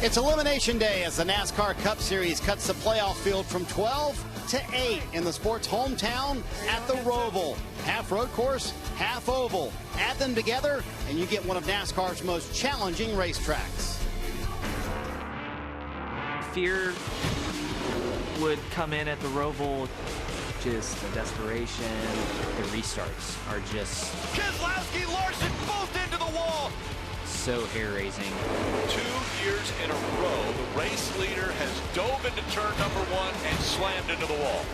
It's Elimination Day as the NASCAR Cup Series cuts the playoff field from 12 to 8 in the sport's hometown at the Roval. Half road course, half oval. Add them together and you get one of NASCAR's most challenging racetracks. Fear would come in at the Roval. Just the desperation, the restarts are just... Keselowski, Larson, both into the wall. So hair-raising. 2 years in a row, the race leader has dove into turn number 1 and slammed into the wall.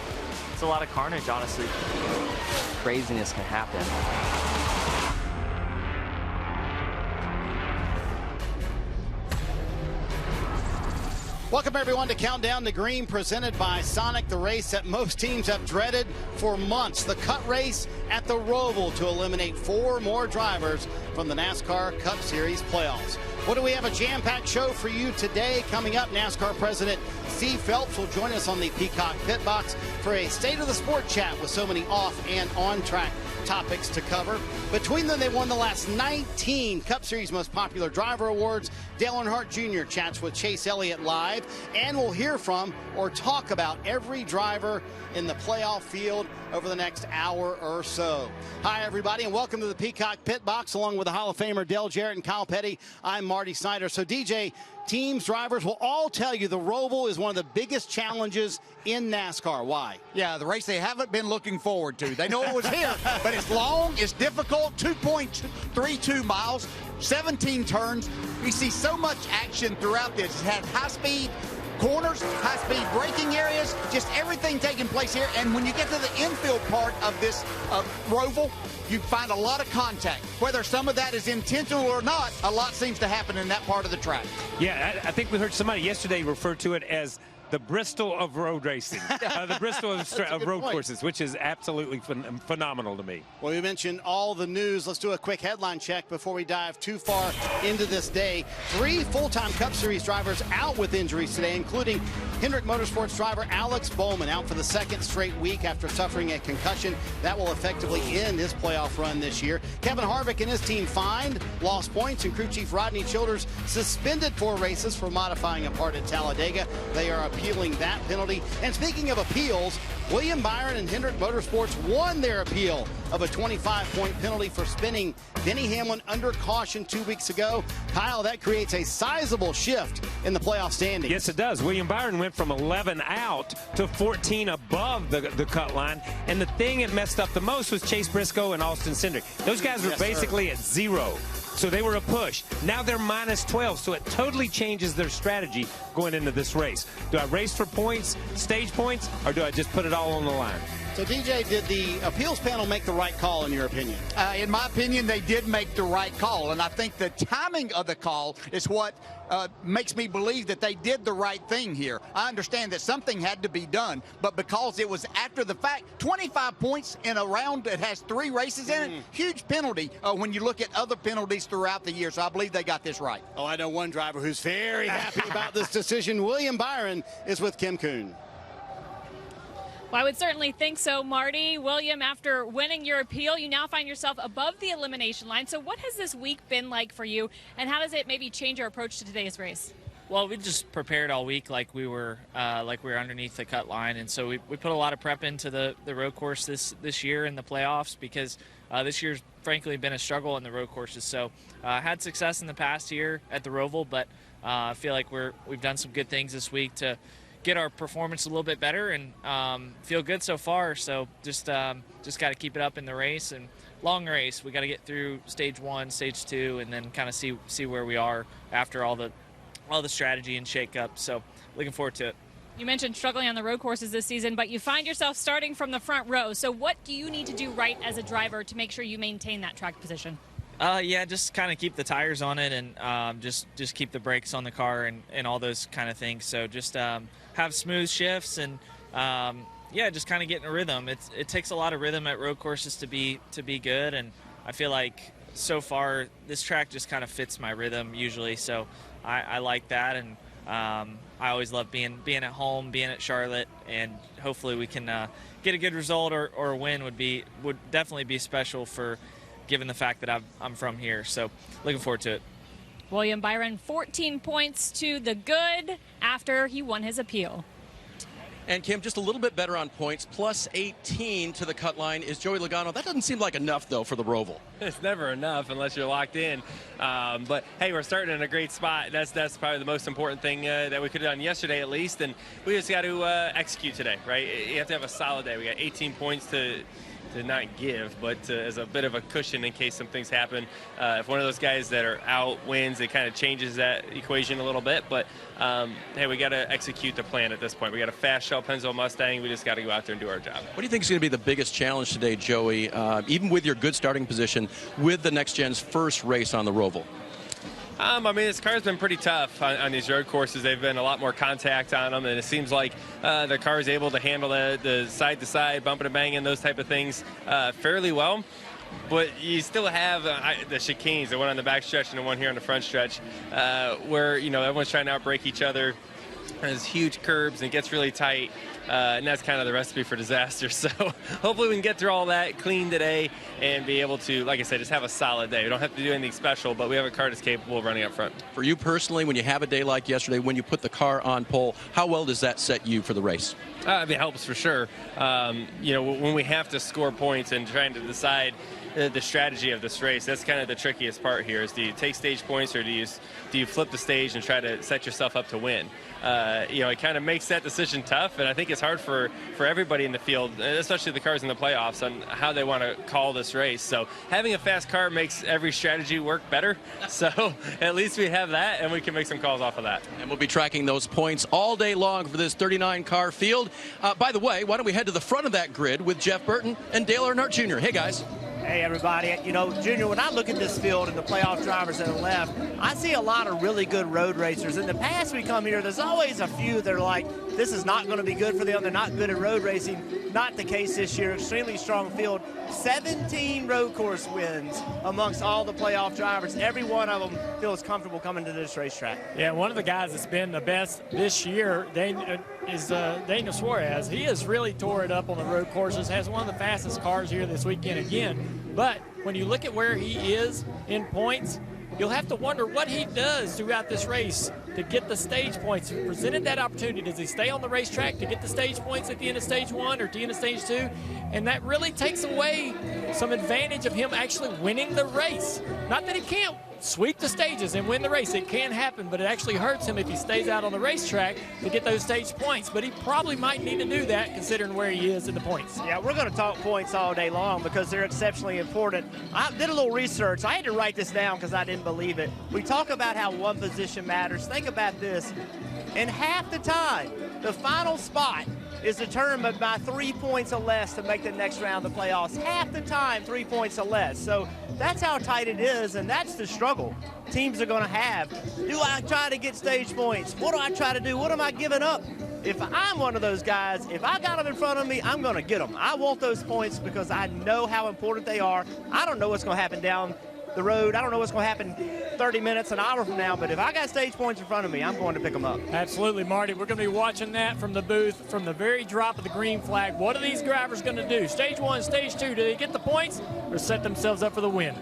It's a lot of carnage, honestly. Craziness can happen. Welcome everyone to Countdown to Green, presented by Sonic, the race that most teams have dreaded for months. The cut race at the Roval to eliminate 4 more drivers from the NASCAR Cup Series playoffs. What do we have? A jam-packed show for you today. Coming up, NASCAR President Steve Phelps will join us on the Peacock Pit Box for a State of the Sport chat with so many off and on-track topics to cover. Between them, they won the last 19 Cup Series Most Popular Driver Awards. Dale Earnhardt Jr. chats with Chase Elliott live, and we'll hear from or talk about every driver in the playoff field over the next hour or so. Hi, everybody, and welcome to the Peacock Pit Box, along with the Hall of Famer Dale Jarrett and Kyle Petty. I'm Marty Snyder. So, DJ, teams, drivers will all tell you the Roval is one of the biggest challenges in NASCAR. Why? Yeah, the race they haven't been looking forward to. They know it was here, but it's long, it's difficult, 2.32 miles, 17 turns. We see so much action throughout this. It's had high-speed corners, high-speed braking areas, just everything taking place here. And when you get to the infield part of this Roval, you find a lot of contact. Whether some of that is intentional or not, a lot seems to happen in that part of the track. Yeah, I think we heard somebody yesterday refer to it as the Bristol of road racing, the Bristol of road courses, which is absolutely phenomenal to me. Well, we mentioned all the news. Let's do a quick headline check before we dive too far into this day. 3 full-time Cup Series drivers out with injuries today, including Hendrick Motorsports driver Alex Bowman, out for the 2nd straight week after suffering a concussion. That will effectively end his playoff run this year. Kevin Harvick and his team fined, lost points, and crew chief Rodney Childers suspended 4 races for modifying a part at Talladega. They are appealing that penalty. And speaking of appeals, William Byron and Hendrick Motorsports won their appeal of a 25-point penalty for spinning Denny Hamlin under caution 2 weeks ago. Kyle, that creates a sizable shift in the playoff standings. Yes, it does. William Byron went from 11 out to 14 above the cut line. And the thing that messed up the most was Chase Briscoe and Austin Cindric. Those guys were basically at 0. So they were a push. Now they're minus 12, so it totally changes their strategy going into this race. Do I race for points, stage points, or do I just put it all on the line? So, DJ, did the appeals panel make the right call, in your opinion? In my opinion, they did make the right call, and I think the timing of the call is what makes me believe that they did the right thing here. I understand that something had to be done, but because it was after the fact, 25 points in a round that has 3 races in it, huge penalty when you look at other penalties throughout the year, so I believe they got this right. Oh, I know one driver who's very happy about this decision. William Byron is with Kim Kuhn. Well, I would certainly think so, Marty. William, after winning your appeal, you now find yourself above the elimination line. So what has this week been like for you, and how does it maybe change your approach to today's race? Well, we just prepared all week like we were underneath the cut line, and so we put a lot of prep into the road course this year in the playoffs, because this year's frankly been a struggle in the road courses. So had success in the past year at the Roval, but I feel like we've done some good things this week to get our performance a little bit better, and feel good so far. So just got to keep it up in the race, and long race. We got to get through stage 1, stage 2, and then kind of see where we are after all the strategy and shake up. So looking forward to it. You mentioned struggling on the road courses this season, but you find yourself starting from the front row. So what do you need to do right as a driver to make sure you maintain that track position? Yeah, just kind of keep the tires on it, and just keep the brakes on the car, and all those kind of things. So just have smooth shifts, and yeah, just kind of get in a rhythm. It takes a lot of rhythm at road courses to be good, and I feel like so far this track just kind of fits my rhythm usually. So I like that, and I always love being at home, being at Charlotte, and hopefully we can get a good result or a win would definitely be special, for given the fact that I'm from here. So looking forward to it. William Byron, 14 points to the good after he won his appeal. And Kim, just a little bit better on points, plus 18 to the cut line is Joey Logano. That doesn't seem like enough, though, for the Roval. It's never enough unless you're locked in. But, hey, we're starting in a great spot. That's probably the most important thing that we could have done yesterday, at least. And we just got to execute today, right? You have to have a solid day. We got 18 points to not give, but as a bit of a cushion in case some things happen. If one of those guys that are out wins, it kind of changes that equation a little bit. But, hey, we got to execute the plan at this point. We got a fast shell Pennzoil Mustang. We just got to go out there and do our job. What do you think is going to be the biggest challenge today, Joey, even with your good starting position, with the Next Gen's first race on the Roval? I mean, this car's been pretty tough on these road courses. They've been a lot more contact on them, and it seems like the car is able to handle the side-to-side, bumping and banging, those type of things fairly well. But you still have the chicanes, the one on the back stretch and the one here on the front stretch, where, you know, everyone's trying to outbrake each other. There's huge curbs, and it gets really tight, and that's kind of the recipe for disaster. So hopefully we can get through all that clean today and be able to, like I said, just have a solid day. We don't have to do anything special, but we have a car that's capable of running up front. For you personally, when you have a day like yesterday, when you put the car on pole, how well does that set you for the race? It helps for sure. You know, when we have to score points and trying to decide the strategy of this race, that's kind of the trickiest part here. Is do you take stage points, or do you flip the stage and try to set yourself up to win? You know, it kind of makes that decision tough, and I think it's hard for everybody in the field, especially the cars in the playoffs, on how they want to call this race. So having a fast car makes every strategy work better. So at least we have that, and we can make some calls off of that. And we'll be tracking those points all day long for this 39-car field. By the way, why don't we head to the front of that grid with Jeff Burton and Dale Earnhardt Jr. Hey, guys. Hey, everybody. You know, Junior, when I look at this field and the playoff drivers that are left, I see a lot of really good road racers. In the past we come here, there's always a few that are like, this is not going to be good for them. They're not good at road racing. Not the case this year. Extremely strong field. 17 road course wins amongst all the playoff drivers. Every one of them feels comfortable coming to this racetrack. Yeah, one of the guys that's been the best this year is Daniel Suarez. He has really tore it up on the road courses, has one of the fastest cars here this weekend again. But when you look at where he is in points, you'll have to wonder what he does throughout this race to get the stage points. Presented that opportunity, does he stay on the racetrack to get the stage points at the end of stage 1 or at the end of stage 2? And that really takes away some advantage of him actually winning the race. Not that he can't sweep the stages and win the race. It can happen, but it actually hurts him if he stays out on the racetrack to get those stage points. But he probably might need to do that considering where he is in the points. Yeah, we're going to talk points all day long because they're exceptionally important. I did a little research. I had to write this down because I didn't believe it. We talk about how one position matters. Think about this. In half the time, the final spot is determined by 3 points or less to make the next round of the playoffs. Half the time, 3 points or less. So that's how tight it is, and that's the struggle teams are going to have. Do I try to get stage points? What do I try to do? What am I giving up? If I'm one of those guys, if I got them in front of me, I'm going to get them. I want those points because I know how important they are. I don't know what's going to happen down the road. I don't know what's going to happen 30 minutes, an hour from now, but if I got stage points in front of me, I'm going to pick them up. Absolutely, Marty. We're going to be watching that from the booth from the very drop of the green flag. What are these drivers going to do? Stage 1, stage 2, do they get the points or set themselves up for the win?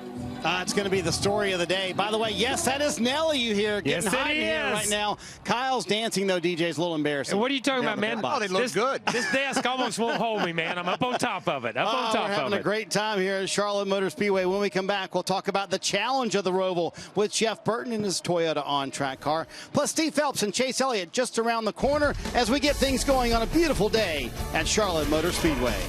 It's going to be the story of the day. By the way, yes, that is Nelly you hear getting hot in here right now. Kyle's dancing, though. DJ's a little embarrassing. And what are you talking about, man? Oh, they look good. This desk almost won't hold me, man. I'm up on top of it. We're having a great time here at Charlotte Motor Speedway. When we come back, we'll talk about the challenge of the Roval with Jeff Burton and his Toyota on-track car. Plus, Steve Phelps and Chase Elliott just around the corner as we get things going on a beautiful day at Charlotte Motor Speedway.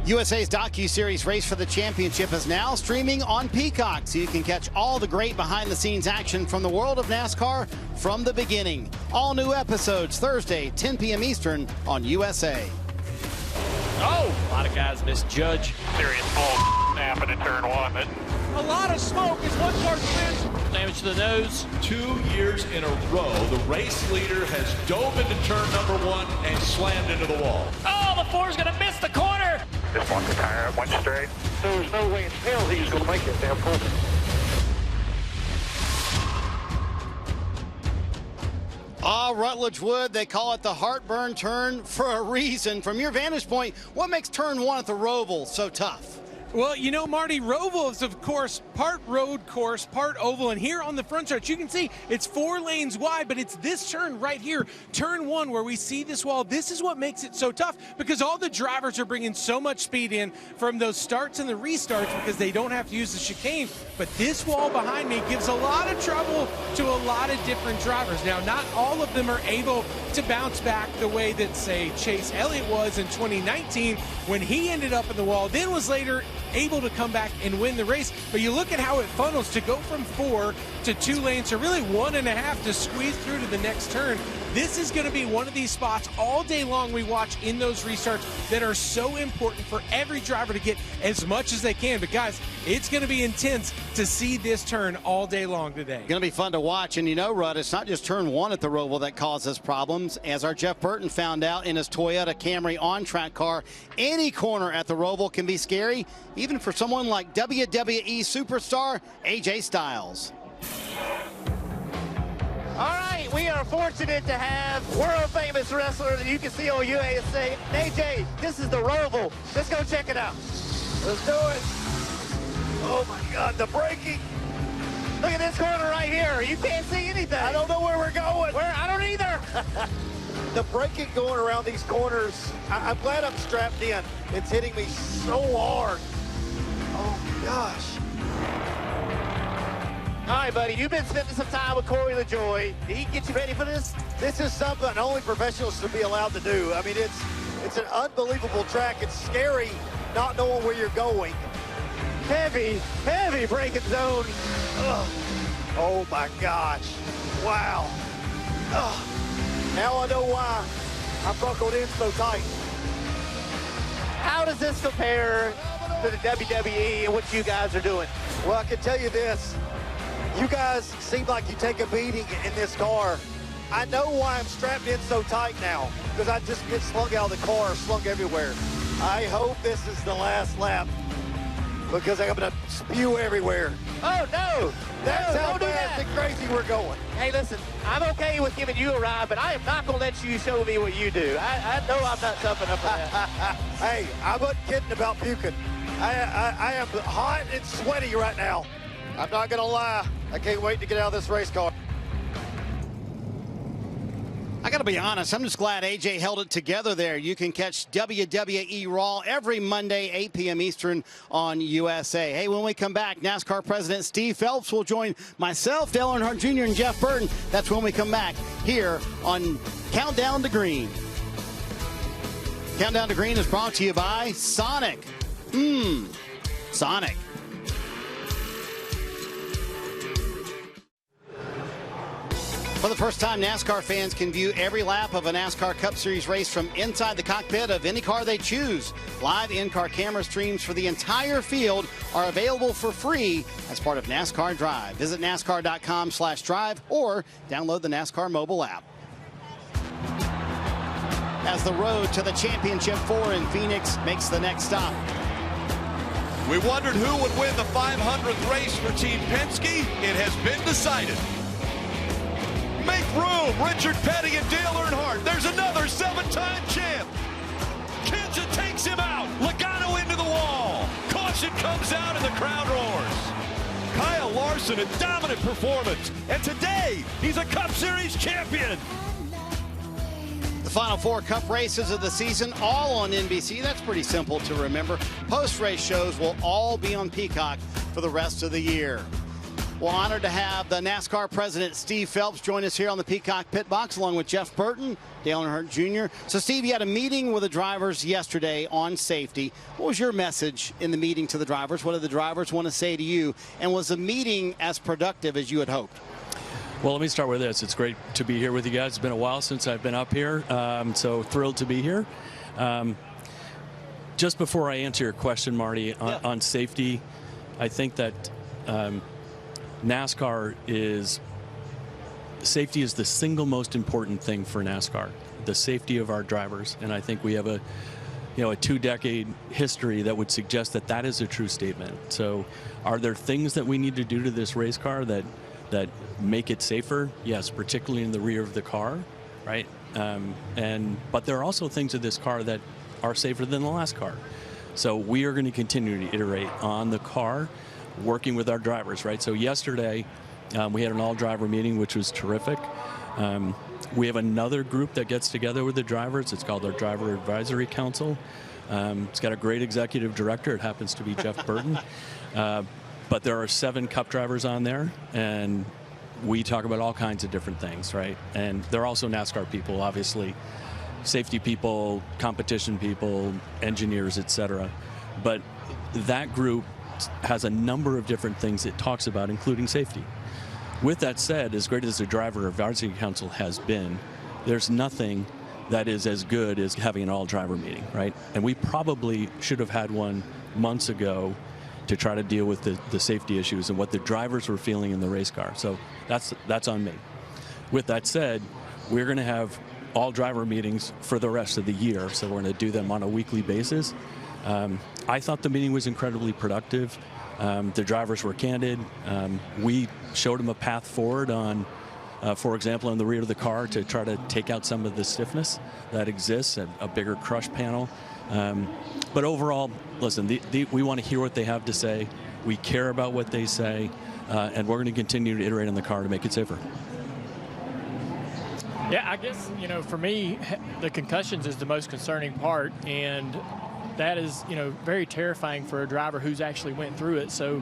USA's docu-series Race for the Championship is now streaming on Peacock, so you can catch all the great behind-the-scenes action from the world of NASCAR from the beginning. All new episodes Thursday, 10 p.m. Eastern on USA. Oh, a lot of guys misjudge. Serious bull happened in turn 1. A lot of smoke is one car's wins. Damage to the nose. 2 years in a row, the race leader has dove into turn number 1 and slammed into the wall. Oh, the 4's going to miss the corner. Just one the tire, went straight. There's no way in hell he's going to make it down corner. Rutledge Wood, they call it the heartburn turn for a reason. From your vantage point, what makes turn 1 at the Roval so tough? Well, you know, Marty, Roval is, of course, part road course, part oval. And here on the front stretch, you can see it's 4 lanes wide, but it's this turn right here, turn 1, where we see this wall. This is what makes it so tough, because all the drivers are bringing so much speed in from those starts and the restarts because they don't have to use the chicane. But this wall behind me gives a lot of trouble to a lot of different drivers. Now, not all of them are able to bounce back the way that, say, Chase Elliott was in 2019 when he ended up in the wall, then was later able to come back and win the race. But you look at how it funnels to go from 4 to 2 lanes to really 1.5 to squeeze through to the next turn. This is going to be one of these spots all day long we watch in those restarts that are so important for every driver to get as much as they can. But guys, it's going to be intense to see this turn all day long today. Going to be fun to watch. And you know, Rudd, it's not just turn 1 at the Roval that causes problems. As our Jeff Burton found out in his Toyota Camry on-track car, any corner at the Roval can be scary, even for someone like WWE superstar AJ Styles. All right, we are fortunate to have world-famous wrestler that you can see on USA. AJ, this is the Roval. Let's go check it out. Let's do it. Oh, my God, the braking. Look at this corner right here. You can't see anything. I don't know where we're going. I don't either. The braking going around these corners, I'm glad I'm strapped in. It's hitting me so hard. Oh, my gosh. All right, buddy, you've been spending some time with Corey LaJoy. Did he get you ready for this? This is something only professionals should be allowed to do. I mean, it's an unbelievable track. It's scary not knowing where you're going. Heavy braking zone. Ugh. Oh, my gosh. Wow. Ugh. Now I know why I'm buckled in so tight. How does this compare to the WWE and what you guys are doing? Well, I can tell you this. You guys seem like you take a beating in this car. I know why I'm strapped in so tight now, because I just get slung out of the car, slung everywhere. I hope this is the last lap, because I'm going to spew everywhere. Oh, no. That's how fast and crazy we're going. Hey, listen, I'm okay with giving you a ride, but I am not going to let you show me what you do. I know I'm not tough enough for that. Hey, I wasn't kidding about puking. I am hot and sweaty right now. I'm not going to lie. I can't wait to get out of this race car. I got to be honest, I'm just glad AJ held it together there. You can catch WWE Raw every Monday, 8 p.m. Eastern on USA. Hey, when we come back, NASCAR President Steve Phelps will join myself, Dale Earnhardt Jr., and Jeff Burton. That's when we come back here on Countdown to Green. Countdown to Green is brought to you by Sonic. Sonic. For the first time, NASCAR fans can view every lap of a NASCAR Cup Series race from inside the cockpit of any car they choose. Live in-car camera streams for the entire field are available for free as part of NASCAR Drive. Visit NASCAR.com/drive or download the NASCAR mobile app. As the road to the championship 4 in Phoenix makes the next stop. We wondered who would win the 500th race for Team Penske. It has been decided. Make room, Richard Petty and Dale Earnhardt. There's another 7-time champ. Kenseth takes him out. Logano into the wall. Caution comes out and the crowd roars. Kyle Larson, a dominant performance. And today, he's a Cup Series champion. The final 4 Cup races of the season, all on NBC. That's pretty simple to remember. Post-race shows will all be on Peacock for the rest of the year. We're honored to have the NASCAR President Steve Phelps join us here on the Peacock Pit Box, along with Jeff Burton, Dale Earnhardt Jr. So, Steve, you had a meeting with the drivers yesterday on safety. What was your message in the meeting to the drivers? What did the drivers want to say to you? And was the meeting as productive as you had hoped? Well, let me start with this. It's great to be here with you guys. It's been a while since I've been up here, so thrilled to be here. Just before I answer your question, Marty, on safety, I think that NASCAR safety is the single most important thing for NASCAR, the safety of our drivers. And I think we have a 2-decade history that would suggest that that is a true statement. So are there things that we need to do to this race car that that make it safer, yes, particularly in the rear of the car, right? But there are also things in this car that are safer than the last car. So we are going to continue to iterate on the car, working with our drivers, right? So yesterday, we had an all-driver meeting, which was terrific. We have another group that gets together with the drivers. It's called our Driver Advisory Council. It's got a great executive director. It happens to be Jeff Burton. But there are 7 Cup drivers on there, and we talk about all kinds of different things, right? And they're also NASCAR people, obviously, safety people, competition people, engineers, etc. But that group has a number of different things it talks about, including safety. With that said, as great as the Driver Advisory Council has been, there's nothing that is as good as having an all-driver meeting, right? And we probably should have had one months ago to try to deal with the safety issues and what the drivers were feeling in the race car. So that's on me. With that said, we're going to have all-driver meetings for the rest of the year, so we're going to do them on a weekly basis. I thought the meeting was incredibly productive. The drivers were candid. We showed them a path forward on, for example, in the rear of the car to try to take out some of the stiffness that exists, a bigger crush panel. But overall, listen, we want to hear what they have to say. We care about what they say, and we're going to continue to iterate on the car to make it safer. Yeah, I guess, for me, the concussions is the most concerning part, and that is, very terrifying for a driver who's actually went through it. So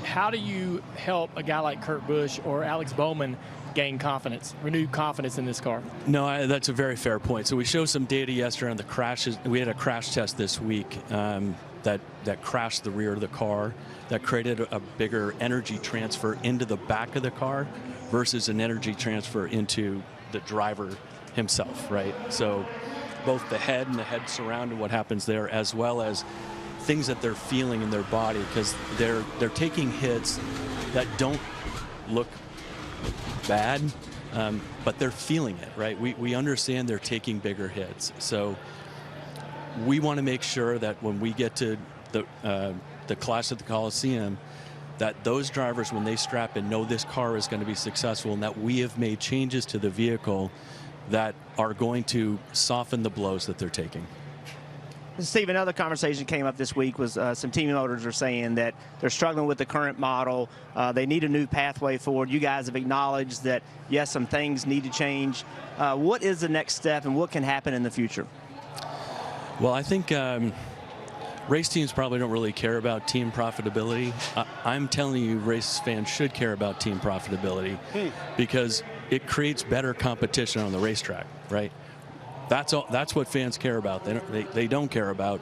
how do you help a guy like Kurt Busch or Alex Bowman gain confidence, renewed confidence in this car? No, that's a very fair point. So we showed some data yesterday on the crashes. We had a crash test this week that crashed the rear of the car, that created a bigger energy transfer into the back of the car versus an energy transfer into the driver himself, right? So both the head and the head surround and what happens there, as well as things that they're feeling in their body, because they're taking hits that don't look bad, but they're feeling it, right? We understand they're taking bigger hits. So we want to make sure that when we get to the clash at the Coliseum, that those drivers, when they strap in, know this car is going to be successful, and that we have made changes to the vehicle that are going to soften the blows that they're taking. Steve, another conversation came up this week was some team owners are saying that they're struggling with the current model. They need a new pathway forward. You guys have acknowledged that, yes, some things need to change. What is the next step, and what can happen in the future? Well, I think race teams probably don't really care about team profitability. I'm telling you, race fans should care about team profitability because it creates better competition on the racetrack, right? That's all. That's what fans care about. They don't care about,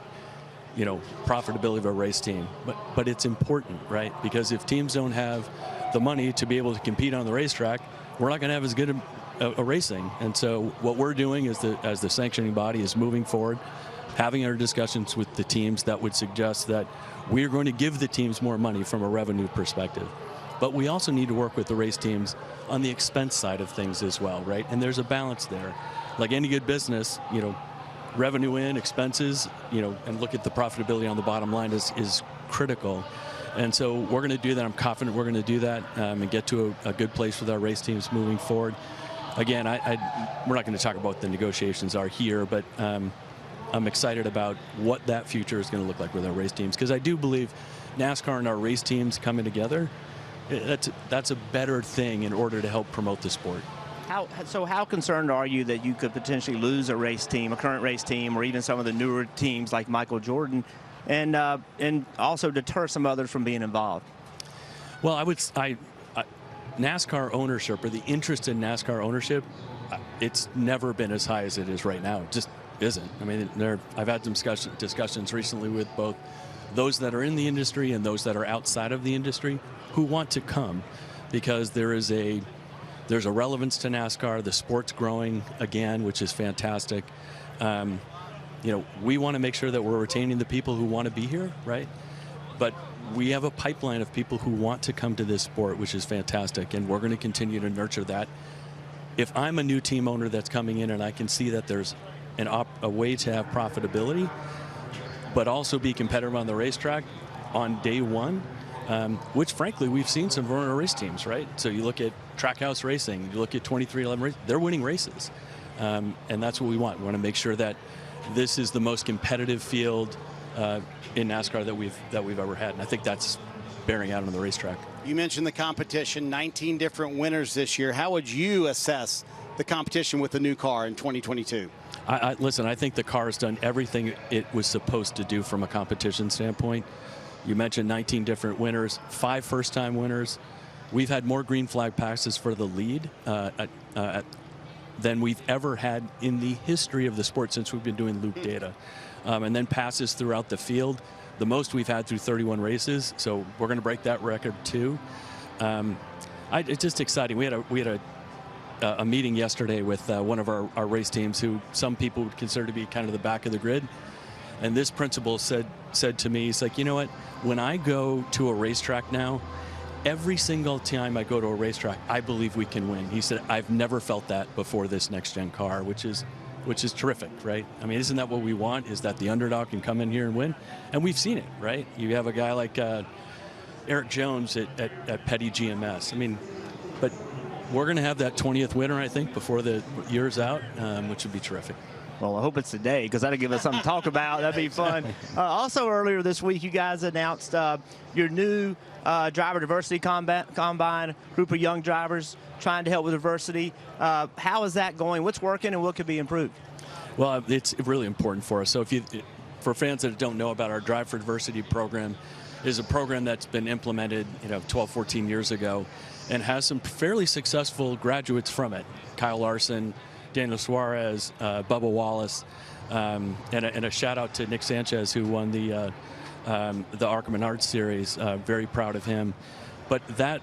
profitability of a race team. But it's important, right? Because if teams don't have the money to be able to compete on the racetrack, we're not going to have as good a racing. And so what we're doing is as the sanctioning body is moving forward, having our discussions with the teams that would suggest that we're going to give the teams more money from a revenue perspective. But we also need to work with the race teams on the expense side of things as well, right? And there's a balance there. Like any good business, revenue in, expenses, and look at the profitability on the bottom line is critical. And so we're going to do that. I'm confident we're going to do that and get to a good place with our race teams moving forward. Again, we're not going to talk about what the negotiations are here, but I'm excited about what that future is going to look like with our race teams, because I do believe NASCAR and our race teams coming together, that's a better thing in order to help promote the sport. How concerned are you that you could potentially lose a race team, a current race team, or even some of the newer teams like Michael Jordan, and also deter some others from being involved? Well, NASCAR ownership, or the interest in NASCAR ownership, it's never been as high as it is right now. It just isn't. I mean, I've had some discussions recently with both those that are in the industry and those that are outside of the industry who want to come, because there's a relevance to NASCAR. The sport's growing again, which is fantastic. We want to make sure that we're retaining the people who want to be here, right? But we have a pipeline of people who want to come to this sport, which is fantastic, and we're going to continue to nurture that. If I'm a new team owner that's coming in and I can see that there's a way to have profitability, but also be competitive on the racetrack on day one, which frankly we've seen some of our race teams, right? So you look at Trackhouse Racing, you look at 2311 Racing, they're winning races, and that's what we want. We want to make sure that this is the most competitive field in NASCAR that we've ever had, and I think that's bearing out on the racetrack. You mentioned the competition, 19 different winners this year. How would you assess the competition with the new car in 2022? Listen, I think the car has done everything it was supposed to do from a competition standpoint. You mentioned 19 different winners, 5 first-time winners. We've had more green flag passes for the lead than we've ever had in the history of the sport since we've been doing loop data. And then passes throughout the field, the most we've had through 31 races. So we're going to break that record too. It's just exciting. We had a meeting yesterday with one of our race teams who some people would consider to be kind of the back of the grid. And this principal said to me, he's like, you know what, when I go to a racetrack now, every single time I go to a racetrack, I believe we can win. He said, I've never felt that before this next-gen car, which is terrific, right? I mean, isn't that what we want, is that the underdog can come in here and win? And we've seen it, right? You have a guy like Eric Jones at Petty GMS. I mean, but we're going to have that 20th winner, I think, before the year's out, which would be terrific. Well, I hope it's today, because that'll give us something to talk about. That'd be fun. Also, earlier this week, you guys announced your new driver diversity combine, group of young drivers trying to help with diversity. How is that going? What's working and what could be improved? Well, it's really important for us. So for fans that don't know about our Drive for Diversity program, is a program that's been implemented 12, 14 years ago and has some fairly successful graduates from it. Kyle Larson, Daniel Suarez, Bubba Wallace, and a shout out to Nick Sanchez, who won the ARCA Menards Series. Very proud of him. But that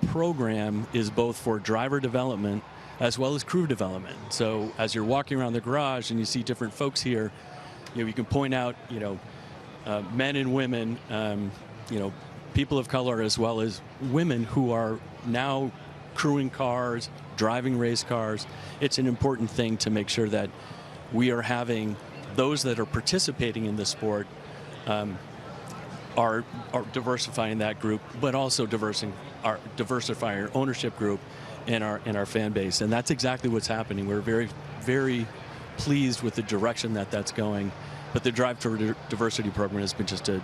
program is both for driver development as well as crew development. So as you're walking around the garage and you see different folks here, you can point out men and women, people of color as well as women who are now crewing cars, driving race cars. It's an important thing to make sure that we are having those that are participating in the sport are diversifying that group, but also diversifying our ownership group in our fan base. And that's exactly what's happening. We're very, very pleased with the direction that's going. But the Drive to Diversity program has been just a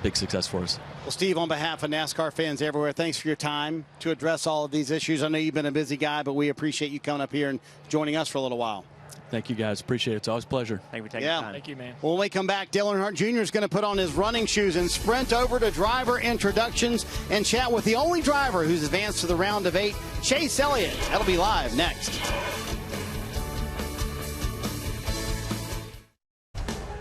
big success for us. Well, Steve, on behalf of NASCAR fans everywhere, thanks for your time to address all of these issues. I know you've been a busy guy, but we appreciate you coming up here and joining us for a little while. Thank you, guys. Appreciate it. It's always a pleasure. Thank you for taking the time. Thank you, man. Well, when we come back, Dale Earnhardt Jr. is going to put on his running shoes and sprint over to driver introductions and chat with the only driver who's advanced to the round of 8, Chase Elliott. That'll be live next.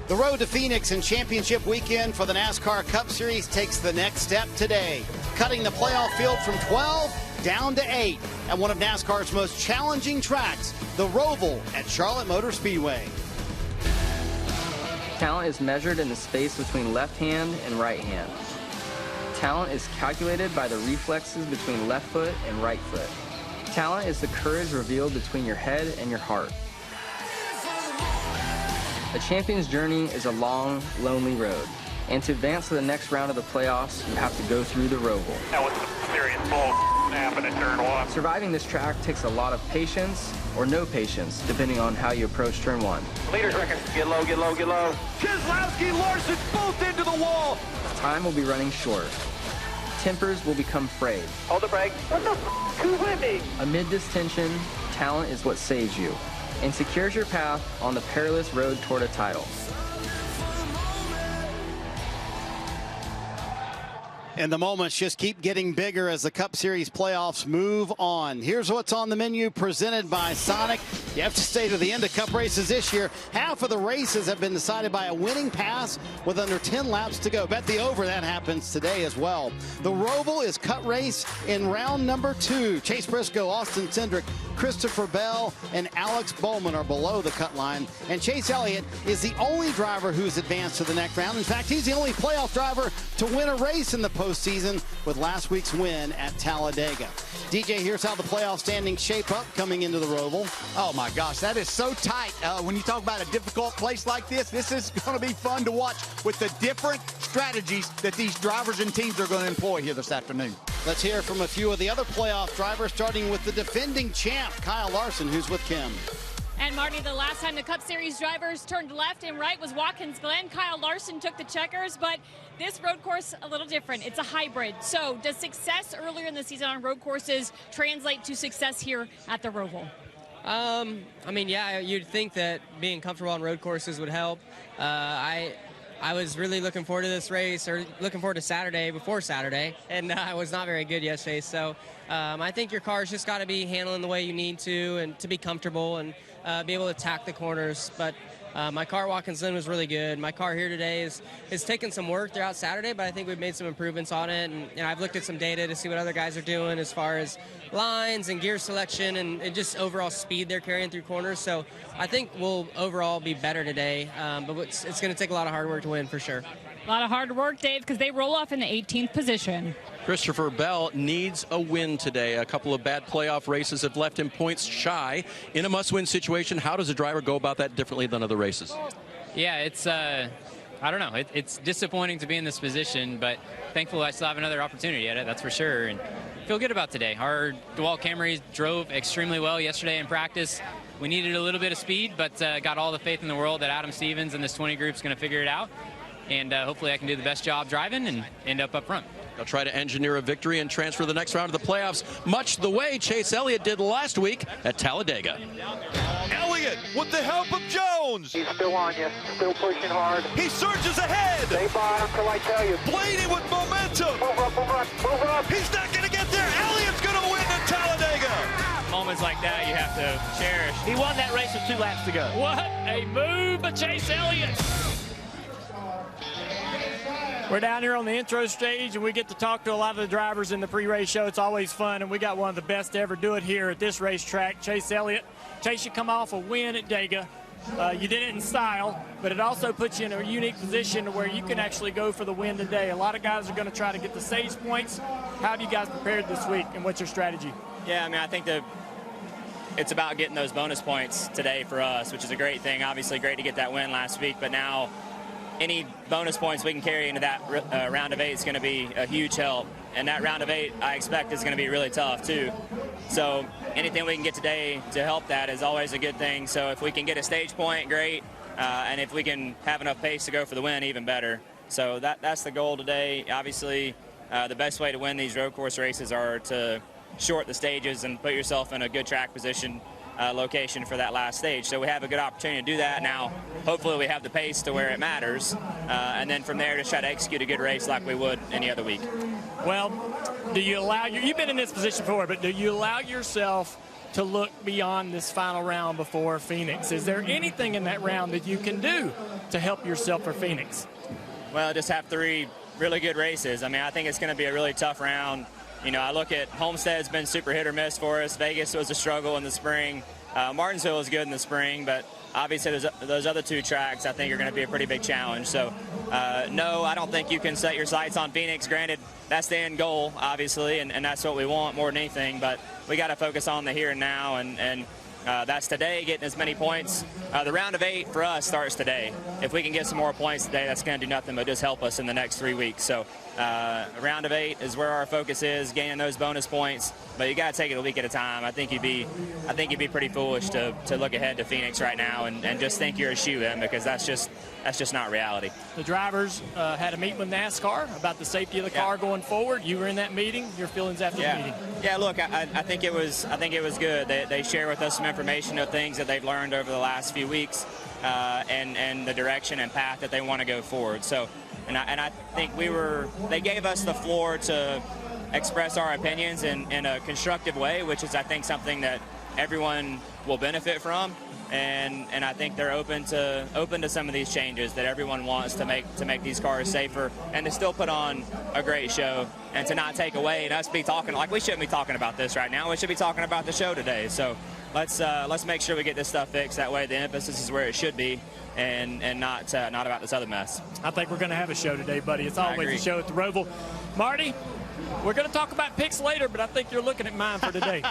The road to Phoenix and championship weekend for the NASCAR Cup Series takes the next step today, cutting the playoff field from 12 down to 8 at one of NASCAR's most challenging tracks, the Roval at Charlotte Motor Speedway. Talent is measured in the space between left hand and right hand. Talent is calculated by the reflexes between left foot and right foot. Talent is the courage revealed between your head and your heart. A champion's journey is a long, lonely road. And to advance to the next round of the playoffs, you have to go through the Roval. That was a serious bull happened in turn 1. Surviving this track takes a lot of patience or no patience, depending on how you approach turn 1. Leaders reckon, get low, get low, get low. Keselowski, Larson, both into the wall. Time will be running short. Tempers will become frayed. Hold the brake. What the f***? Who hit me? Amid this tension, talent is what saves you and secures your path on the perilous road toward a title. And the moments just keep getting bigger as the Cup Series playoffs move on. Here's what's on the menu presented by Sonic. You have to stay to the end of Cup races this year. Half of the races have been decided by a winning pass with under 10 laps to go. Bet the over that happens today as well. The Roval is cut race in round number 2. Chase Briscoe, Austin Cindric, Christopher Bell, and Alex Bowman are below the cut line. And Chase Elliott is the only driver who's advanced to the next round. In fact, he's the only playoff driver to win a race in the postseason with last week's win at Talladega. DJ, here's how the playoff standings shape up coming into the Roval. Oh my gosh, that is so tight. When you talk about a difficult place like this is going to be fun to watch with the different strategies that these drivers and teams are going to employ here this afternoon. Let's hear from a few of the other playoff drivers, starting with the defending champ, Kyle Larson, who's with Kim. And Marty, the last time the Cup Series drivers turned left and right was Watkins Glen. Kyle Larson took the checkers, but this road course a little different. It's a hybrid. So does success earlier in the season on road courses translate to success here at the Roval? I mean, yeah, you'd think that being comfortable on road courses would help. I was really looking forward to this race, or looking forward to Saturday before Saturday, and I was not very good yesterday. So I think your car's just got to be handling the way you need to, and to be comfortable and be able to attack the corners. But my car at Watkins Glen was really good. My car here today is taking some work throughout Saturday, but I think we've made some improvements on it. And I've looked at some data to see what other guys are doing as far as lines and gear selection and just overall speed they're carrying through corners. So I think we'll overall be better today, but it's going to take a lot of hard work to win for sure. A lot of hard work, Dave, because they roll off in the 18th position. Christopher Bell needs a win today. A couple of bad playoff races have left him points shy. In a must-win situation, how does a driver go about that differently than other races? Yeah, it's, I don't know. It's disappointing to be in this position, but thankfully I still have another opportunity at it, that's for sure. And feel good about today. Our DeWalt Camrys drove extremely well yesterday in practice. We needed a little bit of speed, but got all the faith in the world that Adam Stevens and this 20 group is going to figure it out. And hopefully I can do the best job driving and end up front. They'll try to engineer a victory and transfer the next round of the playoffs, much the way Chase Elliott did last week at Talladega. Elliott with the help of Jones. He's still on you, still pushing hard. He surges ahead. Stay by until I tell you. Blaney with momentum. Move up, move up, move up. He's not going to get there. Elliott's going to win at Talladega. Moments like that you have to cherish. He won that race with 2 laps to go. What a move by Chase Elliott. We're down here on the intro stage, and we get to talk to a lot of the drivers in the pre-race show. It's always fun, and we got one of the best to ever do it here at this racetrack, Chase Elliott. Chase, you come off a win at Dega. You did it in style, but it also puts you in a unique position where you can actually go for the win today. A lot of guys are going to try to get the stage points. How have you guys prepared this week, and what's your strategy? Yeah, I mean, I think it's about getting those bonus points today for us, which is a great thing. Obviously, great to get that win last week, but now any bonus points we can carry into that round of 8 is going to be a huge help. And that round of 8, I expect, is going to be really tough, too. So anything we can get today to help that is always a good thing. So if we can get a stage point, great. And if we can have enough pace to go for the win, even better. So that's the goal today. Obviously, the best way to win these road course races are to short the stages and put yourself in a good track position location for that last stage. So we have a good opportunity to do that now. Hopefully we have the pace to where it matters, and then from there just try to execute a good race like we would any other week. Well, do you allow you've been in this position before, but do you allow yourself to look beyond this final round before Phoenix? Is there anything in that round that you can do to help yourself for Phoenix? Well, just have 3 really good races. I mean, I think it's going to be a really tough round. You know, I look at Homestead's been super hit or miss for us. Vegas was a struggle in the spring. Martinsville was good in the spring, but obviously those other 2 tracks I think are going to be a pretty big challenge. So, no, I don't think you can set your sights on Phoenix. Granted, that's the end goal, obviously, and that's what we want more than anything. But we got to focus on the here and now, and that's today, getting as many points. The round of 8 for us starts today. If we can get some more points today, that's going to do nothing but just help us in the next 3 weeks. So a round of 8 is where our focus is, gaining those bonus points. But you got to take it a week at a time. I think you'd be pretty foolish to look ahead to Phoenix right now and just think you're a shoe-in, because that's just not reality. The drivers had a meeting with NASCAR about the safety of the car going forward. You were in that meeting. Your feelings after the meeting? Yeah, look, I think it was good. They share with us some information of things that they've learned over the last few weeks, and the direction and path that they want to go forward. So, and I think they gave us the floor to express our opinions in a constructive way, which is, I think, something that everyone will benefit from. And I think they're open to some of these changes that everyone wants to make these cars safer and to still put on a great show and to not take away and us be talking like we shouldn't be talking about this right now. We should be talking about the show today. So let's make sure we get this stuff fixed. That way the emphasis is where it should be, and not about this other mess. I think we're going to have a show today, buddy. It's always a show at the Roval. Marty, we're going to talk about picks later, but I think you're looking at mine for today.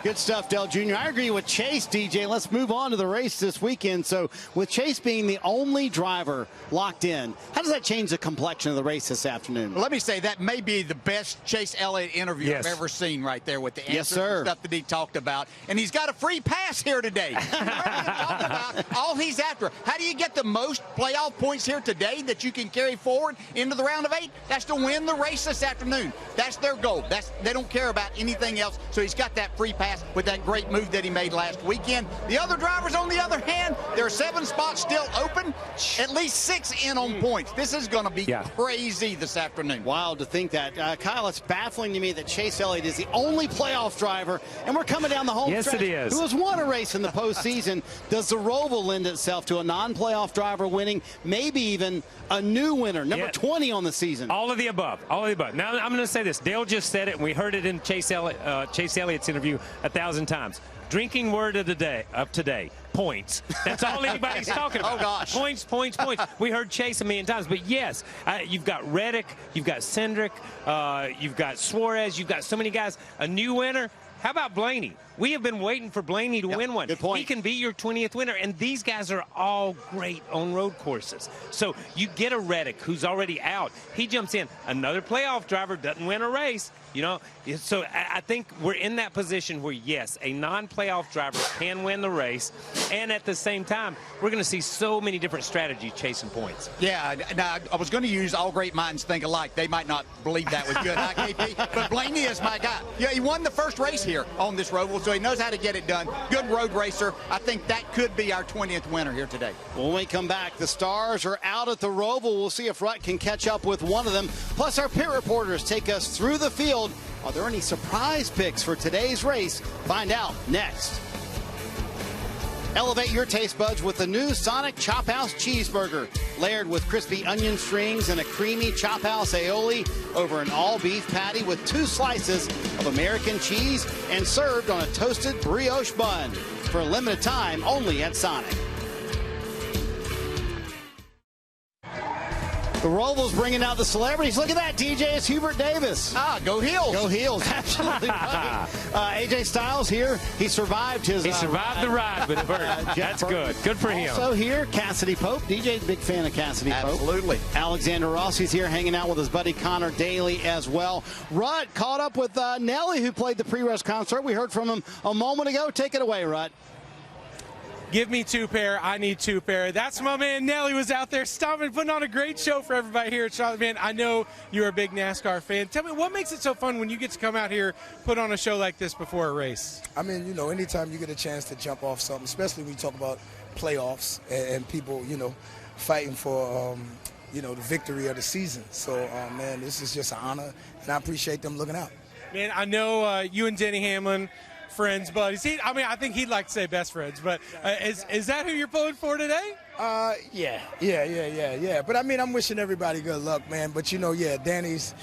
Good stuff, Dale Jr. I agree with Chase, DJ. Let's move on to the race this weekend. So with Chase being the only driver locked in, how does that change the complexion of the race this afternoon? Let me say that may be the best Chase Elliott interview I've ever seen right there with the answers and stuff that he talked about. And he's got a free pass here today. About all he's after. How do you get the most playoff points here today that you can carry forward into the round of 8? That's to win the race this afternoon. That's their goal. They don't care about anything else. So he's got that free pass with that great move that he made last weekend. The other drivers, on the other hand, there are 7 spots still open, at least 6 in on points. This is going to be crazy this afternoon. Wild to think that. Kyle, it's baffling to me that Chase Elliott is the only playoff driver, and we're coming down the home stretch. Yes, it is. Who has won a race in the postseason? Does the Roval lend itself to a non-playoff driver winning, maybe even a new winner, number 20 on the season? All of the above. All of the above. Now, I'm going to say this. Dale just said it, and we heard it in Chase Elliott's interview 1,000 times. Drinking word of the day, today, points. That's all anybody's talking about. Oh, gosh. Points, points, points. We heard Chase a million times. But, yes, you've got Reddick, you've got Cindric, you've got Suarez, you've got so many guys. A new winner. How about Blaney? We have been waiting for Blaney to win one. Good point. He can be your 20th winner, and these guys are all great on road courses. So you get a Reddick who's already out. He jumps in. Another playoff driver doesn't win a race. You know, so I think we're in that position where, yes, a non-playoff driver can win the race, and at the same time, we're going to see so many different strategies chasing points. Yeah, now, I was going to use all great minds think alike. They might not believe that was good, huh, KP? But Blaney is my guy. Yeah, he won the first race here on this Roval, so he knows how to get it done. Good road racer. I think that could be our 20th winner here today. When we come back, the stars are out at the Roval. We'll see if Rutt can catch up with one of them. Plus, our pit reporters take us through the field. Are there any surprise picks for today's race? Find out next. Elevate your taste buds with the new Sonic Chop House Cheeseburger, layered with crispy onion strings and a creamy Chop House aioli over an all-beef patty with 2 slices of American cheese and served on a toasted brioche bun. For a limited time, only at Sonic. The Roval's bringing out the celebrities. Look at that, DJ. It's Hubert Davis. Go Heels. Go Heels. Absolutely right. AJ Styles here. He survived his He survived the ride with Bert. That's good. Good for him. Also here, Cassidy Pope. DJ's a big fan of Cassidy Pope. Absolutely. Alexander Rossi's here hanging out with his buddy Connor Daly as well. Rutt caught up with Nelly, who played the pre-race concert. We heard from him a moment ago. Take it away, Rutt. Give me 2 pair. I need 2 pair. That's my man Nelly was out there stomping, putting on a great show for everybody here at Charlotte. Man, I know you're a big NASCAR fan. Tell me, what makes it so fun when you get to come out here, put on a show like this before a race? I mean, you know, anytime you get a chance to jump off something, especially when you talk about playoffs and people, you know, fighting for, you know, the victory of the season. So, man, this is just an honor, and I appreciate them looking out. Man, I know you and Denny Hamlin, friends, buddies. I think he'd like to say best friends, but is that who you're pulling for today? Yeah. But I mean, I'm wishing everybody good luck, man. But you know, yeah, Danny's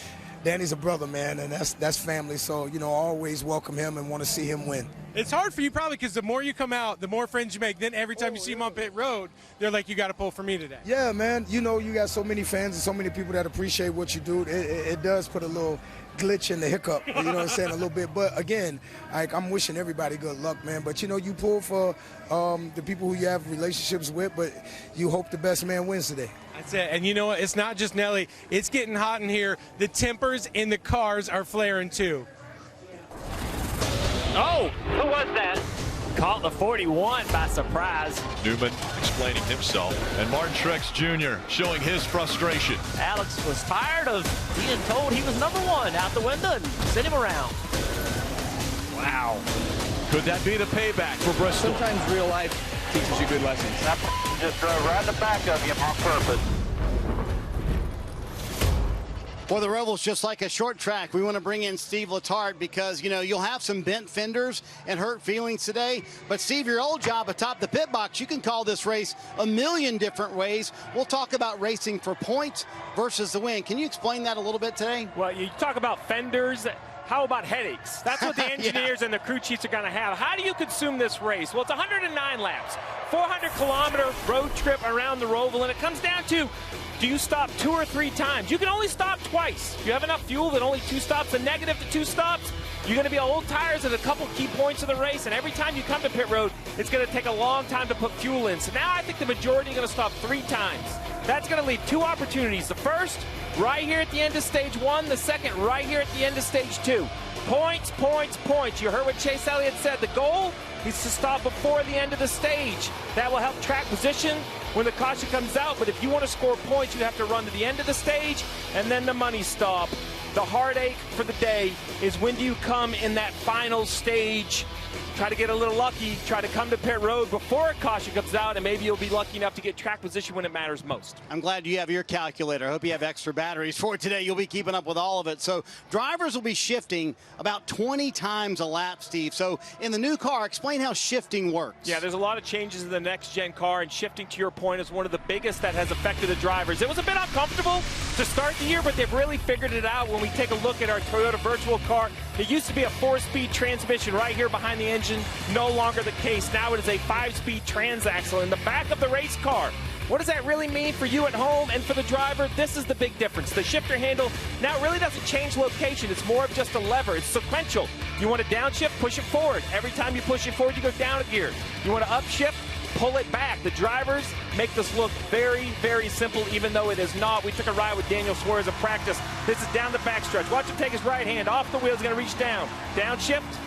a brother, man, and that's family. So you know, I always welcome him and want to see him win. It's hard for you probably because the more you come out, the more friends you make. Then every time you see him on pit road, they're like, you got to pull for me today. Yeah, man. You know, you got so many fans and so many people that appreciate what you do. It does put a little glitch in the hiccup, you know what I'm saying, a little bit. But again, like, I'm wishing everybody good luck, man. But you know, you pull for the people who you have relationships with, but you hope the best man wins today. That's it. And you know what? It's not just Nelly. It's getting hot in here. The tempers in the cars are flaring too. Oh, who was that? Caught the 41 by surprise. Newman explaining himself, and Martin Truex Jr. showing his frustration. Alex was tired of being told he was number 1 out the window and sent him around. Wow. Could that be the payback for Bristol? Sometimes real life teaches you good lessons. Just drove right in the back of you on purpose. Well, the Roval's just like a short track. We want to bring in Steve Letarte because, you know, you'll have some bent fenders and hurt feelings today. But, Steve, your old job atop the pit box, you can call this race a million different ways. We'll talk about racing for points versus the win. Can you explain that a little bit today? Well, you talk about fenders. How about headaches? That's what the engineers and the crew chiefs are going to have. How do you consume this race? Well, it's 109 laps, 400-kilometer road trip around the Roval, and it comes down to, do you stop 2 or 3 times? You can only stop twice. If you have enough fuel that only 2 stops, a negative to 2 stops, you're going to be on old tires at a couple key points of the race, and every time you come to pit road, it's going to take a long time to put fuel in. So now I think the majority are going to stop 3 times. That's going to leave 2 opportunities. The first, right here at the end of stage 1. The second, right here at the end of stage 2. Points, points, points. You heard what Chase Elliott said. The goal is to stop before the end of the stage. That will help track position when the caution comes out. But if you want to score points, you have to run to the end of the stage and then the money stop. The heartache for the day is when do you come in that final stage. Try to get a little lucky, try to come to pit road before a caution comes out, and maybe you'll be lucky enough to get track position when it matters most. I'm glad you have your calculator. I hope you have extra batteries for today. You'll be keeping up with all of it. So drivers will be shifting about 20 times a lap, Steve. So in the new car, explain how shifting works. Yeah, there's a lot of changes in the next-gen car, and shifting, to your point, is one of the biggest that has affected the drivers. It was a bit uncomfortable to start the year, but they've really figured it out. When we take a look at our Toyota virtual car, it used to be a 4-speed transmission right here behind the engine. No longer the case. Now it is a 5-speed transaxle in the back of the race car. What does that really mean for you at home and for the driver? This is the big difference. The shifter handle now really doesn't change location. It's more of just a lever. It's sequential. You want to downshift, push it forward. Every time you push it forward, you go down a gear. You want to upshift, pull it back. The drivers make this look very, very simple, even though it is not. We took a ride with Daniel Suarez in practice. This is down the backstretch. Watch him take his right hand off the wheel. He's going to reach down. Downshift.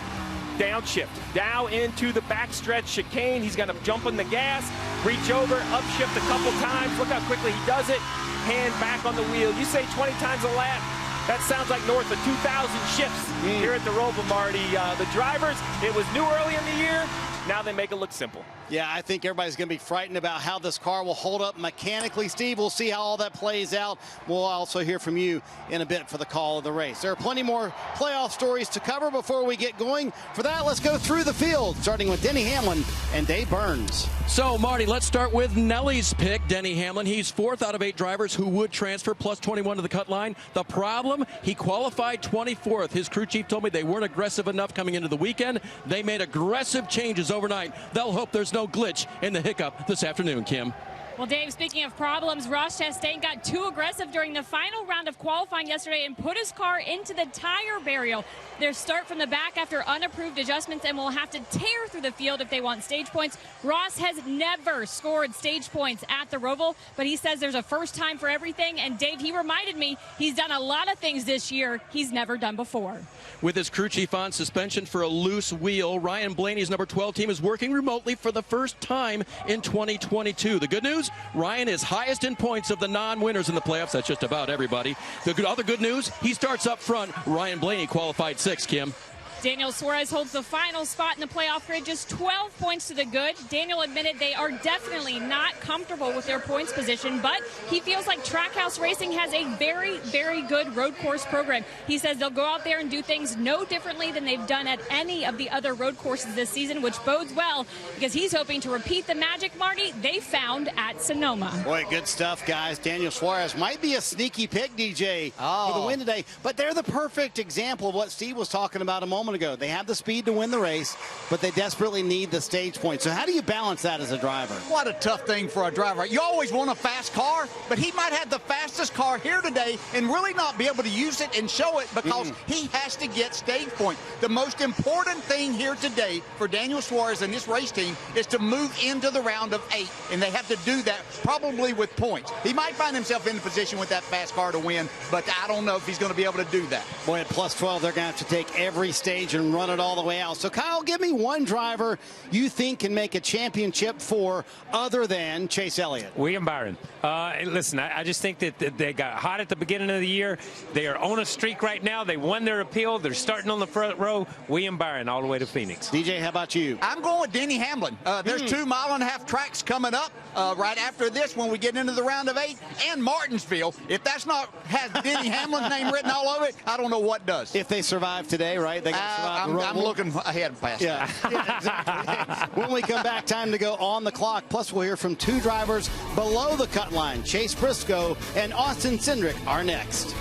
Downshift, down into the backstretch chicane. He's going to jump on the gas, reach over, upshift a couple times. Look how quickly he does it. Hand back on the wheel. You say 20 times a lap. That sounds like north of 2,000 shifts here at the Roval, Marty. The drivers, it was new early in the year. Now they make it look simple. Yeah, I think everybody's going to be frightened about how this car will hold up mechanically. Steve, we'll see how all that plays out. We'll also hear from you in a bit for the call of the race. There are plenty more playoff stories to cover before we get going. For that, let's go through the field, starting with Denny Hamlin and Dave Burns. So, Marty, let's start with Nelly's pick, Denny Hamlin. He's 4th out of 8 drivers who would transfer, plus 21 to the cut line. The problem, he qualified 24th. His crew chief told me they weren't aggressive enough coming into the weekend. They made aggressive changes overnight. They'll hope there's no glitch in the hiccup this afternoon, Kim. Well, Dave, speaking of problems, Ross Chastain got too aggressive during the final round of qualifying yesterday and put his car into the tire burial. Their start from the back after unapproved adjustments, and will have to tear through the field if they want stage points. Ross has never scored stage points at the Roval, but he says there's a first time for everything. And Dave, he reminded me he's done a lot of things this year he's never done before. With his crew chief on suspension for a loose wheel, Ryan Blaney's number 12 team is working remotely for the first time in 2022. The good news, Ryan is highest in points of the non-winners in the playoffs. That's just about everybody. The other good news, he starts up front. Ryan Blaney qualified 6th, Kim. Daniel Suarez holds the final spot in the playoff grid, just 12 points to the good. Daniel admitted they are definitely not comfortable with their points position, but he feels like Trackhouse Racing has a very, very good road course program. He says they'll go out there and do things no differently than they've done at any of the other road courses this season, which bodes well because he's hoping to repeat the magic, Marty, they found at Sonoma. Boy, good stuff, guys. Daniel Suarez might be a sneaky pick, DJ, for the win today, but they're the perfect example of what Steve was talking about a moment ago. They have the speed to win the race, but they desperately need the stage point. So how do you balance that as a driver? What a tough thing for a driver. You always want a fast car, but he might have the fastest car here today and really not be able to use it and show it because he has to get stage point. The most important thing here today for Daniel Suarez and this race team is to move into the round of 8, and they have to do that probably with points. He might find himself in a position with that fast car to win, but I don't know if he's going to be able to do that. Boy, at plus 12, they're going to have to take every stage and run it all the way out. So, Kyle, give me one driver you think can make a championship for other than Chase Elliott. William Byron. Listen, I just think that they got hot at the beginning of the year. They are on a streak right now. They won their appeal. They're starting on the front row. William Byron all the way to Phoenix. DJ, how about you? I'm going with Denny Hamlin. There's 2 mile-and-a-half tracks coming up right after this when we get into the round of 8, and Martinsville. If that's not has Denny Hamlin's name written all over it, I don't know what does. If they survive today, right? They got to survive. I'm looking ahead past that. Yeah, exactly. When we come back, time to go on the clock. Plus, we'll hear from 2 drivers below the cut line. Chase Briscoe and Austin Cindric are next.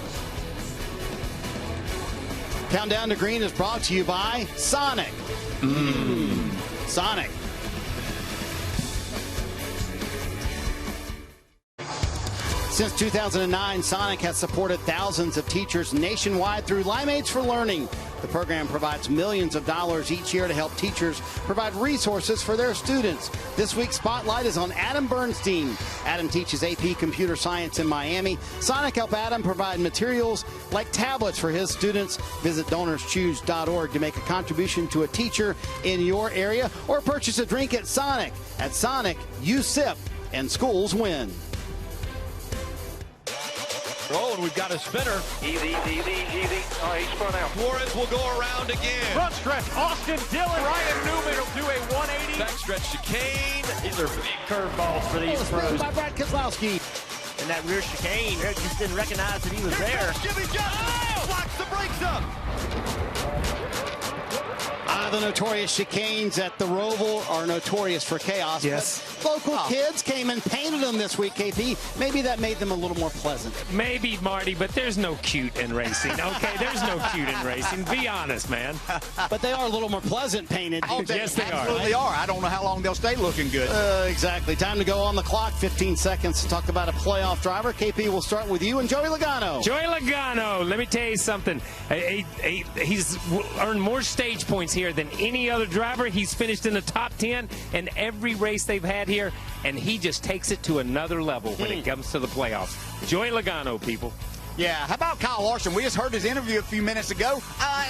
Countdown to Green is brought to you by Sonic. Sonic. Since 2009, Sonic has supported thousands of teachers nationwide through Limeades for Learning. The program provides millions of dollars each year to help teachers provide resources for their students. This week's spotlight is on Adam Bernstein. Adam teaches AP Computer Science in Miami. Sonic helped Adam provide materials like tablets for his students. Visit DonorsChoose.org to make a contribution to a teacher in your area or purchase a drink at Sonic. At Sonic, you sip and schools win. Oh, and we've got a spinner. Easy. Oh, he spun out. Flores will go around again. Front stretch, Austin Dillon. Ryan Newman will do a 180. Backstretch chicane. These are big curveballs for these pros. By Brad Keselowski. And that rear chicane, Eric just didn't recognize that he was there. Jimmy Johnson blocks the brakes up. The notorious chicanes at the Roval are notorious for chaos. Yes. But local kids came and painted them this week, KP. Maybe that made them a little more pleasant. Maybe, Marty, but there's no cute in racing, okay? There's no cute in racing. Be honest, man. But they are a little more pleasant painted. Yes, they are. Absolutely are. I don't know how long they'll stay looking good. Exactly. Time to go on the clock. 15 seconds to talk about a playoff driver. KP, we'll start with you and Joey Logano. Joey Logano, let me tell you something. He's earned more stage points here than any other driver. He's finished in the top 10 in every race they've had here, and he just takes it to another level when it comes to the playoffs. Joey Logano, people. Yeah, how about Kyle Larson? We just heard his interview a few minutes ago.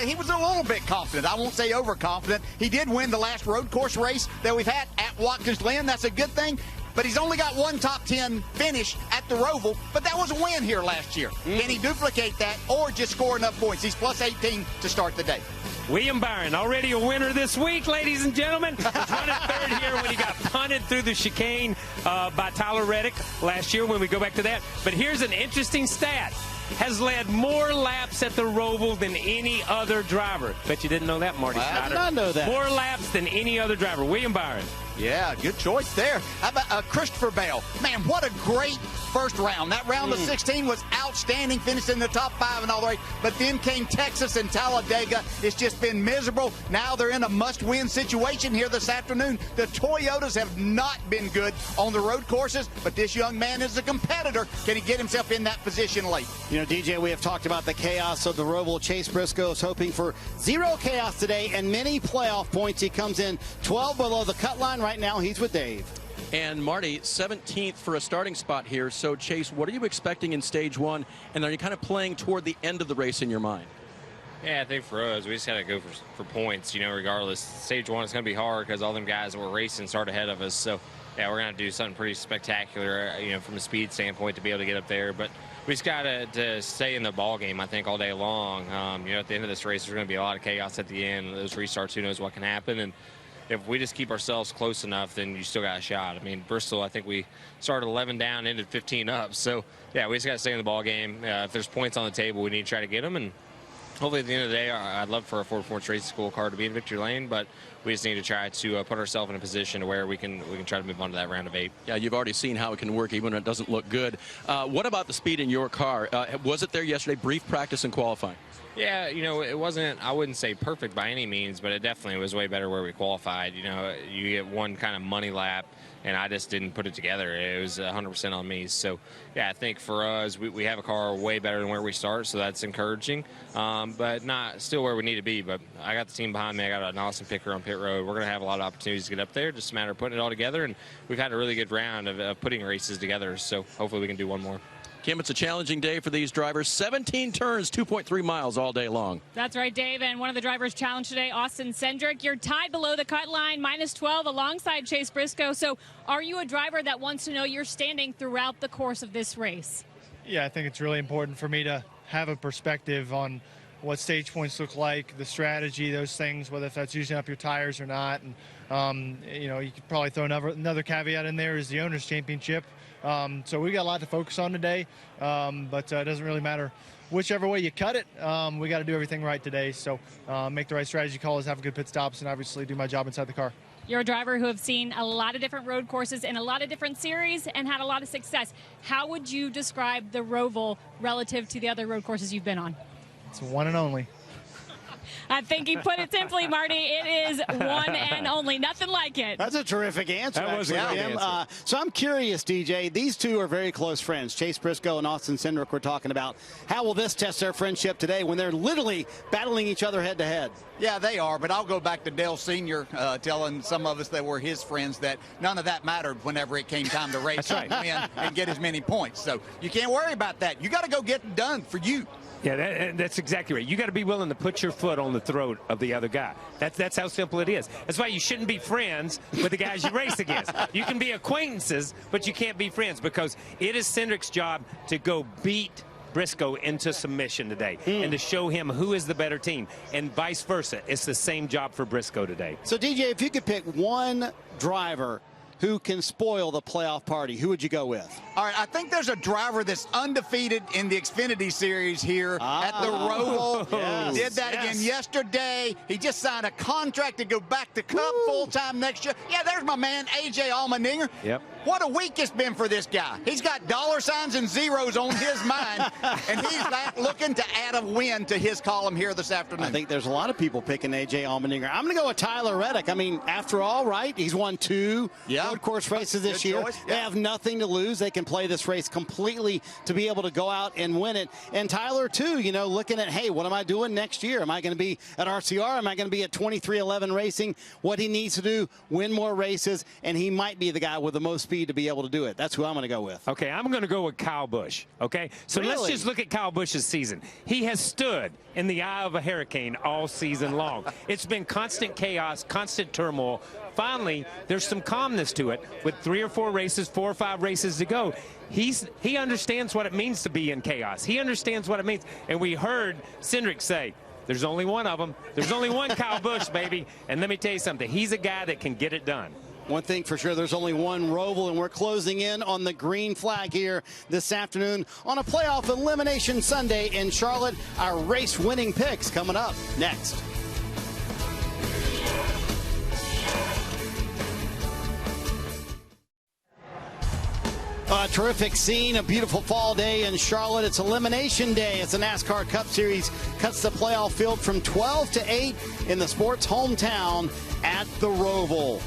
He was a little bit confident. I won't say overconfident. He did win the last road course race that we've had at Watkins Glen. That's a good thing. But he's only got one top 10 finish at the Roval, but that was a win here last year. Can he duplicate that or just score enough points? He's plus 18 to start the day. William Byron, already a winner this week, ladies and gentlemen. Was running third here when he got punted through the chicane by Tyler Reddick last year when we go back to that. But here's an interesting stat. Has led more laps at the Roval than any other driver. Bet you didn't know that, Marty Schneider. I did not know that. More laps than any other driver. William Byron. Yeah, good choice there. How about Christopher Bell? Man, what a great first round. That round of 16 was outstanding, finished in the top 5 and all the way. But then came Texas and Talladega. It's just been miserable. Now they're in a must-win situation here this afternoon. The Toyotas have not been good on the road courses, but this young man is a competitor. Can he get himself in that position late? You know, DJ, we have talked about the chaos of the Roval. Chase Briscoe is hoping for zero chaos today and many playoff points. He comes in 12 below the cut line. Right now, he's with Dave. And Marty, 17th for a starting spot here. So, Chase, what are you expecting in stage one? And are you kind of playing toward the end of the race in your mind? Yeah, I think for us, we just got to go for points, you know, regardless. Stage one is going to be hard because all them guys that were racing start ahead of us. So, yeah, we're going to do something pretty spectacular, you know, from a speed standpoint to be able to get up there. But we just got to stay in the ball game, I think, all day long. You know, at the end of this race, there's going to be a lot of chaos at the end. Those restarts, who knows what can happen. And if we just keep ourselves close enough, then you still got a shot. I mean, Bristol, I think we started 11 down, ended 15 up. So, yeah, we just got to stay in the ball game. If there's points on the table, we need to try to get them. And hopefully at the end of the day, I'd love for a Ford Performance Racing School car to be in victory lane, but we just need to try to put ourselves in a position to where we can try to move on to that round of 8. Yeah, you've already seen how it can work even when it doesn't look good. What about the speed in your car? Was it there yesterday? Brief practice and qualifying. Yeah, you know, it wasn't, I wouldn't say perfect by any means, but it definitely was way better where we qualified. You know, you get one kind of money lap, and I just didn't put it together. It was 100% on me. So, yeah, I think for us, we have a car way better than where we start, so that's encouraging, but not still where we need to be. But I got the team behind me. I got an awesome picker on pit road. We're going to have a lot of opportunities to get up there, just a matter of putting it all together, and we've had a really good round of putting races together, so hopefully we can do one more. Kim, it's a challenging day for these drivers. 17 turns, 2.3 miles all day long. That's right, Dave. And one of the drivers challenged today, Austin Cindric. You're tied below the cut line, minus 12, alongside Chase Briscoe. So are you a driver that wants to know your standing throughout the course of this race? Yeah, I think it's really important for me to have a perspective on what stage points look like, the strategy, those things, whether if that's using up your tires or not. And, you know, you could probably throw another caveat in there is the Owners' Championship. So we got a lot to focus on today, but it doesn't really matter whichever way you cut it. We got to do everything right today. So make the right strategy calls, have good pit stops, and obviously do my job inside the car. You're a driver who have seen a lot of different road courses in a lot of different series and had a lot of success. How would you describe the Roval relative to the other road courses you've been on? It's one and only. I think he put it simply, Marty. It is one and only. Nothing like it. That's a terrific answer. That was a good answer. So I'm curious, DJ. These two are very close friends. Chase Briscoe and Austin Cindric we're talking about. How will this test their friendship today when they're literally battling each other head to head? Yeah, they are, but I'll go back to Dale Sr. Telling some of us that were his friends that none of that mattered whenever it came time to race. That's right. Win and get as many points. So you can't worry about that. You got to go get it done for you. Yeah, that's exactly right. You got to be willing to put your foot on the throat of the other guy. That's how simple it is. That's why you shouldn't be friends with the guys you race against. You can be acquaintances, but you can't be friends, because it is Cindric's job to go beat Briscoe into submission today and to show him who is the better team, and vice versa. It's the same job for Briscoe today. So, DJ, if you could pick one driver who can spoil the playoff party, who would you go with? All right, I think there's a driver that's undefeated in the Xfinity Series here at the Roval. Yes, Did that again yesterday. He just signed a contract to go back to Cup full-time next year. Yeah, there's my man, A.J. Allmendinger. Yep. What a week it's been for this guy. He's got dollar signs and zeros on his mind, and he's looking to add a win to his column here this afternoon. I think there's a lot of people picking A.J. Allmendinger. I'm going to go with Tyler Reddick. I mean, after all, right, he's won 2 road course races this year. They have nothing to lose. They can play this race completely to be able to go out and win it. And Tyler, too, you know, looking at, hey, what am I doing next year? Am I going to be at RCR? Am I going to be at 2311 Racing? What he needs to do, win more races, and he might be the guy with the most speed to be able to do it. That's who I'm going to go with. Okay, I'm going to go with Kyle Busch. Okay, so let's just look at Kyle Busch's season. He has stood in the eye of a hurricane all season long. It's been constant chaos, constant turmoil. Finally, there's some calmness to it with 3 or 4 races, 4 or 5 races to go. He understands what it means to be in chaos. He understands what it means. And we heard Cindric say, there's only one of them. There's only one Kyle Busch, baby. And let me tell you something. He's a guy that can get it done. One thing for sure, there's only one Roval, and we're closing in on the green flag here this afternoon on a playoff elimination Sunday in Charlotte. Our race-winning picks coming up next. A terrific scene, a beautiful fall day in Charlotte. It's elimination day as the NASCAR Cup Series cuts the playoff field from 12 to 8 in the sport's hometown at the Roval.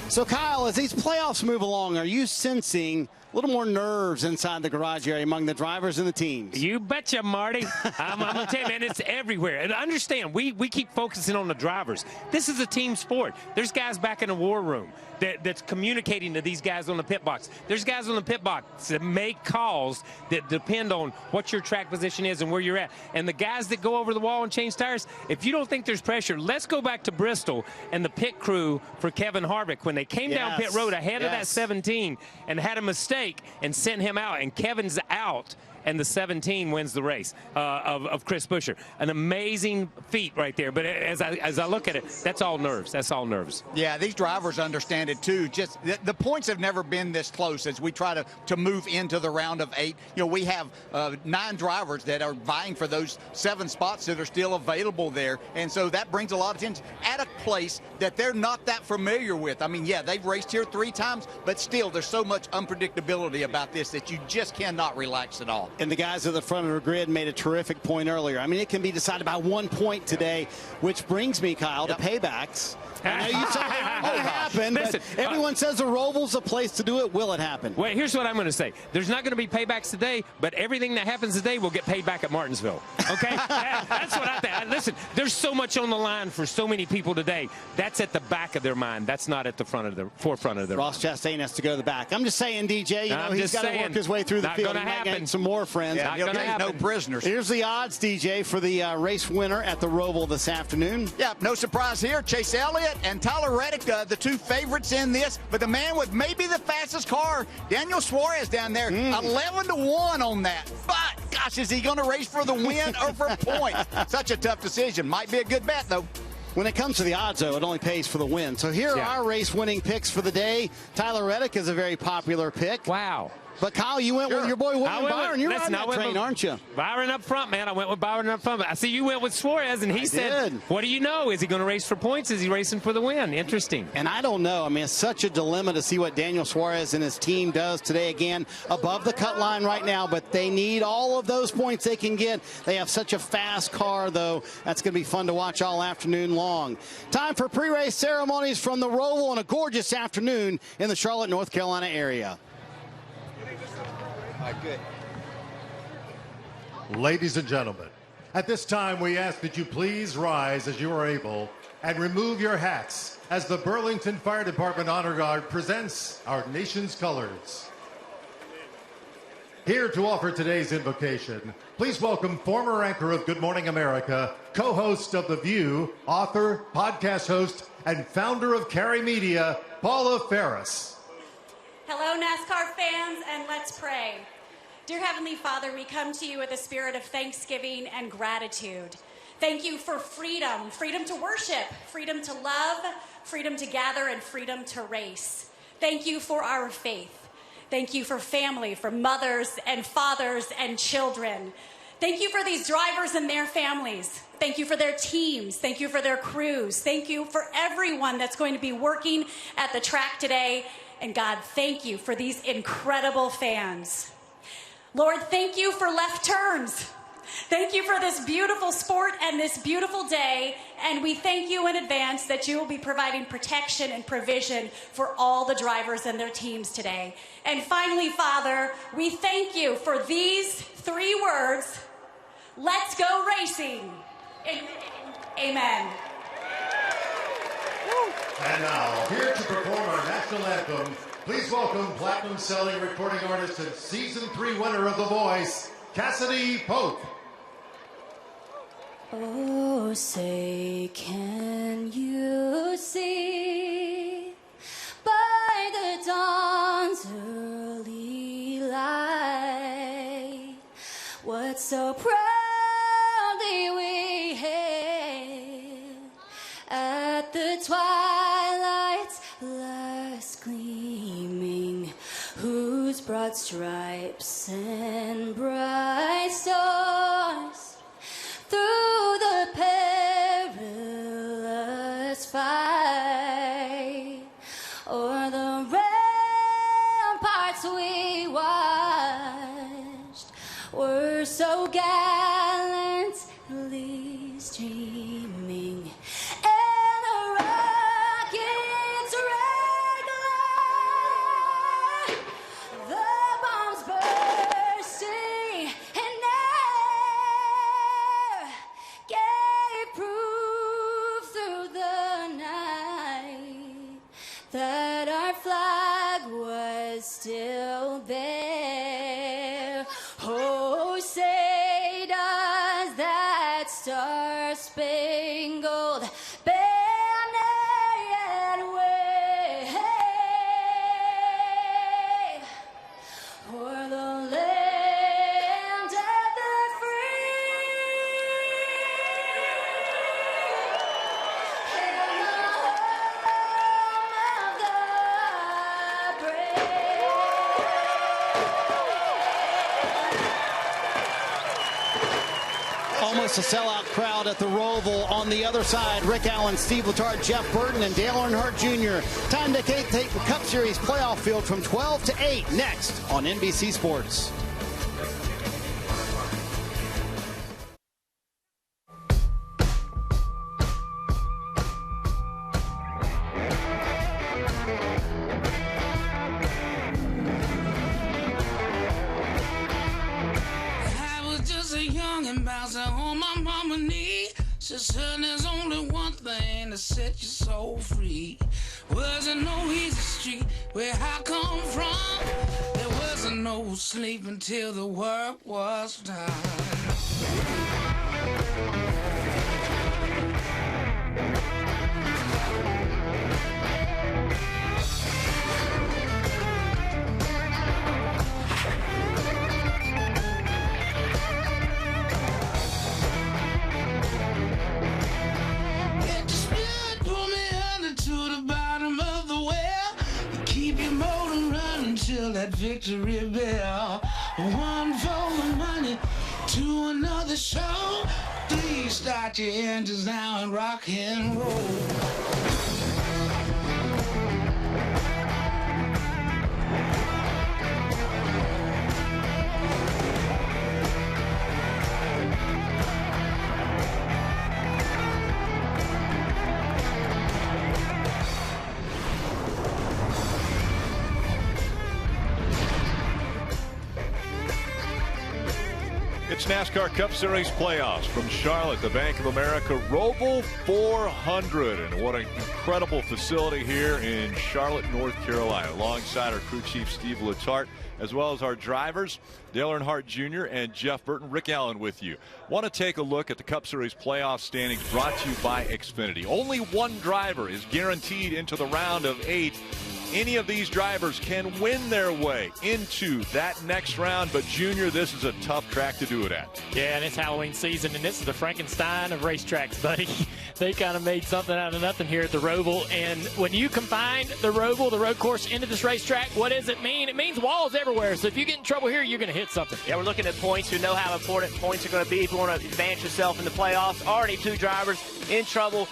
So, Kyle, as these playoffs move along, are you sensing a little more nerves inside the garage area among the drivers and the teams? You betcha, Marty. I'm going to tell you, man, it's everywhere. And understand, we keep focusing on the drivers. This is a team sport. There's guys back in the war room that's communicating to these guys on the pit box. There's guys on the pit box that make calls that depend on what your track position is and where you're at. And the guys that go over the wall and change tires, if you don't think there's pressure, let's go back to Bristol and the pit crew for Kevin Harvick when they came down pit road ahead of that 17 and had a mistake and sent him out, and Kevin's out, and the 17 wins the race of Chris Buescher. An amazing feat right there. But as I look at it, that's all nerves. That's all nerves. Yeah, these drivers understand it too. Just the points have never been this close as we try to move into the round of 8. You know, we have 9 drivers that are vying for those 7 spots that are still available there, and so that brings a lot of attention at a place that they're not that familiar with. I mean, yeah, they've raced here 3 times, but still, there's so much unpredictability about this that you just cannot relax at all. And the guys at the front of the grid made a terrific point earlier. I mean, it can be decided by 1 point today, which brings me, Kyle, to paybacks. I know you said it won't happen, Listen, but everyone says the Roval's a place to do it. Will it happen? Well, here's what I'm going to say. There's not going to be paybacks today, but everything that happens today will get paid back at Martinsville. Okay? That's what I think. Listen, there's so much on the line for so many people today. That's at the back of their mind. That's not at the forefront of their Ross Chastain has to go to the back. I'm just saying, DJ, you know, he's got to work his way through the field. Not going to happen. Some more friends. Yeah, he'll get no prisoners. Here's the odds, DJ, for the race winner at the Roval this afternoon. Yeah, no surprise here. Chase Elliott and Tyler Reddick, the 2 favorites in this, but the man with maybe the fastest car, Daniel Suarez down there, 11-1 on that. But, gosh, is he going to race for the win or for points? Such a tough decision. Might be a good bet, though. When it comes to the odds, though, it only pays for the win. So here are our race-winning picks for the day. Tyler Reddick is a very popular pick. Wow. But Kyle, you went with your boy William Byron. You're riding that train, aren't you? Byron up front, man. I went with Byron up front. But I see you went with Suarez, and he said, what do you know? Is he going to race for points? Is he racing for the win? Interesting. And I don't know. I mean, it's such a dilemma to see what Daniel Suarez and his team does today. Again, above the cut line right now, but they need all of those points they can get. They have such a fast car, though. That's going to be fun to watch all afternoon long. Time for pre-race ceremonies from the Roval on a gorgeous afternoon in the Charlotte, North Carolina area. All right, good. Ladies and gentlemen, at this time we ask that you please rise as you are able and remove your hats as the Burlington Fire Department Honor Guard presents our nation's colors. Here to offer today's invocation, please welcome former anchor of Good Morning America, co-host of The View, author, podcast host, and founder of Carry Media, Paula Ferris. Hello, NASCAR fans, and let's pray. Dear Heavenly Father, we come to you with a spirit of thanksgiving and gratitude. Thank you for freedom, freedom to worship, freedom to love, freedom to gather, and freedom to race. Thank you for our faith. Thank you for family, for mothers and fathers and children. Thank you for these drivers and their families. Thank you for their teams. Thank you for their crews. Thank you for everyone that's going to be working at the track today. And God, thank you for these incredible fans. Lord, thank you for left turns. Thank you for this beautiful sport and this beautiful day. And we thank you in advance that you will be providing protection and provision for all the drivers and their teams today. And finally, Father, we thank you for these 3 words, let's go racing. Amen. And now, here to perform our national anthem, please welcome platinum-selling recording artist and Season 3 winner of The Voice, Cassidy Pope. Oh, say, can you see by the dawn's early light what so proudly we hailed at the twilight's last gleaming, whose broad stripes and bright stars through the perilous fight o'er the ramparts we watched were so gallantly streaming, and the rockets regular, the bombs bursting in air gave proof through the night that our flag was still there. Oh, say does that star-spangled banner yet wave o'er the land of the free and the home of the brave. Almost a sellout crowd at the Roval. On the other side, Rick Allen, Steve Letarte, Jeff Burton, and Dale Earnhardt Jr. Time to take the Cup Series playoff field from 12 to 8 next on NBC Sports. I was just a young and bouncer on my mama's knee. She said there's only one thing to set your soul free. Wasn't no easy street where I come from. There wasn't no sleep until the work was done. Get the spirit, pull me under to the bottom of the well. Keep your motor running till that victory bell. One for the money, to another show. Please start your engines now and rock and roll. It's NASCAR Cup Series playoffs from Charlotte, the Bank of America Roval 400. And what an incredible facility here in Charlotte, North Carolina. Alongside our crew chief, Steve Letarte, as well as our drivers, Dale Earnhardt Jr. and Jeff Burton. Rick Allen with you. Want to take a look at the Cup Series playoff standings brought to you by Xfinity. Only one driver is guaranteed into the round of 8. Any of these drivers can win their way into that next round, but Junior, this is a tough track to do it at. Yeah, and it's Halloween season, and this is the Frankenstein of racetracks, buddy. They kind of made something out of nothing here at the Roval, and when you combine the Roval, the road course, into this racetrack, what does it mean? It means walls everywhere, so if you get in trouble here, you're going to hit something. Yeah, we're looking at points. You know how important points are going to be if you want to advance yourself in the playoffs. Already 2 drivers in trouble.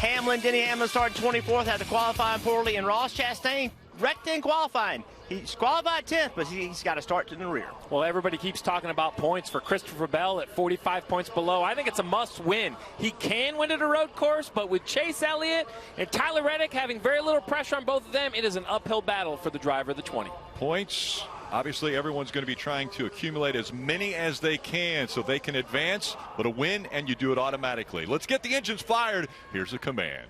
Denny Hamlin started 24th, had to qualify poorly, and Ross Chastain wrecked in qualifying. He's qualified 10th, but he's got to start in the rear. Well, everybody keeps talking about points for Christopher Bell at 45 points below. I think it's a must-win. He can win at a road course, but with Chase Elliott and Tyler Reddick having very little pressure on both of them, it is an uphill battle for the driver of the 20. Points. Obviously, everyone's going to be trying to accumulate as many as they can so they can advance, but a win, and you do it automatically. Let's get the engines fired. Here's a command.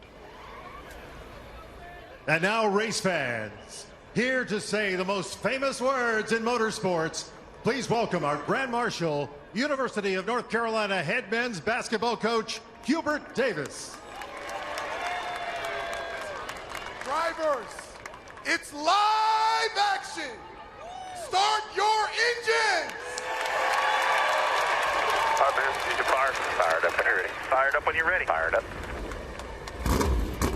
And now, race fans, here to say the most famous words in motorsports, please welcome our Grand Marshal, University of North Carolina head men's basketball coach, Hubert Davis. Drivers, it's live action. Start your engines! Fired up and ready. Fired up when you're ready. Fired up.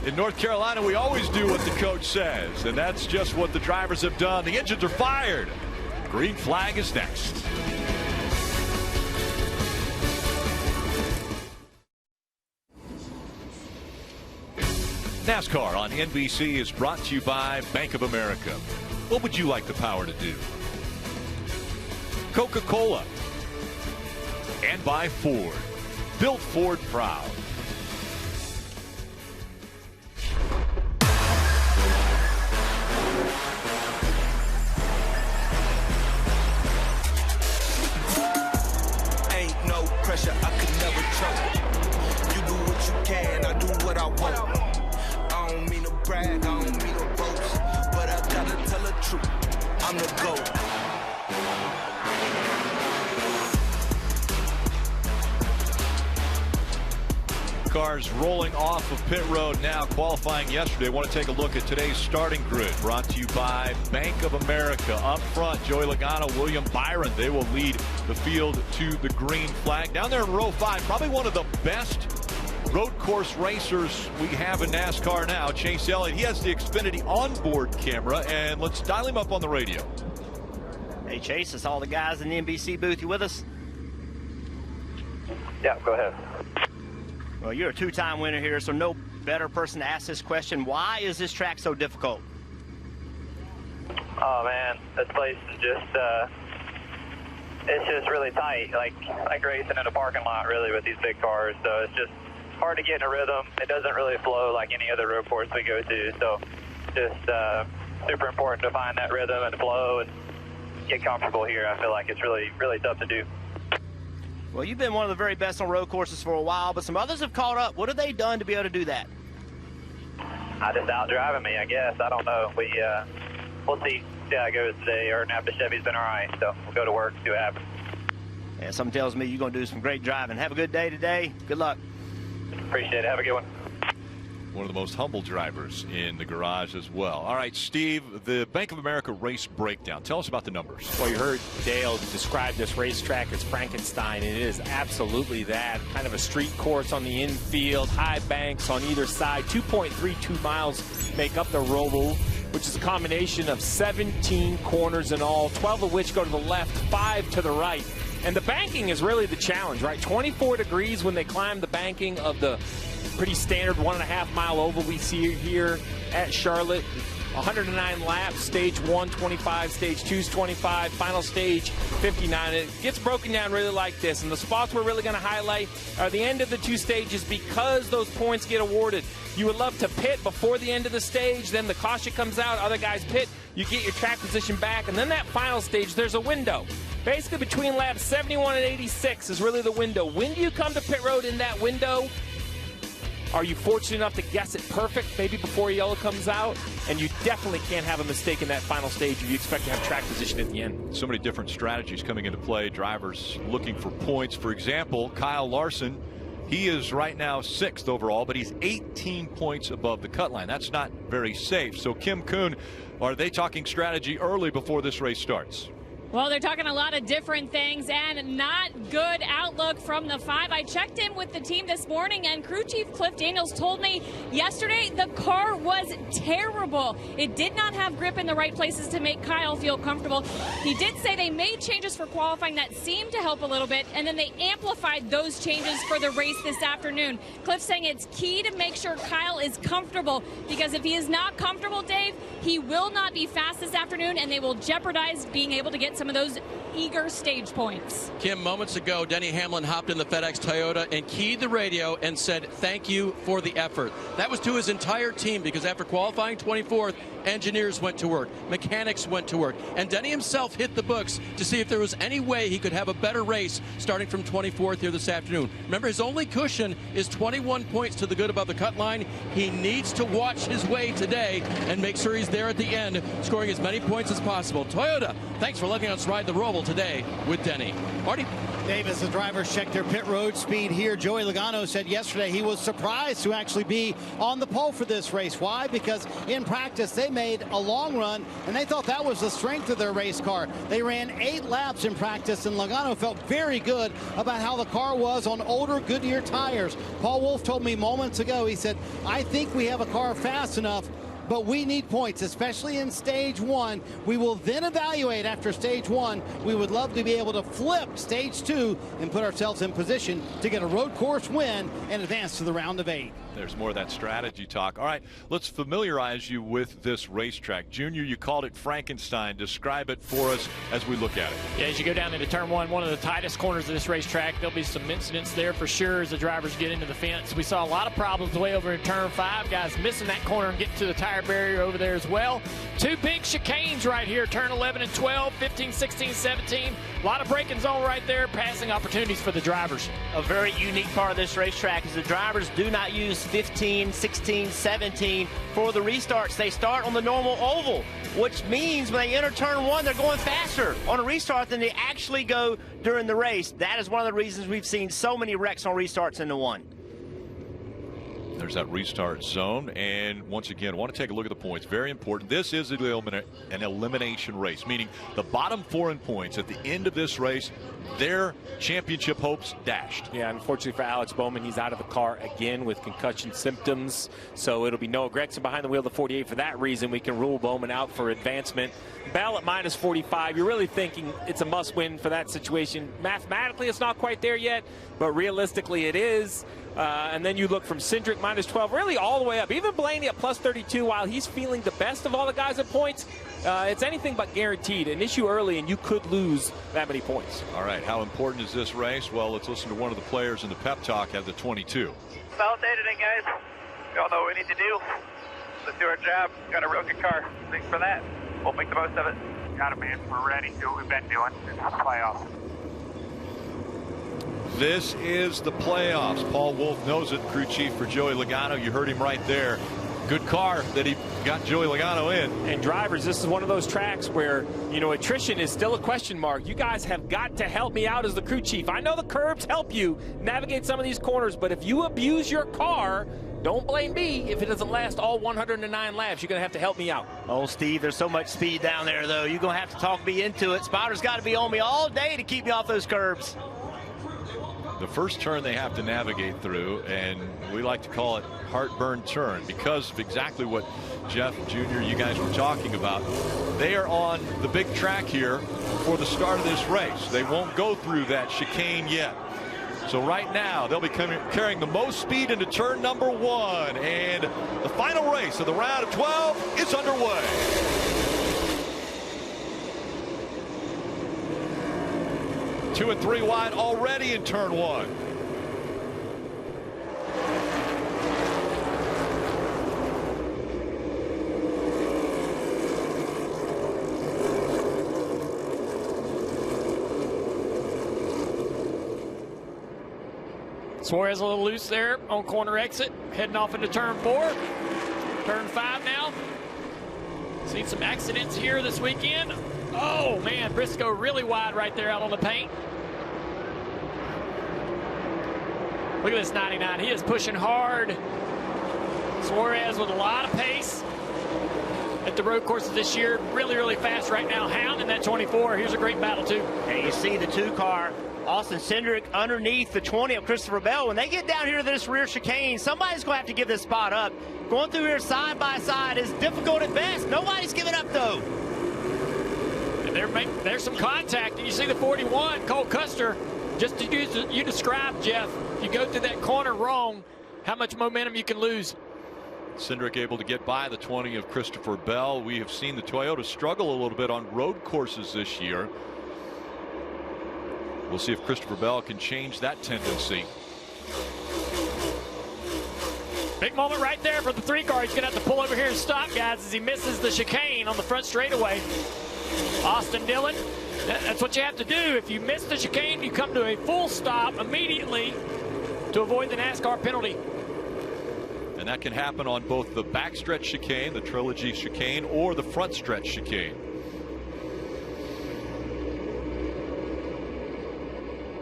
In North Carolina, we always do what the coach says, and that's just what the drivers have done. The engines are fired. Green flag is next. NASCAR on NBC is brought to you by Bank of America. What would you like the power to do? Coca-Cola. And by Ford. Built Ford proud. Ain't no pressure, I could never trust. You do what you can, I do what I want. I don't mean to brag, I don't mean to boast, but I gotta tell the truth. I'm the GOAT. Cars rolling off of pit road now, qualifying yesterday. Want to take a look at today's starting grid, brought to you by Bank of America. Up front, Joey Logano, William Byron, they will lead the field to the green flag. Down there in row 5, probably one of the best road course racers we have in NASCAR now, Chase Elliott. He has the Xfinity onboard camera, and let's dial him up on the radio. Hey, Chase, it's all the guys in the NBC booth. You with us? Yeah, go ahead. Well, you're a 2-time winner here, so no better person to ask this question. Why is this track so difficult? Oh man, this place is just it's just really tight, like racing in a parking lot really with these big cars. So it's just hard to get in a rhythm. It doesn't really flow like any other road course we go to. So just super important to find that rhythm and flow and get comfortable here. I feel like it's really, really tough to do. Well, you've been one of the very best on road courses for a while, but some others have caught up. What have they done to be able to do that? Just out driving me, I guess. I don't know. We'll see how it goes today. Or after Chevy's been all right, so we'll go to work, see what happens. Yeah, something tells me you're going to do some great driving. Have a good day today. Good luck. Appreciate it. Have a good one. One of the most humble drivers in the garage as well. All right, Steve, the Bank of America race breakdown. Tell us about the numbers. Well, you heard Dale describe this racetrack as Frankenstein, and it is absolutely that. Kind of a street course on the infield, high banks on either side. 2.32 miles make up the Roval. which is a combination of 17 corners in all, 12 of which go to the left, 5 to the right. And the banking is really the challenge, right? 24 degrees when they climb the banking of the pretty standard 1.5-mile oval we see here at Charlotte. 109 laps, stage 1, 25, stage 2's 25, final stage 59. It gets broken down really like this, and the spots we're really going to highlight are the end of the 2 stages because those points get awarded. You would love to pit before the end of the stage, then the caution comes out, other guys pit, you get your track position back, and then that final stage, there's a window. Basically between laps 71 and 86 is really the window. When do you come to pit road in that window? Are you fortunate enough to guess it perfect, maybe before yellow comes out? And you definitely can't have a mistake in that final stage if you expect to have track position at the end. So many different strategies coming into play. Drivers looking for points. For example, Kyle Larson, he is right now 6th overall, but he's 18 points above the cut line. That's not very safe. So Kim Kuhn, are they talking strategy early before this race starts? Well, they're talking a lot of different things, and not good outlook from the 5. I checked in with the team this morning, and crew chief Cliff Daniels told me yesterday the car was terrible. It did not have grip in the right places to make Kyle feel comfortable. He did say they made changes for qualifying that seemed to help a little bit, and then they amplified those changes for the race this afternoon. Cliff saying it's key to make sure Kyle is comfortable, because if he is not comfortable, Dave, he will not be fast this afternoon, and they will jeopardize being able to get some of those eager stage points. Kim, moments ago, Denny Hamlin hopped in the FedEx Toyota and keyed the radio and said, "Thank you for the effort." That was to his entire team, because after qualifying 24th, engineers went to work, mechanics went to work, and Denny himself hit the books to see if there was any way he could have a better race starting from 24th here this afternoon. Remember, his only cushion is 21 points to the good above the cut line. He needs to watch his way today and make sure he's there at the end, scoring as many points as possible. Toyota, thanks for letting us ride the Roval today with Denny. Marty? Dave, as the drivers check their pit road speed here, Joey Logano said yesterday he was surprised to actually be on the pole for this race. Why? Because in practice they made a long run, and they thought that was the strength of their race car. They ran 8 laps in practice, and Logano felt very good about how the car was on older Goodyear tires. Paul Wolfe told me moments ago, he said, "I think we have a car fast enough, but we need points, especially in stage 1. We will then evaluate after stage 1. We would love to be able to flip stage 2 and put ourselves in position to get a road course win and advance to the round of 8. There's more of that strategy talk. All right, let's familiarize you with this racetrack. Junior, you called it Frankenstein. Describe it for us as we look at it. Yeah, as you go down into turn 1, one of the tightest corners of this racetrack, there'll be some incidents there for sure as the drivers get into the fence. We saw a lot of problems way over in turn 5. Guys missing that corner and getting to the tire barrier over there as well. 2 big chicanes right here, turn 11 and 12, 15, 16, 17. A lot of braking zone right there, passing opportunities for the drivers. A very unique part of this racetrack is the drivers do not use 15, 16, 17 for the restarts. They start on the normal oval, which means when they enter turn 1, they're going faster on a restart than they actually go during the race. That is one of the reasons we've seen so many wrecks on restarts into 1. There's that restart zone, and once again, I want to take a look at the points. Very important. This is an elimination race, meaning the bottom 4 in points at the end of this race, their championship hopes dashed. Yeah, unfortunately for Alex Bowman, he's out of the car again with concussion symptoms, so it'll be Noah Gragson behind the wheel of the 48. For that reason, we can rule Bowman out for advancement. Bell at minus 45, you're really thinking it's a must-win for that situation. Mathematically, it's not quite there yet, but realistically it is. And then you look from Cindric minus 12, really all the way up. Even Blaney at plus 32, while he's feeling the best of all the guys at points, it's anything but guaranteed. An issue early, and you could lose that many points. All right, how important is this race? Well, let's listen to one of the players in the pep talk at the 22. Solid day today, guys. We all know what we need to do. Let's do our job. Got a real good car. Thanks for that. We'll make the most of it. Got it, man. We're ready. Do what we've been doing. It's the playoffs. This is the playoffs. Paul Wolfe knows it, crew chief for Joey Logano. You heard him right there. Good car that he got Joey Logano in. And drivers, this is one of those tracks where, you know, attrition is still a question mark. You guys have got to help me out as the crew chief. I know the curbs help you navigate some of these corners, but if you abuse your car, Don't blame me if it doesn't last all 109 laps. You're going to have to help me out. Oh, Steve, there's so much speed down there, though. You're going to have to talk me into it. Spotter's got to be on me all day to keep me off those curbs. The first turn they have to navigate through, and we like to call it heartburn turn because of exactly what Jeff Jr., you guys were talking about. They are on the big track here for the start of this race. They won't go through that chicane yet. So right now they'll be carrying the most speed into turn number 1, and the final race of the round of 12 is underway. Two and 3 wide already in turn 1. Suarez a little loose there on corner exit, heading off into turn 4. Turn 5 now. Seen some accidents here this weekend. Oh, man, Briscoe really wide right there out on the paint. Look at this 99. He is pushing hard. Suarez with a lot of pace at the road courses this year. Really, really fast right now. Hound in that 24. Here's a great battle, too. And you see the 2-car, Austin Cindric underneath the 20 of Christopher Bell. When they get down here to this rear chicane, somebody's going to have to give this spot up. Going through here side by side is difficult at best. Nobody's giving up, though. There's some contact, and you see the 41, Cole Custer, just to use you described, Jeff. If you go through that corner wrong, how much momentum you can lose. Cindric able to get by the 20 of Christopher Bell. We have seen the Toyota struggle a little bit on road courses this year. We'll see if Christopher Bell can change that tendency. Big moment right there for the 3-car. He's going to have to pull over here and stop, guys, as he misses the chicane on the front straightaway. Austin Dillon, that's what you have to do. If you miss the chicane, you come to a full stop immediately to avoid the NASCAR penalty. And that can happen on both the backstretch chicane, the trilogy chicane, or the front stretch chicane.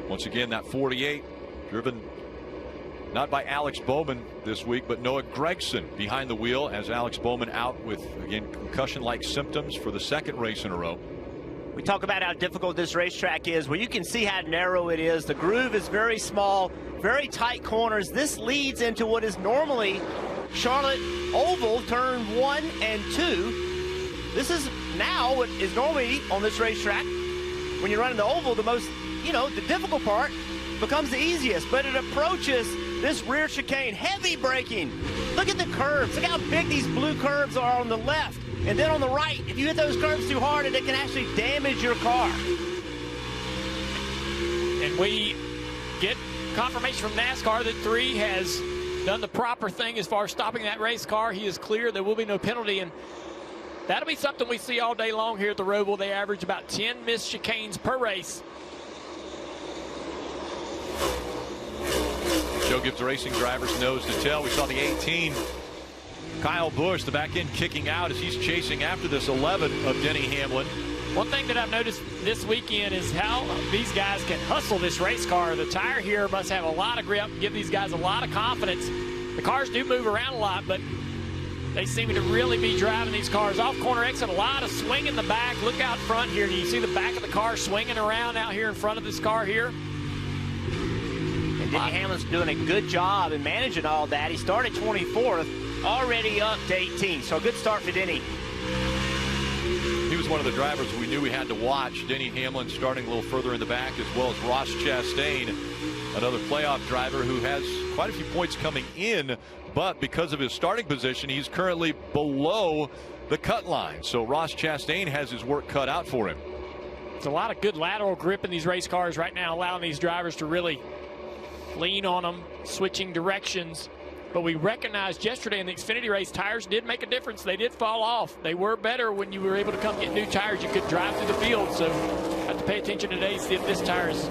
Once again, that 48 driven not by Alex Bowman this week, but Noah Gragson behind the wheel as Alex Bowman out with, again, concussion-like symptoms for the 2nd race in a row. We talk about how difficult this racetrack is. Well, you can see how narrow it is. The groove is very small, very tight corners. This leads into what is normally Charlotte Oval, turn 1 and 2. This is now what is normally on this racetrack, when you're running the oval, the most, the difficult part becomes the easiest, but it approaches this rear chicane. Heavy braking. Look at the curves. Look how big these blue curves are on the left. And then on the right, if you hit those curves too hard, it can actually damage your car. And we get confirmation from NASCAR that 3 has done the proper thing as far as stopping that race car. He is clear. There will be no penalty. And that'll be something we see all day long here at the Roval. They average about 10 missed chicanes per race. Joe gives the racing drivers nose to tail. We saw the 18, Kyle Busch, the back end kicking out as he's chasing after this 11 of Denny Hamlin. One thing that I've noticed this weekend is how these guys can hustle this race car. The tire here must have a lot of grip, give these guys a lot of confidence. The cars do move around a lot, but they seem to really be driving these cars off corner exit. A lot of swing in the back. Look out front here. Do you see the back of the car swinging around out here in front of this car here? And Denny Hamlin's doing a good job in managing all that. He started 24th, already up to 18. So a good start for Denny. He was one of the drivers we knew we had to watch. Denny Hamlin starting a little further in the back, as well as Ross Chastain, another playoff driver who has quite a few points coming in, but because of his starting position, he's currently below the cut line. So Ross Chastain has his work cut out for him. There's a lot of good lateral grip in these race cars right now, allowing these drivers to really lean on them, switching directions. But we recognized yesterday in the Xfinity race, tires did make a difference. They did fall off. They were better when you were able to come get new tires. You could drive through the field. So have to pay attention today, see if this tire is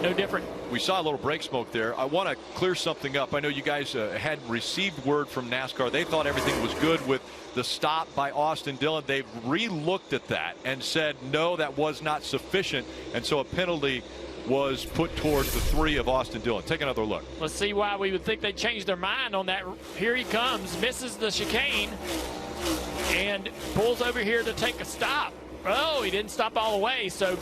no different. We saw a little brake smoke there. I want to clear something up. I know you guys had received word from NASCAR. They thought everything was good with the stop by Austin Dillon. They've re-looked at that and said, no, that was not sufficient. And so a penalty was put towards the 3 of Austin Dillon. Take another look. Let's see why we would think they changed their mind on that. Here he comes, misses the chicane, and pulls over here to take a stop. Oh, he didn't stop all the way, so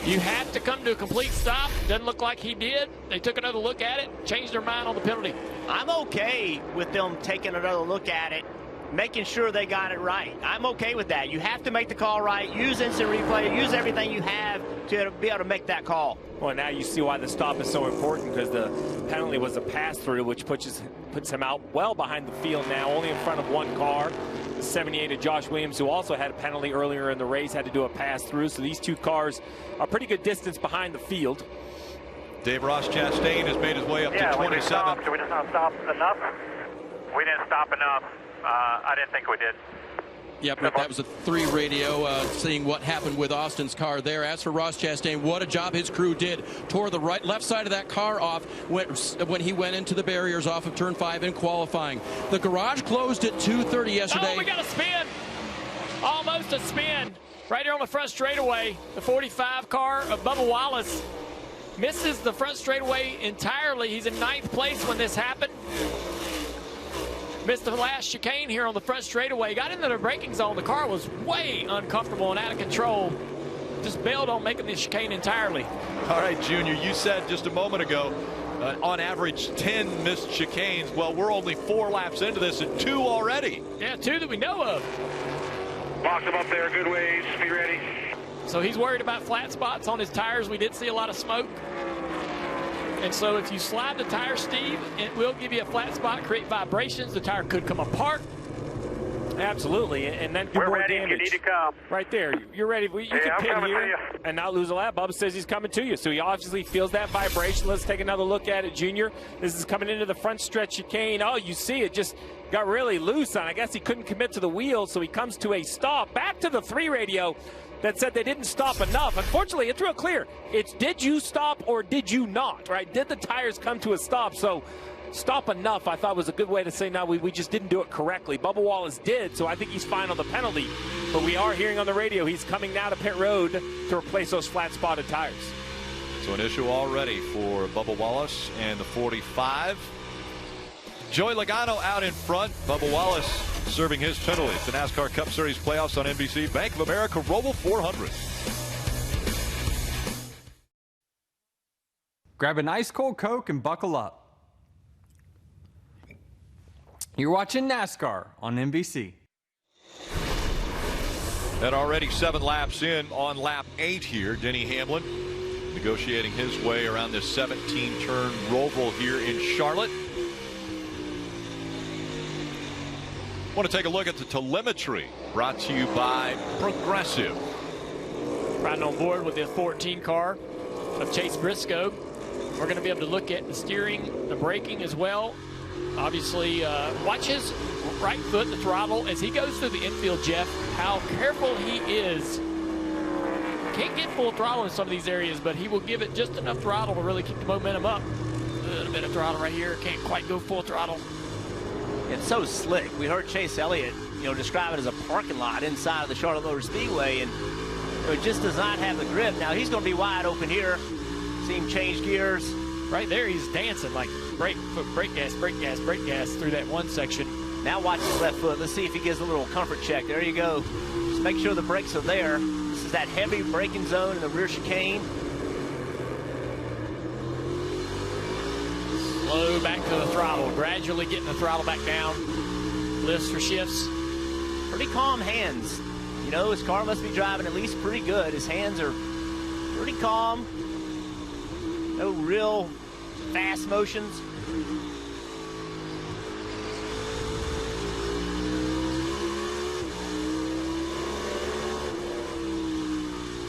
you have to come to a complete stop. Doesn't look like he did. They took another look at it, changed their mind on the penalty. I'm okay with them taking another look at it, making sure they got it right. I'm okay with that. You have to make the call right, use instant replay, use everything you have to be able to make that call. Well, now you see why the stop is so important, because the penalty was a pass-through, which puts him out well behind the field now, only in front of one car. The 78 of Josh Williams, who also had a penalty earlier in the race, had to do a pass-through. So these two cars are pretty good distance behind the field. Dave Ross Chastain has made his way up to 27. We just not stop enough? We didn't stop enough. I didn't think we did. Yep, that was a 3 radio, seeing what happened with Austin's car there. As for Ross Chastain, what a job his crew did. Tore the left side of that car off when he went into the barriers off of turn 5 in qualifying. The garage closed at 2:30 yesterday. Oh, we got a spin. Almost a spin. Right here on the front straightaway. The 45 car of Bubba Wallace misses the front straightaway entirely. He's in 9th place when this happened. Missed the last chicane here on the front straightaway. Got into the braking zone. The car was way uncomfortable and out of control. Just bailed on making the chicane entirely. All right, Junior, you said just a moment ago, on average 10 missed chicanes. Well, we're only 4 laps into this and 2 already. Yeah, 2 that we know of. Lock them up there, good ways, be ready. So he's worried about flat spots on his tires. We did see a lot of smoke. And so if you slide the tire, Steve, it will give you a flat spot, create vibrations. The tire could come apart. Absolutely, and then we're more ready. damage. You need to come. Right there, you're ready. You can pin here and not lose a lap. Bubba says he's coming to you, so he obviously feels that vibration. Let's take another look at it, Junior. This is coming into the front stretch chicane. Oh, you see it just got really loose on. I guess he couldn't commit to the wheel, so he comes to a stop. Back to the 3 radio that said they didn't stop enough. Unfortunately, it's real clear. It's did you stop or did you not, right? Did the tires come to a stop? So stop enough, I thought, was a good way to say, no, we just didn't do it correctly. Bubba Wallace did, so I think he's fine on the penalty. But we are hearing on the radio he's coming now to pit road to replace those flat-spotted tires. So an issue already for Bubba Wallace and the 45. Joey Logano out in front. Bubba Wallace serving his penalty. The NASCAR Cup Series playoffs on NBC. Bank of America Roval 400. Grab an ice cold Coke and buckle up. You're watching NASCAR on NBC. And already 7 laps in on lap 8 here. Denny Hamlin negotiating his way around this 17-turn Roval here in Charlotte. Want to take a look at the telemetry brought to you by Progressive. Riding on board with the 14 car of Chase Briscoe. We're going to be able to look at the steering, the braking as well. Obviously, watch his right foot, the throttle, as he goes through the infield, Jeff, how careful he is. Can't get full throttle in some of these areas, but he will give it just enough throttle to really keep the momentum up. A little bit of throttle right here. Can't quite go full throttle. It's so slick. We heard Chase Elliott, describe it as a parking lot inside of the Charlotte Motor Speedway, and it just does not have the grip. Now he's going to be wide open here. See him change gears. Right there, he's dancing like brake gas through that one section. Now watch his left foot. Let's see if he gives a little comfort check. There you go. Just make sure the brakes are there. This is that heavy braking zone in the rear chicane. Slow back to the throttle, gradually getting the throttle back down. Lifts for shifts. Pretty calm hands. His car must be driving at least pretty good. His hands are pretty calm. No real fast motions.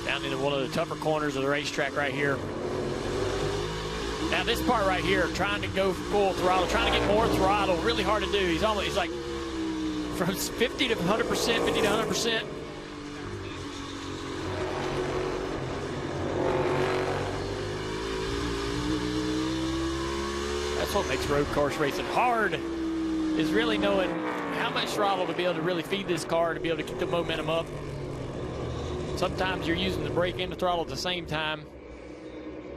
Down into one of the tougher corners of the racetrack right here. Now this part right here, trying to go full throttle, trying to get more throttle, really hard to do. He's like from 50 to 100%, 50 to 100%. That's what makes road course racing hard, is really knowing how much throttle to be able to really feed this car to be able to keep the momentum up. Sometimes you're using the brake and the throttle at the same time.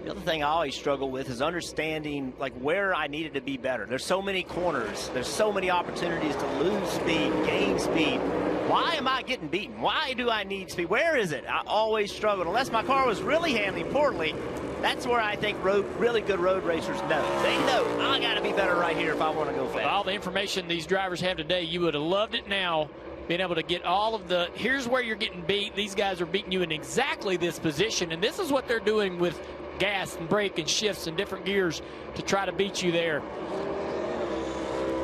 The other thing I always struggle with is understanding like where I needed to be better. There's so many corners. There's so many opportunities to lose speed, gain speed. Why am I getting beaten? Why do I need speed? Where is it? I always struggle. Unless my car was really handling poorly, that's where I think really good road racers know. They know, I got to be better right here if I want to go fast. With all the information these drivers have today, you would have loved it now, being able to get all of the, here's where you're getting beat. These guys are beating you in exactly this position, and this is what they're doing with gas and brake and shifts and different gears to try to beat you there.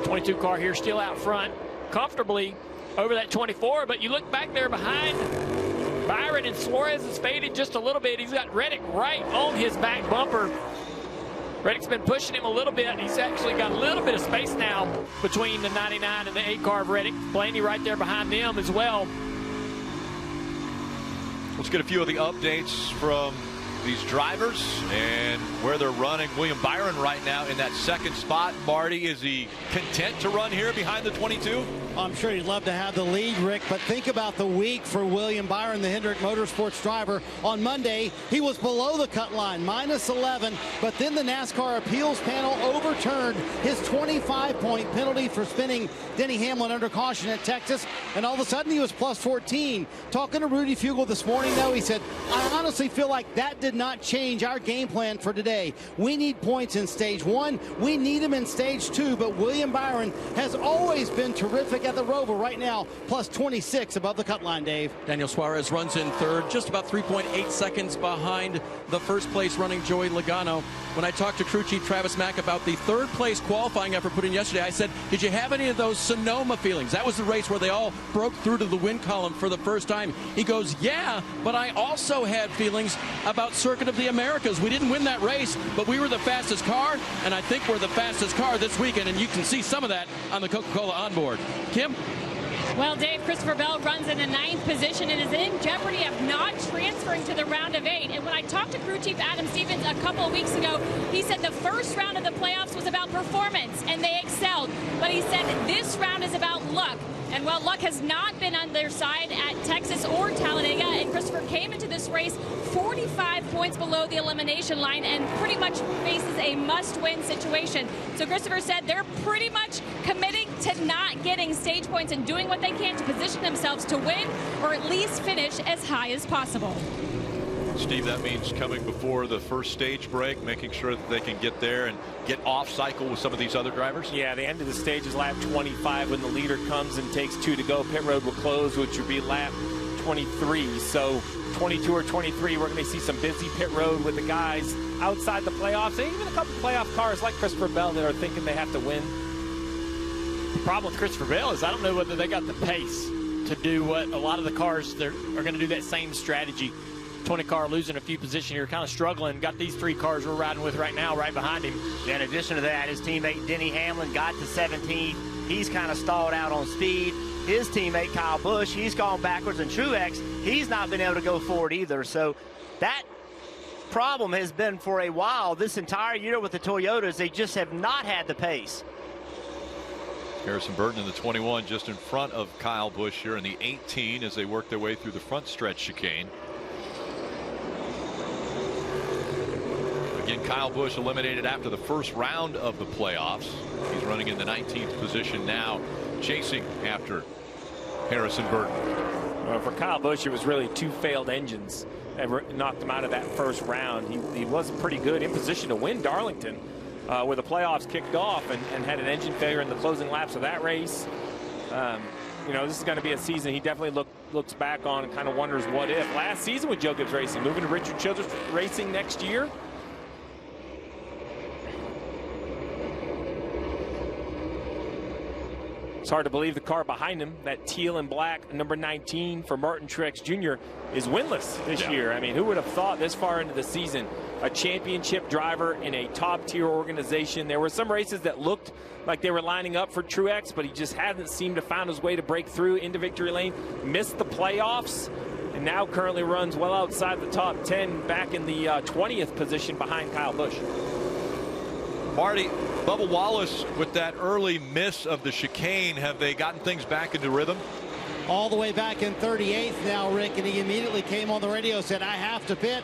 22 car here still out front comfortably over that 24, but you look back there behind Byron, and Suarez has faded just a little bit. He's got Reddick right on his back bumper. Reddick's been pushing him a little bit. He's actually got a little bit of space now between the 99 and the 8 car of Reddick. Blaney right there behind them as well. Let's get a few of the updates from these drivers and where they're running. William Byron right now in that second spot. Marty, is he content to run here behind the 22? I'm sure he'd love to have the lead, Rick, but think about the week for William Byron, the Hendrick Motorsports driver. On Monday, he was below the cut line, -11, but then the NASCAR appeals panel overturned his 25-point penalty for spinning Denny Hamlin under caution at Texas, and all of a sudden he was +14. Talking to Rudy Fugle this morning, though, he said, I honestly feel like that did not change our game plan for today. We need points in stage 1. We need them in stage 2, but William Byron has always been terrific at the Roval right now, +26 above the cut line, Dave. Daniel Suarez runs in third, just about 3.8 seconds behind the first place running Joey Logano. When I talked to crew chief Travis Mack about the third place qualifying effort put in yesterday, I said, did you have any of those Sonoma feelings? That was the race where they all broke through to the win column for the first time. He goes, yeah, but I also had feelings about Circuit of the Americas. We didn't win that race, but we were the fastest car, and I think we're the fastest car this weekend, and you can see some of that on the Coca-Cola onboard. Kim? Well, Dave, Christopher Bell runs in the 9th position and is in jeopardy of not transferring to the round of 8. And when I talked to crew chief Adam Stevens a couple of weeks ago, he said the first round of the playoffs was about performance, and they excelled. But he said this round is about luck. And while luck has not been on their side at Texas or Talladega, and Christopher came into this race 45 points below the elimination line and pretty much faces a must-win situation. So Christopher said they're pretty much committing to not getting stage points and doing what they can to position themselves to win or at least finish as high as possible. Steve, that means coming before the first stage break, making sure that they can get there and get off cycle with some of these other drivers? Yeah, the end of the stage is lap 25 when the leader comes and takes 2 to go. Pit road will close, which would be lap 23. So 22 or 23, we're going to see some busy pit road with the guys outside the playoffs, and even a couple playoff cars like Christopher Bell that are thinking they have to win. The problem with Christopher Bell is I don't know whether they got the pace to do what a lot of the cars are going to do that same strategy. 20 car losing a few positions here, kind of struggling. Got these 3 cars we're riding with right now right behind him. In addition to that, his teammate Denny Hamlin got to 17th. He's kind of stalled out on speed. His teammate Kyle Busch, he's gone backwards, and Truex, he's not been able to go forward either. So that problem has been for a while this entire year with the Toyotas. They just have not had the pace. Harrison Burton in the 21 just in front of Kyle Busch here in the 18 as they work their way through the front stretch chicane. Again, Kyle Busch eliminated after the first round of the playoffs. He's running in the 19th position now, chasing after Harrison Burton. Well, for Kyle Busch, it was really 2 failed engines that knocked him out of that first round. He wasn't pretty good, in position to win Darlington, where the playoffs kicked off, and had an engine failure in the closing laps of that race. You know, this is going to be a season he definitely looks back on and kind of wonders what if. Last season with Joe Gibbs Racing, moving to Richard Childress Racing next year. It's hard to believe the car behind him, that teal and black number 19 for Martin Truex Jr. is winless this year. I mean, who would have thought this far into the season a championship driver in a top-tier organization? There were some races that looked like they were lining up for Truex, but he just hasn't seemed to find his way to break through into victory lane. Missed the playoffs, and now currently runs well outside the top 10, back in the 20th position behind Kyle Busch. Marty, Bubba Wallace with that early miss of the chicane, have they gotten things back into rhythm? All the way back in 38th now, Rick, and he immediately came on the radio, said, I have to pit.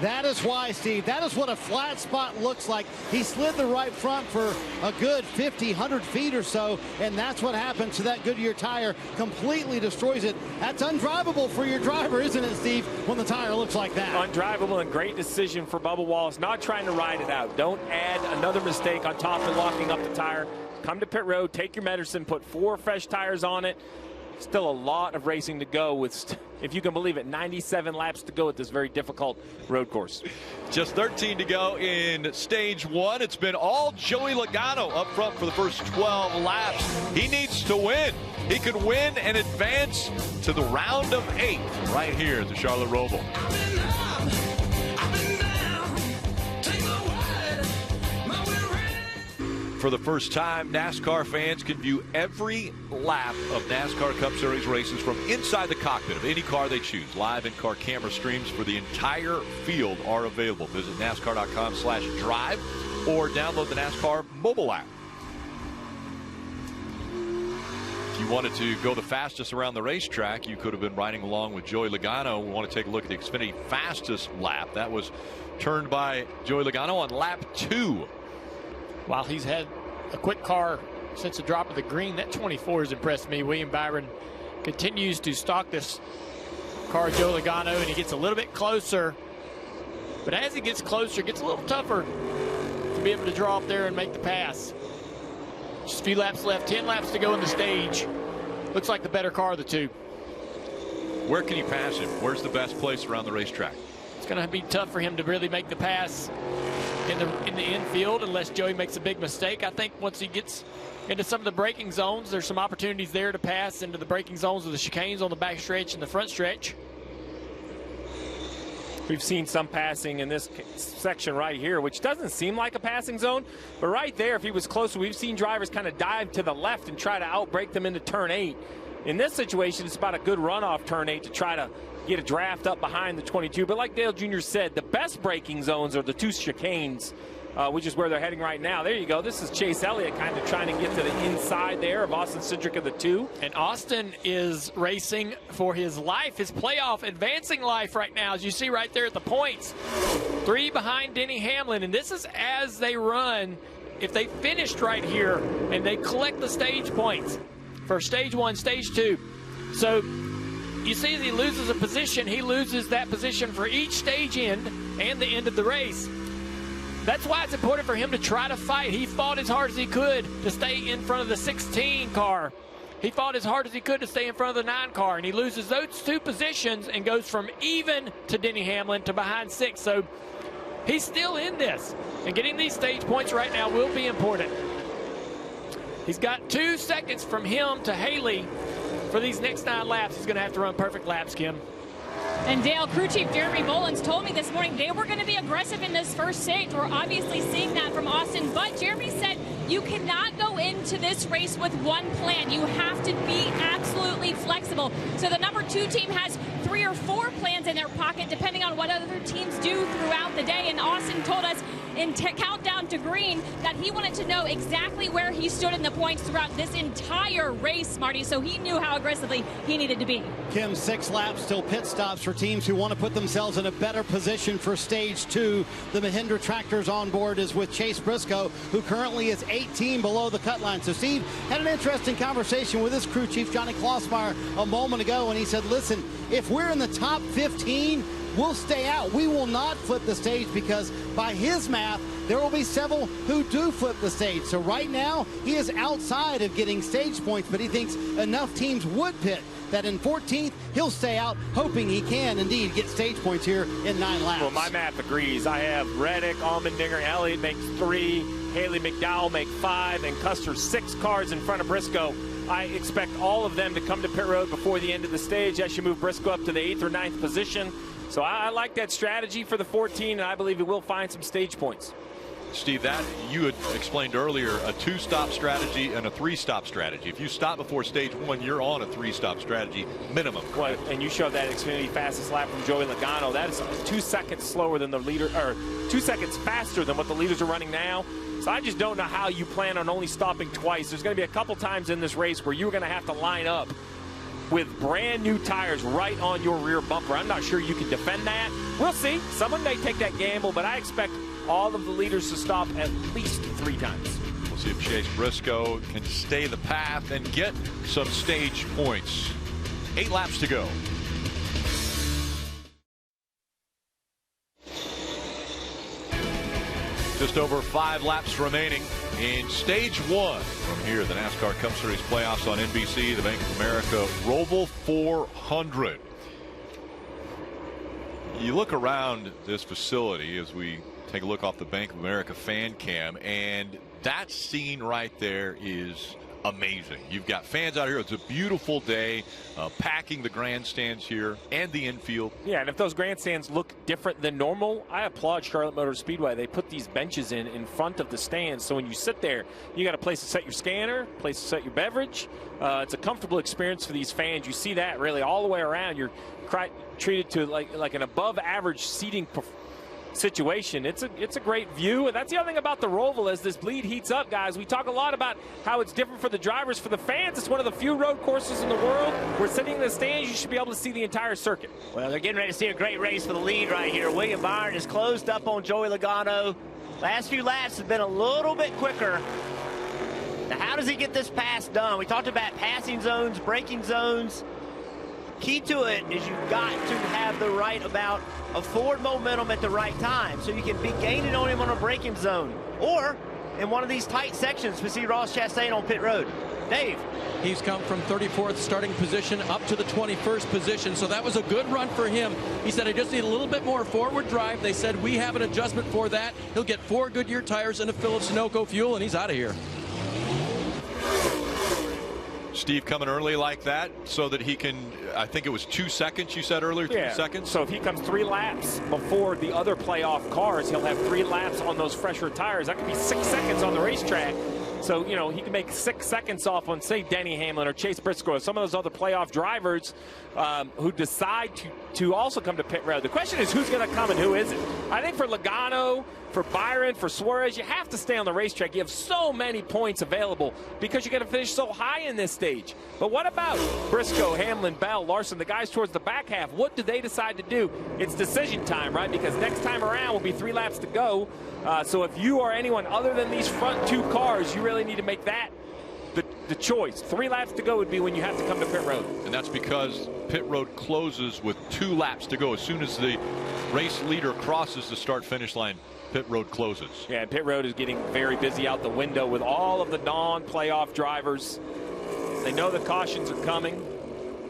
That is why, Steve, that is what a flat spot looks like. He slid the right front for a good 50, 100 feet or so, and that's what happens to that Goodyear tire. Completely destroys it. That's undrivable for your driver, isn't it, Steve, when the tire looks like that? Undrivable, and great decision for Bubba Wallace, not trying to ride it out. Don't add another mistake on top of locking up the tire. Come to pit road, take your medicine, put 4 fresh tires on it. Still a lot of racing to go with, if you can believe it, 97 laps to go at this very difficult road course. Just 13 to go in stage 1. It's been all Joey Logano up front for the first 12 laps. He needs to win. He could win and advance to the round of 8 right here at the Charlotte Roval. For the first time, NASCAR fans can view every lap of NASCAR Cup Series races from inside the cockpit of any car they choose. Live in-car camera streams for the entire field are available. Visit NASCAR.com/drive or download the NASCAR mobile app. If you wanted to go the fastest around the racetrack, you could have been riding along with Joey Logano. We want to take a look at the Xfinity fastest lap. That was turned by Joey Logano on lap 2. While he's had a quick car since the drop of the green, that 24 has impressed me. William Byron continues to stalk this car, Joe Logano, and he gets a little bit closer. But as he gets closer, it gets a little tougher to be able to draw up there and make the pass. Just a few laps left, 10 laps to go in the stage. Looks like the better car of the two. Where can he pass him? Where's the best place around the racetrack? It's going to be tough for him to really make the pass in the infield unless Joey makes a big mistake. I think once he gets into some of the braking zones, there's some opportunities there to pass into the braking zones of the chicanes on the back stretch and the front stretch. We've seen some passing in this section right here, which doesn't seem like a passing zone, but right there, if he was closer, we've seen drivers kind of dive to the left and try to outbrake them into turn 8. In this situation, it's about a good runoff turn 8 to try to get a draft up behind the 22. But like Dale Jr. said, the best braking zones are the 2 chicanes, which is where they're heading right now. There you go. This is Chase Elliott kind of trying to get to the inside there of Austin Cindric of the 2. And Austin is racing for his life, his playoff advancing life right now, as you see right there at the points. 3 behind Denny Hamlin, and this is as they run. If they finished right here and they collect the stage points for stage 1, stage 2. So you see, as he loses a position, he loses that position for each stage end and the end of the race. That's why it's important for him to try to fight. He fought as hard as he could to stay in front of the 16 car. He fought as hard as he could to stay in front of the 9 car, and he loses those 2 positions and goes from even to Denny Hamlin to behind 6. So he's still in this, and getting these stage points right now will be important. He's got 2 seconds from him to Haley. For these next 9 laps, he's going to have to run perfect laps, Kim. And Dale, crew chief Jeremy Mullins told me this morning they were going to be aggressive in this first stage. We're obviously seeing that from Austin, but Jeremy said you cannot go into this race with one plan. You have to be absolutely flexible. So the number 2 team has 3 or 4 plans in their pocket, depending on what other teams do throughout the day. And Austin told us in Countdown to Green that he wanted to know exactly where he stood in the points throughout this entire race, Marty, so he knew how aggressively he needed to be. Kim, 6 laps, still pit stops for teams who want to put themselves in a better position for stage 2. The Mahindra Tractors on board is with Chase Briscoe, who currently is 18 below the cut line. So Steve had an interesting conversation with his crew chief, Johnny Klossmeyer, a moment ago, and he said, listen, if we're in the top 15, we'll stay out. We will not flip the stage because by his math, there will be several who do flip the stage. So right now, he is outside of getting stage points, but he thinks enough teams would pit that in 14th, he'll stay out, hoping he can indeed get stage points here in 9 laps. Well, my math agrees. I have Reddick, Allmendinger, Elliott makes 3, Haley McDowell make 5, and Custer 6 cars in front of Briscoe. I expect all of them to come to pit road before the end of the stage. That should move Briscoe up to the 8th or 9th position. So I like that strategy for the 14, and I believe he will find some stage points. Steve, that you had explained earlier, a 2-stop strategy and a 3-stop strategy. If you stop before stage 1, you're on a 3-stop strategy minimum. Well, and you showed that Xfinity fastest lap from Joey Logano. That is 2 seconds slower than the leader, or 2 seconds faster than what the leaders are running now. So I just don't know how you plan on only stopping twice. There's going to be a couple times in this race where you're going to have to line up with brand new tires right on your rear bumper. I'm not sure you can defend that. We'll see. Someone may take that gamble, but I expect all of the leaders to stop at least 3 times. We'll see if Chase Briscoe can stay the path and get some stage points. 8 laps to go. Just over 5 laps remaining in stage 1. From here, the NASCAR Cup Series playoffs on NBC, the Bank of America Roval 400. You look around this facility as we take a look off the Bank of America fan cam, and that scene right there is amazing. You've got fans out here. It's a beautiful day, packing the grandstands here and the infield. Yeah, and if those grandstands look different than normal, I applaud Charlotte Motor Speedway. They put these benches in front of the stands, so when you sit there, you got a place to set your scanner, place to set your beverage. It's a comfortable experience for these fans. You see that really all the way around. You're treated to like an above average seating situation. It's a great view, and that's the other thing about the Roval as this bleed heats up, guys. We talk a lot about how it's different for the drivers. For the fans, it's one of the few road courses in the world where sitting in the stands, you should be able to see the entire circuit. Well, they're getting ready to see a great race for the lead right here. William Byron is closed up on Joey Logano. Last few laps have been a little bit quicker. Now, how does he get this pass done? We talked about passing zones, braking zones. Key to it is you've got to have the right amount of forward momentum at the right time, so you can be gaining on him on a braking zone or in one of these tight sections. We see Ross Chastain on pit road. Dave. He's come from 34th starting position up to the 21st position, so that was a good run for him. He said, I just need a little bit more forward drive. They said, we have an adjustment for that. He'll get 4 Goodyear tires and a fill of Sunoco fuel, and he's out of here. Steve coming early like that so that he can, I think it was 2 seconds you said earlier, 3 seconds. So if he comes 3 laps before the other playoff cars, he'll have 3 laps on those fresher tires. That could be 6 seconds on the racetrack. So, you know, he can make 6 seconds off on, say, Denny Hamlin or Chase Briscoe or some of those other playoff drivers who decide to also come to pit road. The question is who's going to come and who isn't. I think for Logano, for Byron, for Suarez, you have to stay on the racetrack. You have so many points available because you're going to finish so high in this stage. But what about Briscoe, Hamlin, Bell, Larson, the guys towards the back half? What do they decide to do? It's decision time, right? Because next time around will be 3 laps to go. So if you are anyone other than these front 2 cars, you really need to make that the choice. 3 laps to go would be when you have to come to pit road. And that's because pit road closes with 2 laps to go. As soon as the race leader crosses the start-finish line, pit road closes. Yeah, pit road is getting very busy out the window with all of the non-playoff drivers. They know the cautions are coming.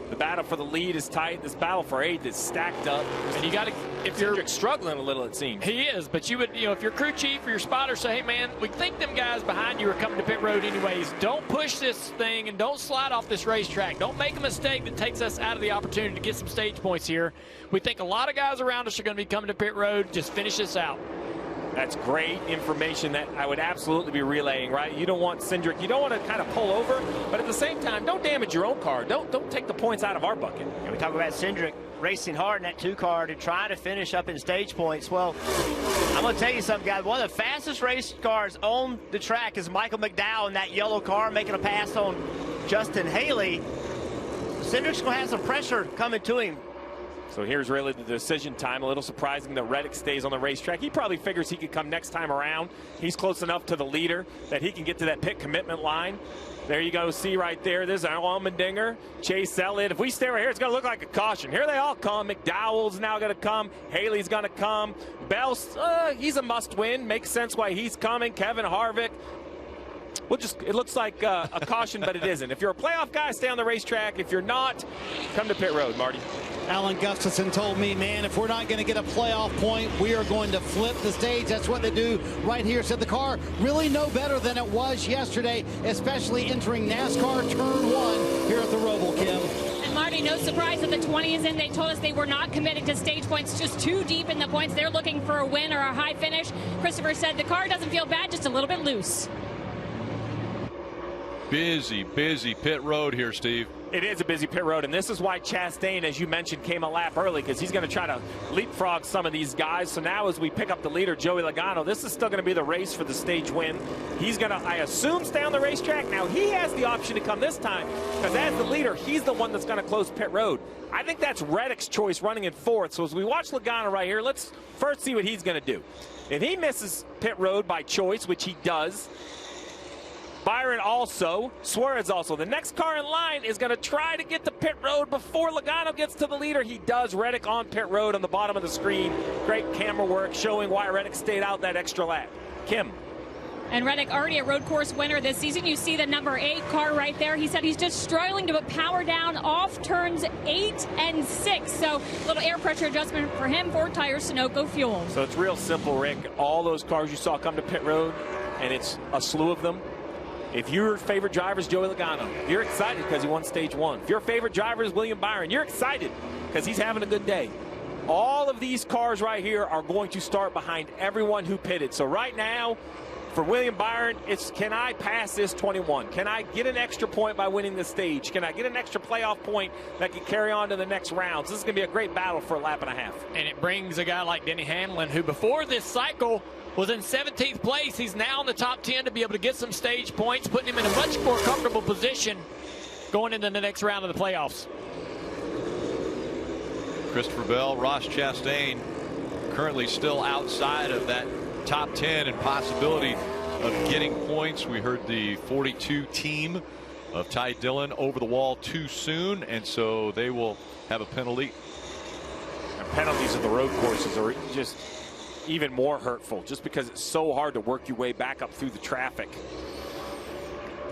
The battle for the lead is tight. This battle for 8th is stacked up. And you got to, if you're struggling a little, it seems. He is, but you would, if your crew chief or your spotter say, hey man, we think them guys behind you are coming to pit road anyways. Don't push this thing and don't slide off this racetrack. Don't make a mistake that takes us out of the opportunity to get some stage points here. We think a lot of guys around us are going to be coming to pit road. Just finish this out. That's great information that I would absolutely be relaying, right? You don't want Cindric, you don't want to kind of pull over, but at the same time, don't damage your own car. Don't take the points out of our bucket. And we talk about Cindric racing hard in that 2 car to try to finish up in stage points. Well, I'm going to tell you something, guys. One of the fastest race cars on the track is Michael McDowell in that yellow car making a pass on Justin Haley. Cindric's going to have some pressure coming to him. So here's really the decision time. A little surprising that Reddick stays on the racetrack. He probably figures he could come next time around. He's close enough to the leader that he can get to that pit commitment line. There you go. See right there. There's Allmendinger, Chase Elliott. If we stay right here, it's going to look like a caution. Here they all come. McDowell's now going to come. Haley's going to come. Bell, he's a must-win. Makes sense why he's coming. Kevin Harvick. It looks like a caution, but it isn't. If you're a playoff guy, stay on the racetrack. If you're not, come to pit road, Marty. Alan Gustafson told me, man, if we're not going to get a playoff point, we are going to flip the stage. That's what they do right here. Said the car really no better than it was yesterday, especially entering NASCAR Turn 1 here at the Roval, Kim. And Marty, no surprise that the 20 is in. They told us they were not committed to stage points, just too deep in the points. They're looking for a win or a high finish. Christopher said the car doesn't feel bad, just a little bit loose. busy pit road here, Steve. It is a busy pit road, and this is why Chastain, as you mentioned, came a lap early, because he's going to try to leapfrog some of these guys. So now as we pick up the leader, Joey Logano, this is still going to be the race for the stage win. He's going to, I assume, stay on the racetrack. Now he has the option to come this time, because as the leader, he's the one that's going to close pit road. I think that's Reddick's choice, running in fourth. So as we watch Logano right here, let's first see what he's going to do. If he misses pit road by choice, which he does, Byron also, Suarez also. The next car in line is going to try to get to pit road before Logano gets to the leader. He does. Reddick on pit road on the bottom of the screen. Great camera work showing why Reddick stayed out that extra lap. Kim. And Reddick already a road course winner this season. You see the number 8 car right there. He said he's just struggling to put power down off turns 8 and 6. So a little air pressure adjustment for him. 4 tires, Sunoco fuel. So it's real simple, Rick. All those cars you saw come to pit road, and it's a slew of them. If your favorite driver is Joey Logano, you're excited because he won stage 1. If your favorite driver is William Byron, you're excited because he's having a good day. All of these cars right here are going to start behind everyone who pitted. So right now, for William Byron, it's can I pass this 21? Can I get an extra point by winning this stage? Can I get an extra playoff point that can carry on to the next rounds? This is going to be a great battle for a lap and a half. And it brings a guy like Denny Hamlin, who before this cycle was in 17th place. He's now in the top 10 to be able to get some stage points, putting him in a much more comfortable position going into the next round of the playoffs. Christopher Bell, Ross Chastain currently still outside of that top 10 and possibility of getting points. We heard the 42 team of Ty Dillon over the wall too soon, and so they will have a penalty. And penalties at the road courses are just even more hurtful, just because it's so hard to work your way back up through the traffic.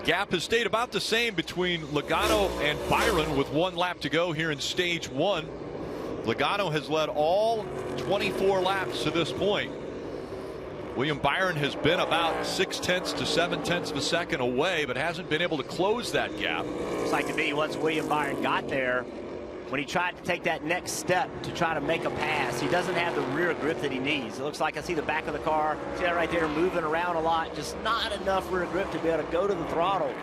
Gap has stayed about the same between Logano and Byron with 1 lap to go here in stage 1. Logano has led all 24 laps to this point. William Byron has been about 0.6 to 0.7 of a second away, but hasn't been able to close that gap. It's like to me, once William Byron got there, when he tried to take that next step to try to make a pass, he doesn't have the rear grip that he needs. It looks like I see the back of the car, see that right there, moving around a lot, just not enough rear grip to be able to go to the throttle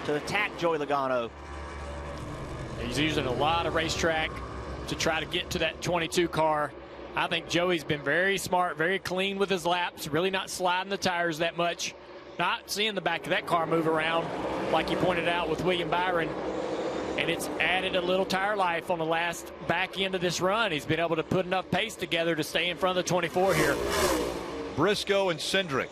to attack Joey Logano. He's using a lot of racetrack to try to get to that 22 car. I think Joey's been very smart, very clean with his laps, really not sliding the tires that much, not seeing the back of that car move around like you pointed out with William Byron. And it's added a little tire life on the last back end of this run. He's been able to put enough pace together to stay in front of the 24 here. Briscoe and Cindric,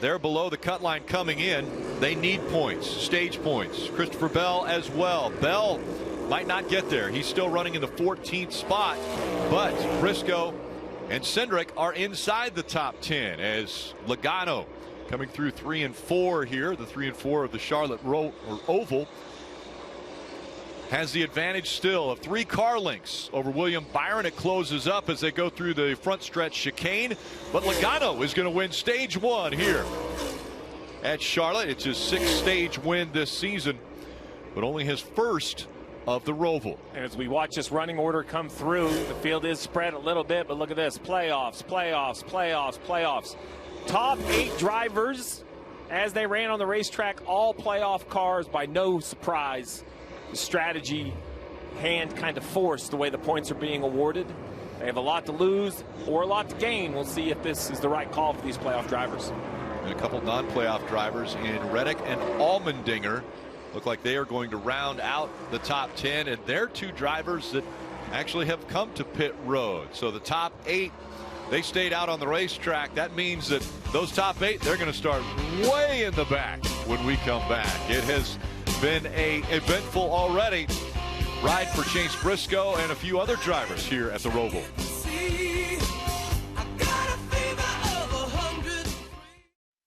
they're below the cut line coming in. They need points, stage points. Christopher Bell as well. Bell might not get there. He's still running in the 14th spot, but Briscoe and Cindric are inside the top 10 as Logano coming through 3 and 4 here. The 3 and 4 of the Charlotte Oval has the advantage still of 3 car lengths over William Byron. It closes up as they go through the front stretch chicane, but Logano is going to win stage 1 here at Charlotte. It's his 6th stage win this season, but only his first of the Roval. And as we watch this running order come through, the field is spread a little bit, but look at this: playoffs, playoffs, playoffs, playoffs. Top 8 drivers as they ran on the racetrack, all playoff cars by no surprise. The strategy hand kind of forced the way the points are being awarded. They have a lot to lose or a lot to gain. We'll see if this is the right call for these playoff drivers. And a couple non-playoff drivers in Reddick and Allmendinger look like they are going to round out the top 10, and they're 2 drivers that actually have come to pit road. So the top 8, they stayed out on the racetrack. That means that those top 8, they're going to start way in the back when we come back. It has been a eventful already ride for Chase Briscoe and a few other drivers here at the Roval.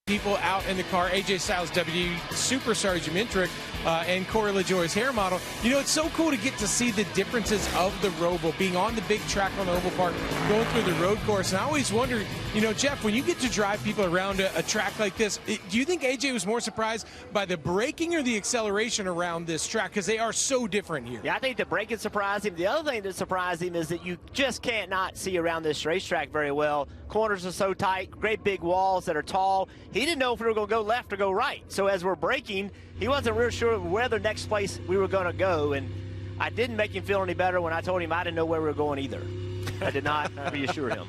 People out in the car, AJ Styles, WD, Super Sergeant Mintrick, and Corey LaJoie's hair model. You know, it's so cool to get to see the differences of the Roval, being on the big track on the Oval Park, going through the road course. And I always wonder, you know, Jeff, when you get to drive people around a track like this, do you think AJ was more surprised by the braking or the acceleration around this track? Because they are so different here. Yeah, I think the braking surprised him. The other thing that surprised him is that you just can't not see around this racetrack very well. Corners are so tight, great big walls that are tall. He didn't know if we were going to go left or go right. So as we're braking, he wasn't real sure where the next place we were going to go. And I didn't make him feel any better when I told him I didn't know where we were going either. I did not reassure him.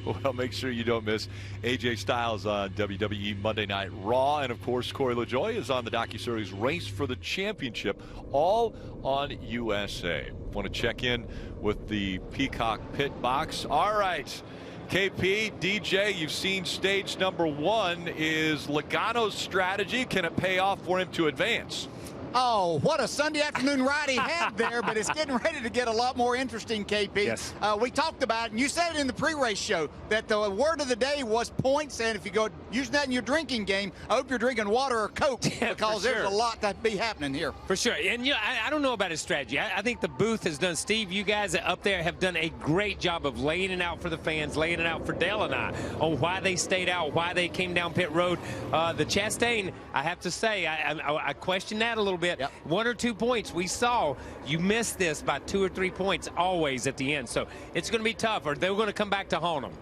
Well, make sure you don't miss AJ Styles on WWE Monday Night Raw. And, of course, Corey LaJoie is on the docuseries Race for the Championship, all on USA. Want to check in with the Peacock Pit Box. All right, KP, DJ, you've seen stage number 1. Is Logano's strategy, can it pay off for him to advance? Oh, what a Sunday afternoon ride he had there, but it's getting ready to get a lot more interesting, KP. Yes. We talked about it, and you said it in the pre-race show, that the word of the day was points, and if you go using that in your drinking game, I hope you're drinking water or Coke, because there's a lot that be happening here. For sure. And, you know, I don't know about his strategy. I think the booth has done, Steve, you guys up there have done a great job of laying it out for the fans, laying it out for Dale and I on why they stayed out, why they came down pit road. The Chastain, I have to say, I question that a little bit. Yep. 1 or 2 points. We saw you missed this by 2 or 3 points always at the end. So it's going to be tough, or they're going to come back to haunt them.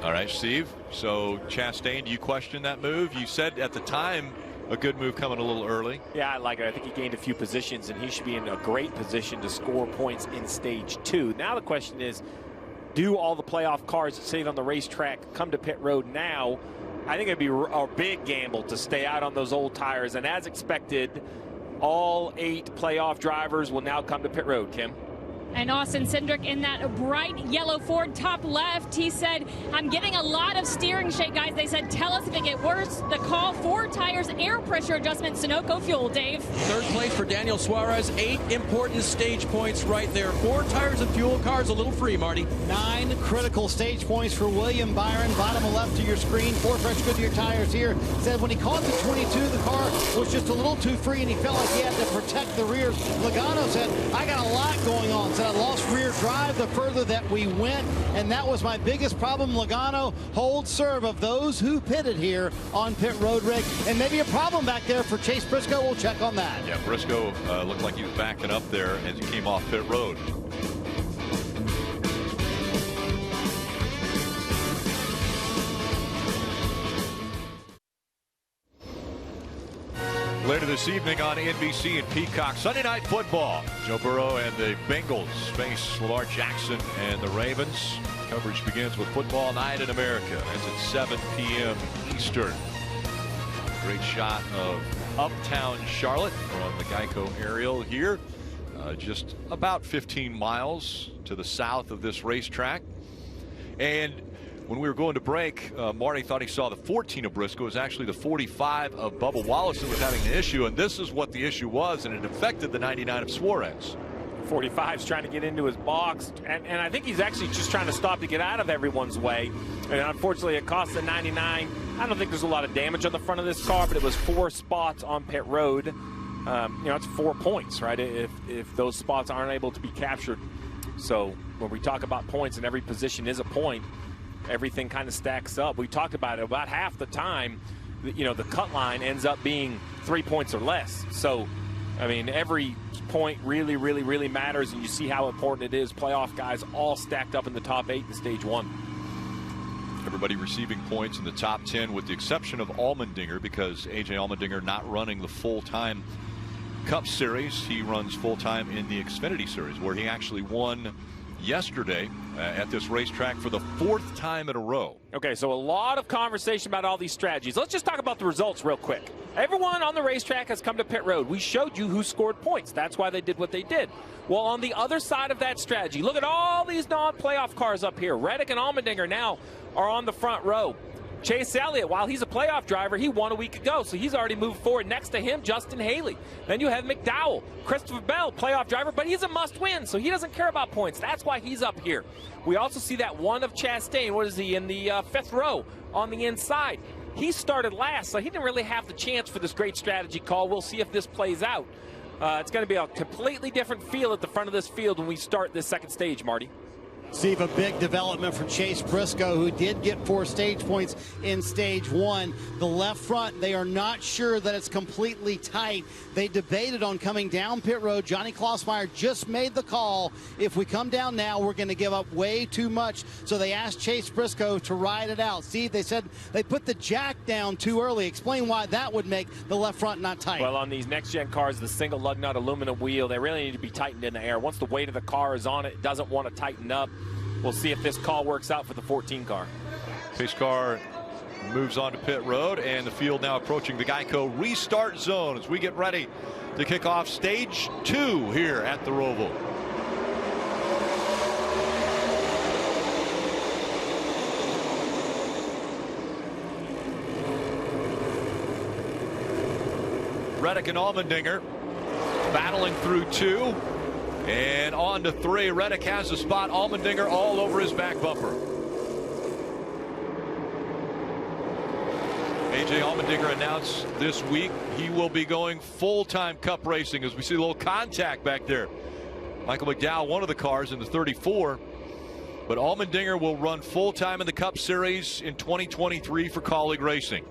All right, Steve. So, Chastain, do you question that move? You said at the time a good move coming a little early. Yeah, I like it. I think he gained a few positions, and he should be in a great position to score points in stage 2. Now the question is, do all the playoff cars that sit on the racetrack come to pit road now? I think it'd be a big gamble to stay out on those old tires. And as expected, all 8 playoff drivers will now come to pit road, Kim. And Austin Cindric in that bright yellow Ford top left, he said, I'm getting a lot of steering shake, guys. They said, tell us if it get worse. The call, 4 tires, air pressure adjustment, Sunoco fuel, Dave. 3rd place for Daniel Suarez. 8 important stage points right there. 4 tires and fuel, cars a little free, Marty. 9 critical stage points for William Byron. Bottom left of your screen, 4 fresh Goodyear tires here. Said when he caught the 22, the car was just a little too free, and he felt like he had to protect the rear. Logano said, I got a lot going on. I lost rear drive the further that we went, and that was my biggest problem. Logano holds serve of those who pitted here on pit road, Rick, and maybe a problem back there for Chase Briscoe. We'll check on that. Yeah, Briscoe looked like he was backing up there as he came off pit road. Later this evening on NBC and Peacock, Sunday Night Football. Joe Burrow and the Bengals face Lamar Jackson and the Ravens. Coverage begins with Football Night in America. It's at 7 p.m. Eastern. Great shot of uptown Charlotte from the Geico aerial here. Just about 15 miles to the south of this racetrack. And when we were going to break, Marty thought he saw the 14 of Briscoe. It was actually the 45 of Bubba Wallace that was having the issue, and this is what the issue was, and it affected the 99 of Suarez. 45's trying to get into his box, and I think he's actually just trying to stop to get out of everyone's way. And unfortunately, it cost the 99. I don't think there's a lot of damage on the front of this car, but it was 4 spots on pit road. You know, it's 4 points, right, if those spots aren't able to be captured. So when we talk about points and every position is a point, everything kind of stacks up. We talked about it about half the time, you know, the cut line ends up being 3 points or less. So, I mean, every point really, really, really matters, and you see how important it is. Playoff guys all stacked up in the top 8 in stage 1. Everybody receiving points in the top 10 with the exception of Allmendinger, because A.J. Allmendinger not running the full-time Cup Series. He runs full-time in the Xfinity Series, where he actually won yesterday at this racetrack for the 4th time in a row. Okay, so a lot of conversation about all these strategies. Let's just talk about the results real quick. Everyone on the racetrack has come to pit road. We showed you who scored points. That's why they did what they did. Well, on the other side of that strategy, look at all these non-playoff cars up here. Reddick and Allmendinger now are on the front row. Chase Elliott, while he's a playoff driver, he won a week ago, so he's already moved forward. Next to him, Justin Haley. Then you have McDowell. Christopher Bell, playoff driver, but he's a must-win, so he doesn't care about points. That's why he's up here. We also see that one of Chastain. What is he, in the 5th row on the inside? he started last, so he didn't really have the chance for this great strategy call. We'll see if this plays out. It's going to be a completely different feel at the front of this field when we start this second stage, Marty. Steve, a big development for Chase Briscoe, who did get 4 stage points in stage 1. The left front, they are not sure that it's completely tight. They debated on coming down pit road. Johnny Klossmeyer just made the call. If we come down now, we're going to give up way too much. So they asked Chase Briscoe to ride it out. Steve, they said they put the jack down too early. Explain why that would make the left front not tight. Well, on these next-gen cars, the single lug nut aluminum wheel, they really need to be tightened in the air. Once the weight of the car is on it, it doesn't want to tighten up. We'll see if this call works out for the 14 car. Pace car moves on to pit road, and the field now approaching the Geico restart zone as we get ready to kick off stage 2 here at the Roval. Reddick and Allmendinger battling through 2. And on to 3. Reddick has the spot. Allmendinger all over his back bumper. A.J. Allmendinger announced this week he will be going full-time Cup racing, as we see a little contact back there. Michael McDowell, one of the cars in the 34. But Allmendinger will run full-time in the Cup Series in 2023 for Colleague Racing.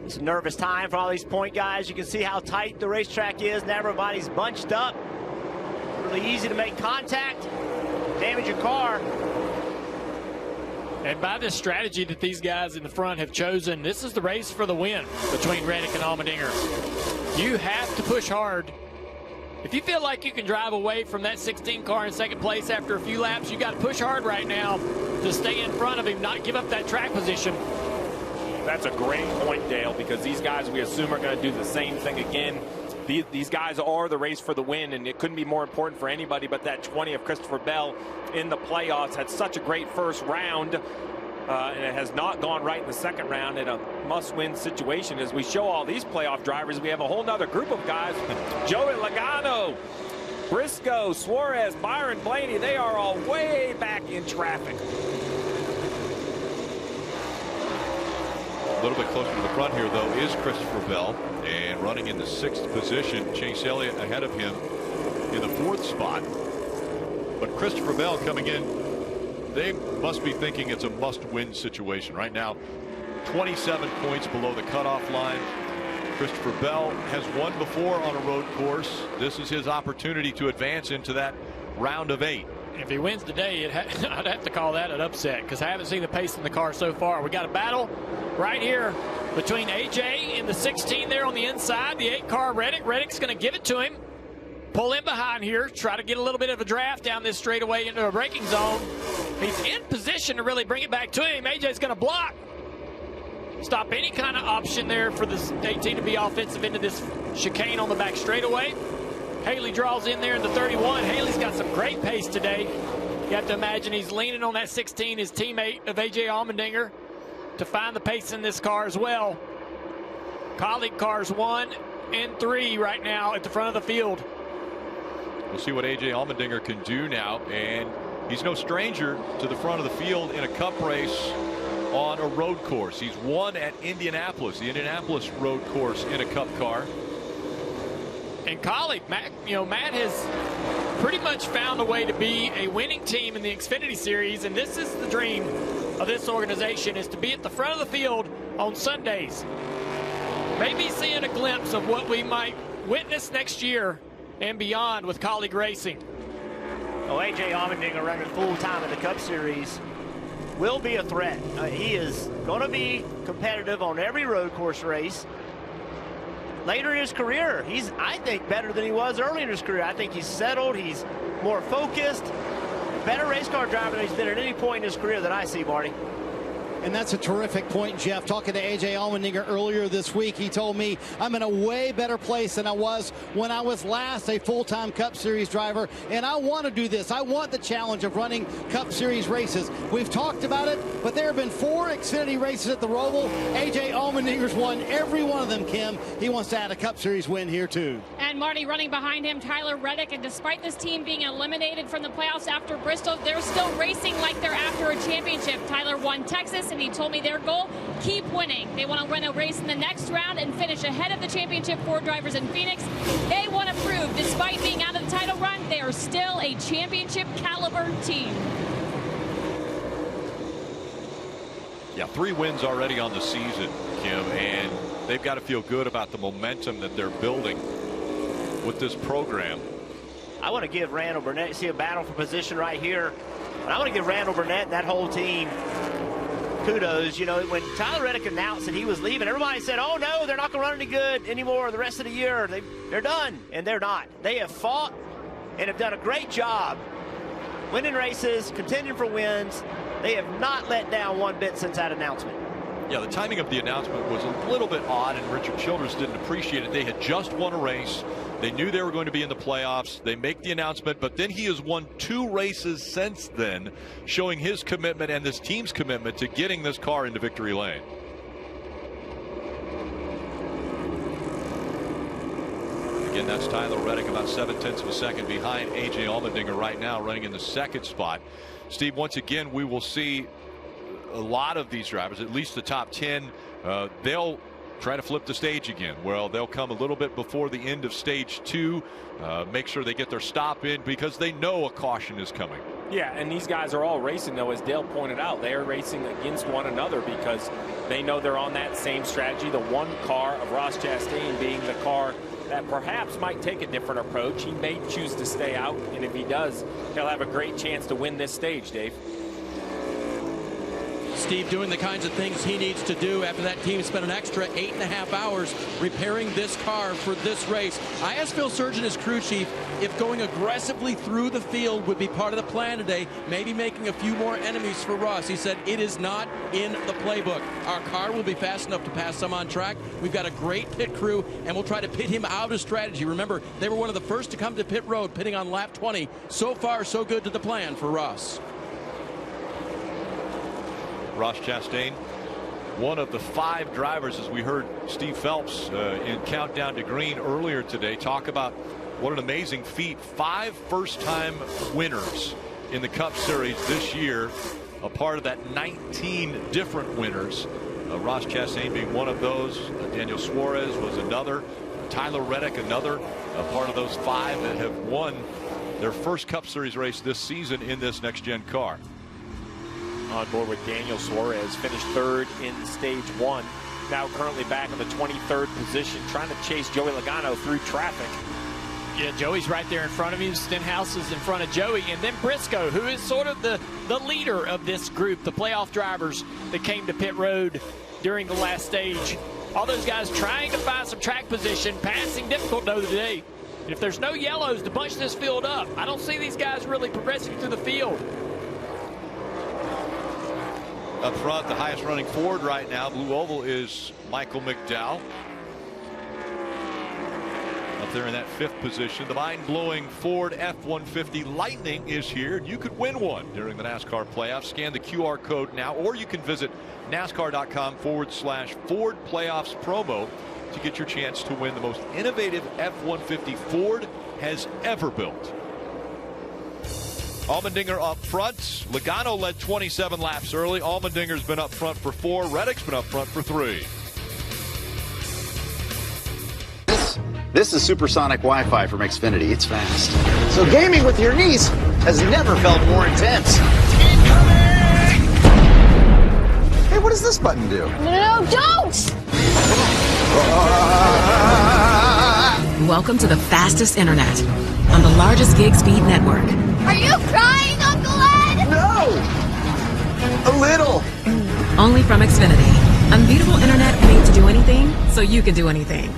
It's a nervous time for all these point guys. You can see how tight the racetrack is, and everybody's bunched up. Really easy to make contact, damage your car. And by this strategy that these guys in the front have chosen, this is the race for the win between Reddick and Allmendinger. You have to push hard. If you feel like you can drive away from that 16 car in second place after a few laps, you got to push hard right now to stay in front of him, not give up that track position. That's a great point, Dale, because these guys, we assume, are going to do the same thing again. These guys are the race for the win, and it couldn't be more important for anybody but that 20 of Christopher Bell in the playoffs. Had such a great first round, and it has not gone right in the second round in a must-win situation. As we show all these playoff drivers, we have a whole nother group of guys. Joey Logano, Briscoe, Suarez, Byron Blaney, they are all way back in traffic. A little bit closer to the front here, though, is Christopher Bell, and running in the 6th position. Chase Elliott ahead of him in the 4th spot. But Christopher Bell coming in, they must be thinking it's a must-win situation. Right now, 27 points below the cutoff line. Christopher Bell has won before on a road course. This is his opportunity to advance into that round of 8. If he wins today, I'd have to call that an upset, because I haven't seen the pace in the car so far. We got a battle right here between AJ and the 16 there on the inside, the 8 car Reddick. Reddick's going to give it to him. Pull in behind here, try to get a little bit of a draft down this straightaway into a braking zone. He's in position to really bring it back to him. AJ's going to block. Stop any kind of option there for this 18 to be offensive into this chicane on the back straightaway. Haley draws in there in the 31. Haley's got some great pace today. You have to imagine he's leaning on that 16, his teammate of A.J. Allmendinger, to find the pace in this car as well. Colleague cars 1 and 3 right now at the front of the field. We'll see what A.J. Allmendinger can do now, and he's no stranger to the front of the field in a Cup race on a road course. He's won at Indianapolis, the Indianapolis road course in a Cup car. And Colleague, Matt has pretty much found a way to be a winning team in the Xfinity Series, and this is the dream of this organization, is to be at the front of the field on Sundays. Maybe seeing a glimpse of what we might witness next year and beyond with Colleague Racing. Well, A.J. Allmendinger running full-time in the Cup Series will be a threat. He is going to be competitive on every road course race. Later in his career, he's, I think, better than he was early in his career. I think he's settled, he's more focused, better race car driver than he's been at any point in his career that I see, Marty. And that's a terrific point, Jeff. Talking to A.J. Allmendinger earlier this week, he told me, I'm in a way better place than I was when I was last a full-time Cup Series driver, and I want to do this. I want the challenge of running Cup Series races. We've talked about it, but there have been 4 Xfinity races at the Roval. A.J. Allmendinger won every one of them, Kim. He wants to add a Cup Series win here, too. And Marty, running behind him, Tyler Reddick, and despite this team being eliminated from the playoffs after Bristol, they're still racing like they're after a championship. Tyler won Texas. this, and he told me their goal, keep winning. They want to win a race in the next round and finish ahead of the championship Ford drivers in Phoenix. They want to prove, despite being out of the title run, they are still a championship caliber team. Yeah, 3 wins already on the season, Kim, and they've got to feel good about the momentum that they're building with this program. I want to give Randall Burnett, see a battle for position right here. And I want to give Randall Burnett and that whole team kudos. You know, when Tyler Reddick announced that he was leaving, everybody said, oh no, they're not going to run any good anymore the rest of the year. They're done, and they're not. They have fought and have done a great job winning races, contending for wins. They have not let down one bit since that announcement. Yeah, the timing of the announcement was a little bit odd, and Richard Childress didn't appreciate it. They had just won a race. They knew they were going to be in the playoffs. They make the announcement, but then he has won 2 races since then, showing his commitment and this team's commitment to getting this car into victory lane. Again, that's Tyler Reddick, about 0.7 of a second behind A.J. Allmendinger right now, running in the 2nd spot. Steve, once again, we will see a lot of these drivers, at least the top 10, they'll try to flip the stage again. Well, they'll come a little bit before the end of stage 2, make sure they get their stop in because they know a caution is coming. Yeah, and these guys are all racing, though, as Dale pointed out. They are racing against one another because they know they're on that same strategy. The one car of Ross Chastain being the car that perhaps might take a different approach. He may choose to stay out, and if he does, he'll have a great chance to win this stage, Dave. Steve doing the kinds of things he needs to do after that team spent an extra 8.5 hours repairing this car for this race. I asked Phil Surgeon, his crew chief, if going aggressively through the field would be part of the plan today, maybe making a few more enemies for Ross. He said it is not in the playbook. Our car will be fast enough to pass some on track. We've got a great pit crew, and we'll try to pit him out of strategy. Remember, they were one of the first to come to pit road, pitting on lap 20. So far, so good to the plan for Ross. Ross Chastain, one of the 5 drivers, as we heard Steve Phelps in Countdown to Green earlier today, talk about what an amazing feat. 5 first-time winners in the Cup Series this year, a part of that 19 different winners. Ross Chastain being one of those. Daniel Suarez was another. Tyler Reddick, another part of those 5 that have won their first Cup Series race this season in this next-gen car. On board with Daniel Suarez, finished 3rd in stage 1. Now currently back in the 23rd position, trying to chase Joey Logano through traffic. Yeah, Joey's right there in front of him. Stenhouse is in front of Joey. And then Briscoe, who is sort of the leader of this group, the playoff drivers that came to pit road during the last stage. All those guys trying to find some track position, passing difficult though today. If there's no yellows to bunch this field up, I don't see these guys really progressing through the field. Up front, the highest running Ford right now, Blue Oval, is Michael McDowell. Up there in that 5th position, the mind-blowing Ford F-150 Lightning is here. You could win one during the NASCAR playoffs. Scan the QR code now, or you can visit NASCAR.com/Ford Playoffs promo to get your chance to win the most innovative F-150 Ford has ever built. Allmendinger up front. Logano led 27 laps early. Allmendinger's been up front for 4. Reddick's been up front for 3. This is supersonic Wi-Fi from Xfinity. It's fast. So gaming with your niece has never felt more intense. Hey, what does this button do? No, don't! Welcome to the fastest internet on the largest gig speed network. Are you crying, Uncle Ed? No! A little. Only from Xfinity. Unbeatable internet made to do anything, so you can do anything.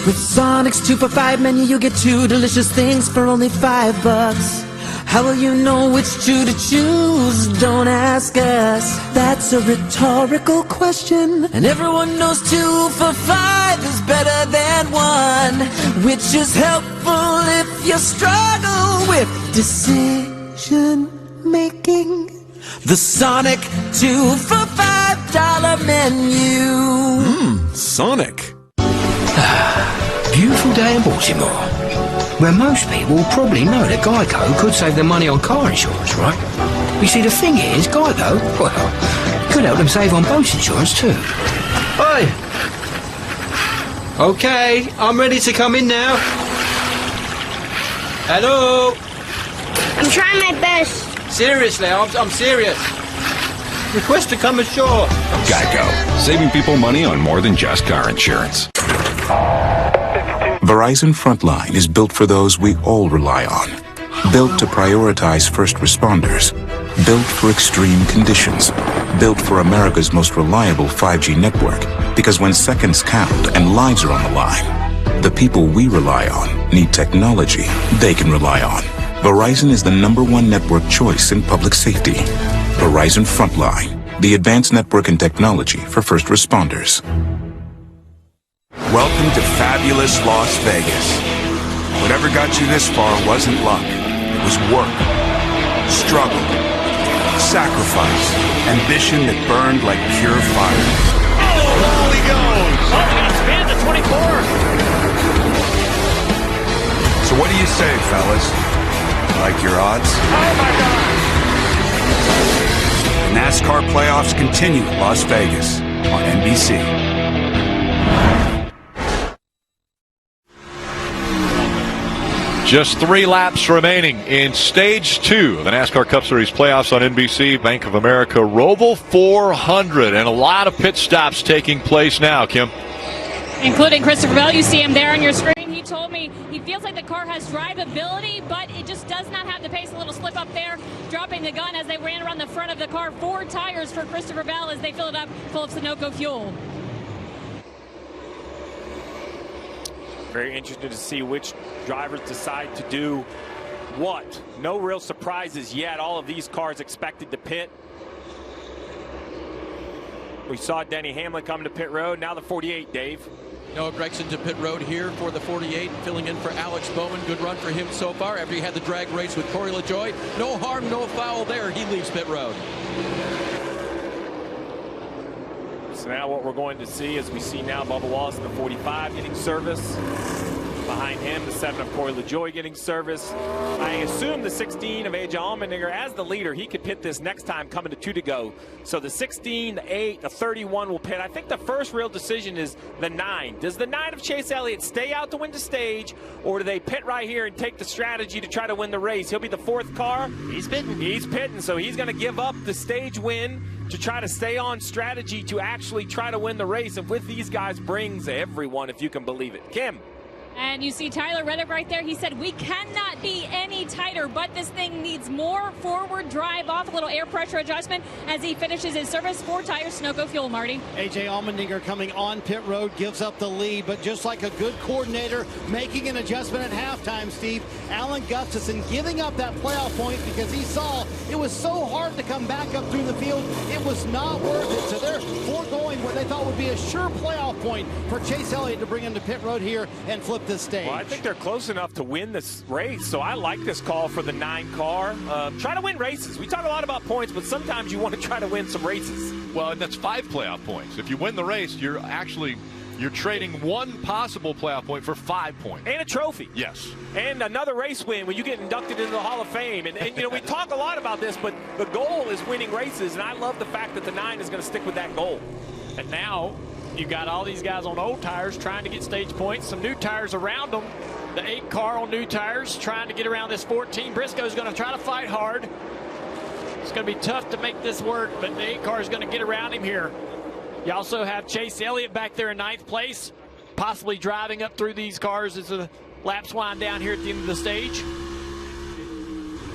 With Sonic's 2 for $5 menu, you get 2 delicious things for only $5. How will you know which 2 to choose? Don't ask us. That's a rhetorical question. And everyone knows 2 for $5 is better than 1, which is helpful if you struggle with decision making. The Sonic 2 for $5 menu. Sonic. Beautiful day in Baltimore, where most people probably know that Geico could save them money on car insurance, right? You see, the thing is, Geico, well, could help them save on boat insurance too. Hi. Okay, I'm ready to come in now. Hello. I'm trying my best. Seriously, I'm serious. Request to come ashore. Geico, saving people money on more than just car insurance. Verizon Frontline is built for those we all rely on. Built to prioritize first responders. Built for extreme conditions. Built for America's most reliable 5G network. Because when seconds count and lives are on the line, the people we rely on need technology they can rely on. Verizon is the #1 network choice in public safety. Verizon Frontline, the advanced network and technology for first responders. Welcome to fabulous Las Vegas. Whatever got you this far wasn't luck. It was work, struggle, sacrifice, ambition that burned like pure fire. Oh, wall he goes! Oh, he's going to spin the 24. So what do you say, fellas? Like your odds? Oh, my God! The NASCAR playoffs continue in Las Vegas on NBC. Just 3 laps remaining in Stage 2 of the NASCAR Cup Series playoffs on NBC. Bank of America Roval 400, and a lot of pit stops taking place now, Kim. Including Christopher Bell. You see him there on your screen. He told me he feels like the car has drivability, but it just does not have the pace. A little slip up there, dropping the gun as they ran around the front of the car. 4 tires for Christopher Bell as they fill it up full of Sunoco fuel. Very interested to see which drivers decide to do what. No real surprises yet. All of these cars expected to pit. We saw Denny Hamlin come to pit road. Now the 48, Dave. Noah Gragson to pit road here for the 48, filling in for Alex Bowman. Good run for him so far after he had the drag race with Corey LaJoie. No harm, no foul there. He leaves pit road. So now what we're going to see is we see now Bubba Wallace in the 45 getting service. Behind him, the 7 of Corey LaJoie getting service. I assume the 16 of AJ Allmendinger as the leader, he could pit this next time coming to 2 to go. So the 16, the 8, the 31 will pit. I think the first real decision is the 9. Does the 9 of Chase Elliott stay out to win the stage, or do they pit right here and take the strategy to try to win the race? He'll be the 4th car. He's pitting. He's pitting, so he's going to give up the stage win to try to stay on strategy to actually try to win the race. And with these guys brings everyone, if you can believe it. Kim. And you see Tyler Reddick right there. He said, we cannot be any tighter, but this thing needs more forward drive off, a little air pressure adjustment as he finishes his service. 4 tires, Sunoco fuel, Marty. AJ Allmendinger coming on pit road gives up the lead, but just like a good coordinator, making an adjustment at halftime, Steve. Alan Gustafson giving up that playoff point because he saw it was so hard to come back up through the field. It was not worth it. So they're foregoing what they thought would be a sure playoff point for Chase Elliott to bring him to pit road here and flip this stage. Well, I think they're close enough to win this race, so I like this call for the 9 car. Try to win races. We talk a lot about points, but sometimes you want to try to win some races. Well, and that's 5 playoff points. If you win the race, you're trading 1 possible playoff point for 5 points. And a trophy. Yes. And another race win when you get inducted into the Hall of Fame. And you know, we talk a lot about this, but the goal is winning races, and I love the fact that the 9 is going to stick with that goal. And now you got all these guys on old tires trying to get stage points, some new tires around them. The 8 car on new tires trying to get around this 14. Briscoe's going to try to fight hard. It's going to be tough to make this work, but the 8 car is going to get around him here. You also have Chase Elliott back there in 9th place, possibly driving up through these cars as the laps wind down here at the end of the stage.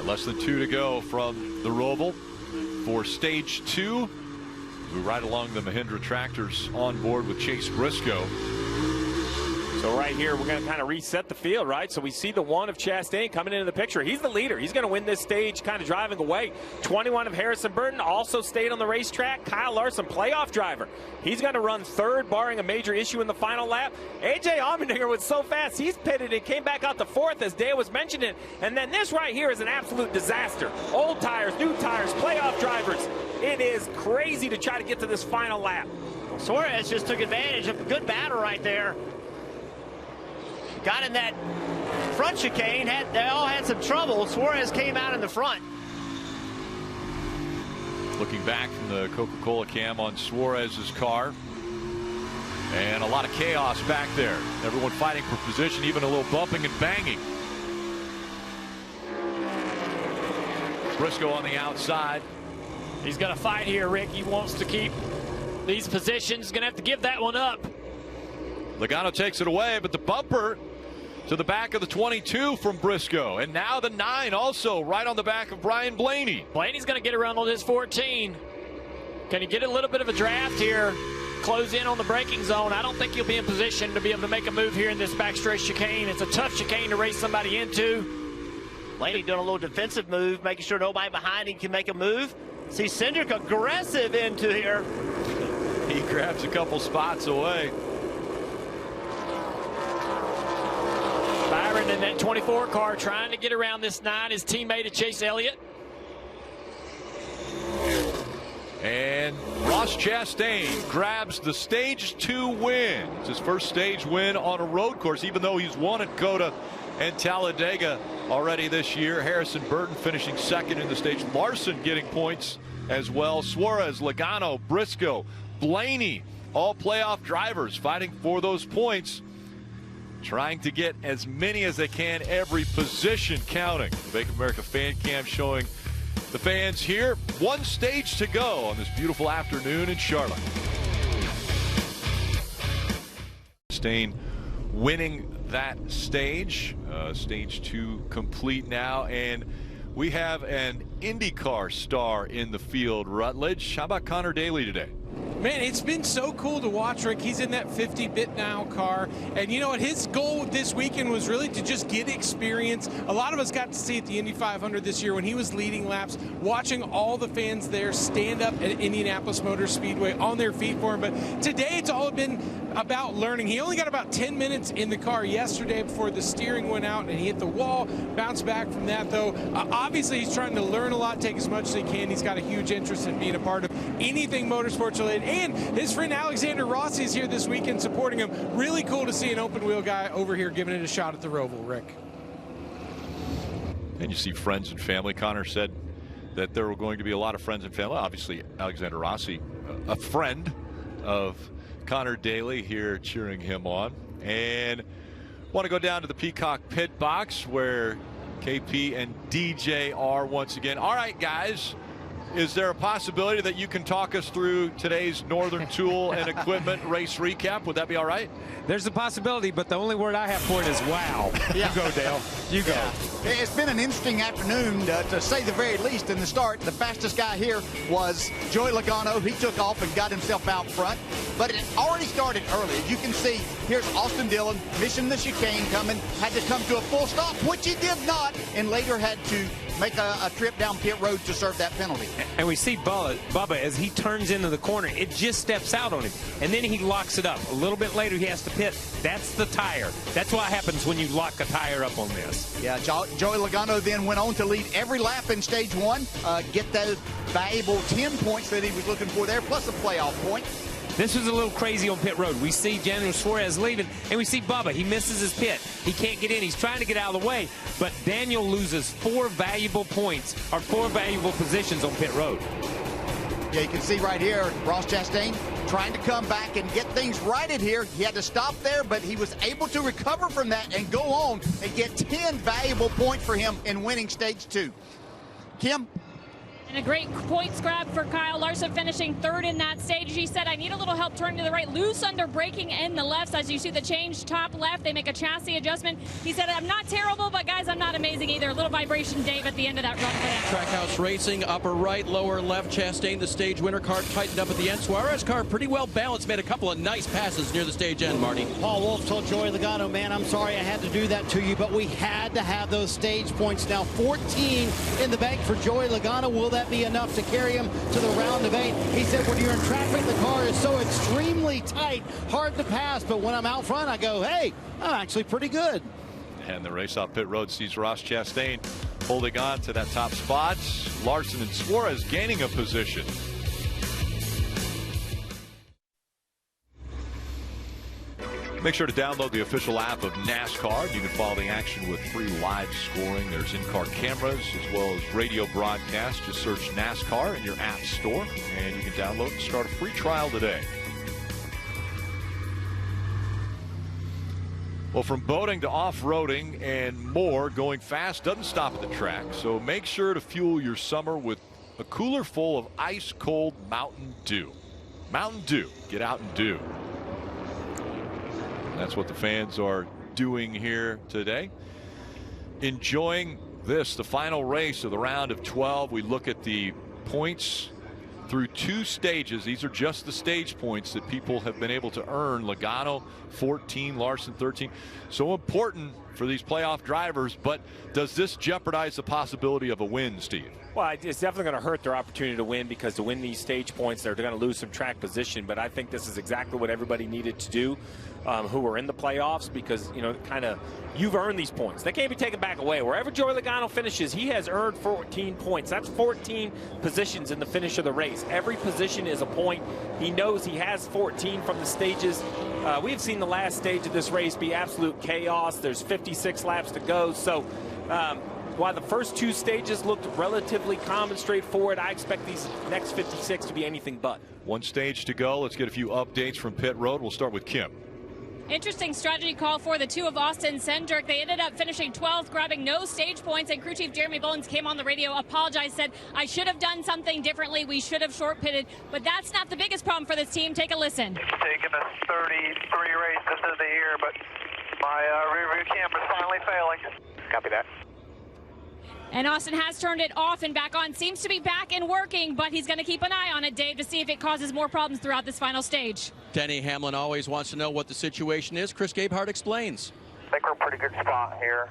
Less than 2 to go from the Roval for stage 2. We ride along the Mahindra tractors on board with Chase Briscoe. So right here, we're going to kind of reset the field, right? So we see the 1 of Chastain coming into the picture. He's the leader. He's going to win this stage kind of driving away. 21 of Harrison Burton also stayed on the racetrack. Kyle Larson, playoff driver. He's going to run 3rd, barring a major issue in the final lap. AJ Allmendinger was so fast, he's pitted and came back out to 4th, as Dale was mentioning. And then this right here is an absolute disaster. Old tires, new tires, playoff drivers. It is crazy to try to get to this final lap. Suarez just took advantage of a good battle right there. Got in that front chicane. They all had some trouble. Suarez came out in the front. Looking back from the Coca-Cola cam on Suarez's car. And a lot of chaos back there. Everyone fighting for position, even a little bumping and banging. Briscoe on the outside. He's going to fight here, Rick. He wants to keep these positions. Going to have to give that one up. Logano takes it away, but the bumper to the back of the 22 from Briscoe. And now the 9 also right on the back of Brian Blaney. Blaney's going to get around on his 14. Can he get a little bit of a draft here? Close in on the braking zone. I don't think he'll be in position to be able to make a move here in this backstretch chicane. It's a tough chicane to race somebody into. Blaney doing a little defensive move, making sure nobody behind him can make a move. See Cindric aggressive into here. He grabs a couple spots away. Byron in that 24 car trying to get around this 9. His teammate is Chase Elliott. And Ross Chastain grabs the Stage 2 win. It's his first stage win on a road course, even though he's won at COTA and Talladega already this year. Harrison Burton finishing second in the stage. Larson getting points as well. Suarez, Logano, Briscoe, Blaney, all playoff drivers fighting for those points, trying to get as many as they can, every position counting. The Bank of America fan cam showing the fans here. One stage to go on this beautiful afternoon in Charlotte. Chastain winning that stage. Stage 2 complete now, and we have an IndyCar star in the field. Rutledge, how about Connor Daly today? Man, it's been so cool to watch, Rick. He's in that 50-bit now car. And you know what? His goal this weekend was really to just get experience. A lot of us got to see at the Indy 500 this year when he was leading laps, watching all the fans there stand up at Indianapolis Motor Speedway on their feet for him. But today it's all been about learning. He only got about 10 minutes in the car yesterday before the steering went out and he hit the wall. Bounced back from that, though. Obviously, he's trying to learn a lot, take as much as he can. He's got a huge interest in being a part of anything motorsports related. And his friend Alexander Rossi is here this weekend supporting him. Really cool to see an open wheel guy over here giving it a shot at the Roval, Rick. And you see friends and family. Connor said that there were going to be a lot of friends and family. Obviously, Alexander Rossi, a friend of Connor Daly, here cheering him on. And want to go down to the Peacock pit box where KP and DJ are once again. All right, guys. Is there a possibility that you can talk us through today's Northern Tool and Equipment race recap? Would that be all right? There's a possibility, but the only word I have for it is wow. Yeah. You go, Dale. You go. Yeah. It's been an interesting afternoon, to say the very least. In the start, the fastest guy here was Joey Logano. He took off and got himself out front, but it already started early. As you can see, here's Austin Dillon missing the chicane coming, had to come to a full stop, which he did not, and later had to make a trip down pit road to serve that penalty. And we see Bubba as he turns into the corner, it just steps out on him, and then he locks it up. A little bit later, he has to pit. That's the tire. That's what happens when you lock a tire up on this. Yeah, Joey Logano then went on to lead every lap in stage 1, get those valuable 10 points that he was looking for there, plus a playoff point. This was a little crazy on pit road. We see Daniel Suarez leaving, and we see Bubba. He misses his pit. He can't get in. He's trying to get out of the way, but Daniel loses 4 valuable points, or 4 valuable positions on pit road. Yeah, you can see right here, Ross Chastain trying to come back and get things righted here. He had to stop there, but he was able to recover from that and go on and get 10 valuable points for him in winning stage 2. Kim? And a great points grab for Kyle Larson, finishing 3rd in that stage. He said, I need a little help turning to the right, loose under braking in the left. As you see the change top left, they make a chassis adjustment. He said, I'm not terrible, but guys, I'm not amazing either. A little vibration, Dave, at the end of that run for that. Trackhouse Racing, upper right, lower left. Chastain, the stage winner. Car tightened up at the end. Suarez car pretty well balanced, made a couple of nice passes near the stage end, Marty. Paul Wolf told Joey Logano, man, I'm sorry I had to do that to you, but we had to have those stage points. Now 14 in the bank for Joey Logano. Will that be enough to carry him to the round of 8? He said, when you're in traffic, the car is so extremely tight, hard to pass, but when I'm out front, I go, hey, I'm actually pretty good. And the race off pit road sees Ross Chastain holding on to that top spot. Larson and Suarez gaining a position. Make sure to download the official app of NASCAR. You can follow the action with free live scoring. There's in-car cameras as well as radio broadcast. Just search NASCAR in your app store, and you can download and start a free trial today. Well, from boating to off-roading and more, going fast doesn't stop at the track. So make sure to fuel your summer with a cooler full of ice-cold Mountain Dew. Mountain Dew. Get out and do. That's what the fans are doing here today. Enjoying this, the final race of the round of 12. We look at the points through 2 stages. These are just the stage points that people have been able to earn. Logano 14, Larson 13. So important for these playoff drivers, but does this jeopardize the possibility of a win, Steve? Well, it's definitely going to hurt their opportunity to win, because to win these stage points, they're going to lose some track position. But I think this is exactly what everybody needed to do who were in the playoffs, because, you know, kind of you've earned these points. They can't be taken back away. Wherever Joey Logano finishes, he has earned 14 points. That's 14 positions in the finish of the race. Every position is a point. He knows he has 14 from the stages. We've seen the last stage of this race be absolute chaos. There's 56 laps to go. So while the first 2 stages looked relatively calm and straightforward, I expect these next 56 to be anything but. 1 stage to go. Let's get a few updates from pit road. We'll start with Kim. Interesting strategy call for the 2 of Austin Cindric. They ended up finishing 12th, grabbing no stage points, and crew chief Jeremy Bullins came on the radio, apologized, said, I should have done something differently. We should have short pitted, but that's not the biggest problem for this team. Take a listen. It's taken us 33 races of the year, but my rear view camera's finally failing. Copy that. And Austin has turned it off and back on. Seems to be back and working, but he's going to keep an eye on it, Dave, to see if it causes more problems throughout this final stage. Denny Hamlin always wants to know what the situation is. Chris Gabehart explains. I think we're in a pretty good spot here.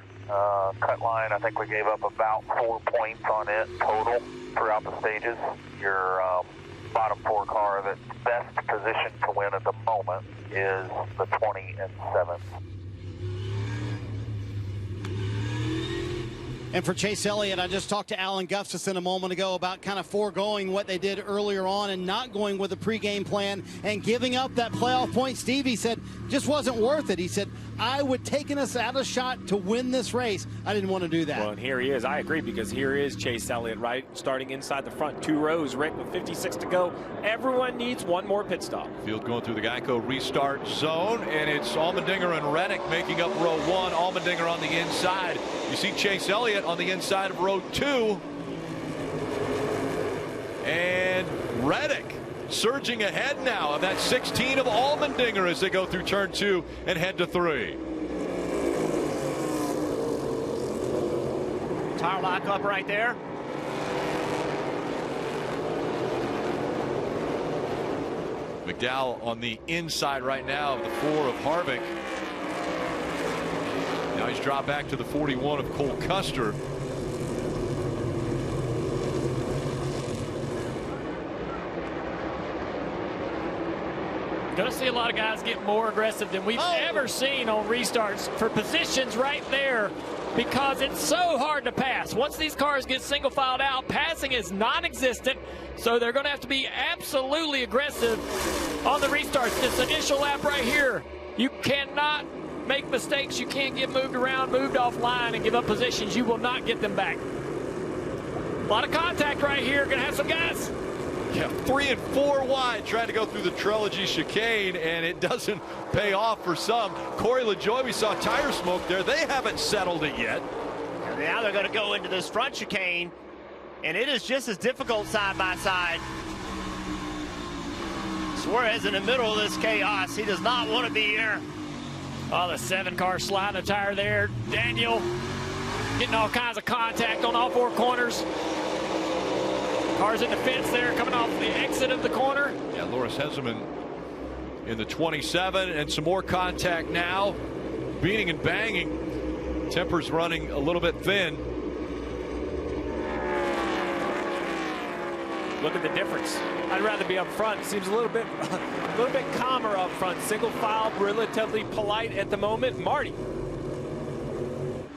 Cut line, I think we gave up about 4 points on it total throughout the stages. Your bottom 4 car that's best positioned to win at the moment is the 20 and 7th. And for Chase Elliott, I just talked to Alan Gustafson a moment ago about kind of foregoing what they did earlier on and not going with a pregame plan and giving up that playoff point. Stevie said just wasn't worth it. He said, I would taken us out a shot to win this race. I didn't want to do that. Well, and here he is. I agree, because here is Chase Elliott, right? Starting inside the front 2 rows, Rick, with 56 to go. Everyone needs 1 more pit stop. Field going through the Geico restart zone, and it's Allmendinger and Reddick making up row 1. Allmendinger on the inside. You see Chase Elliott on the inside of row 2. And Reddick surging ahead now of that 16 of Allmendinger as they go through turn 2 and head to 3. Tire lock up right there. McDowell on the inside right now of the 4 of Harvick. Now he's dropped back to the 41 of Cole Custer. Going to see a lot of guys get more aggressive than we've ever seen on restarts for positions right there, because it's so hard to pass. Once these cars get single filed out, passing is non-existent, so they're going to have to be absolutely aggressive on the restarts. This initial lap right here, you cannot make mistakes. You can't get moved around, moved off line, and give up positions. You will not get them back. A lot of contact right here. Going to have some guys. Yeah, 3 and 4 wide trying to go through the Trilogy chicane, and it doesn't pay off for some. Corey LaJoie, we saw tire smoke there. They haven't settled it yet. And now they're going to go into this front chicane, and it is just as difficult side by side. Suarez in the middle of this chaos. He does not want to be here. Oh, the 7 car sliding a tire there. Daniel getting all kinds of contact on all 4 corners. Cars in the fence there coming off the exit of the corner. Yeah, Loris Heseman in the 27, and some more contact now. Beating and banging. Temper's running a little bit thin. Look at the difference. I'd rather be up front. It seems a little bit calmer up front. Single file, relatively polite at the moment. Marty.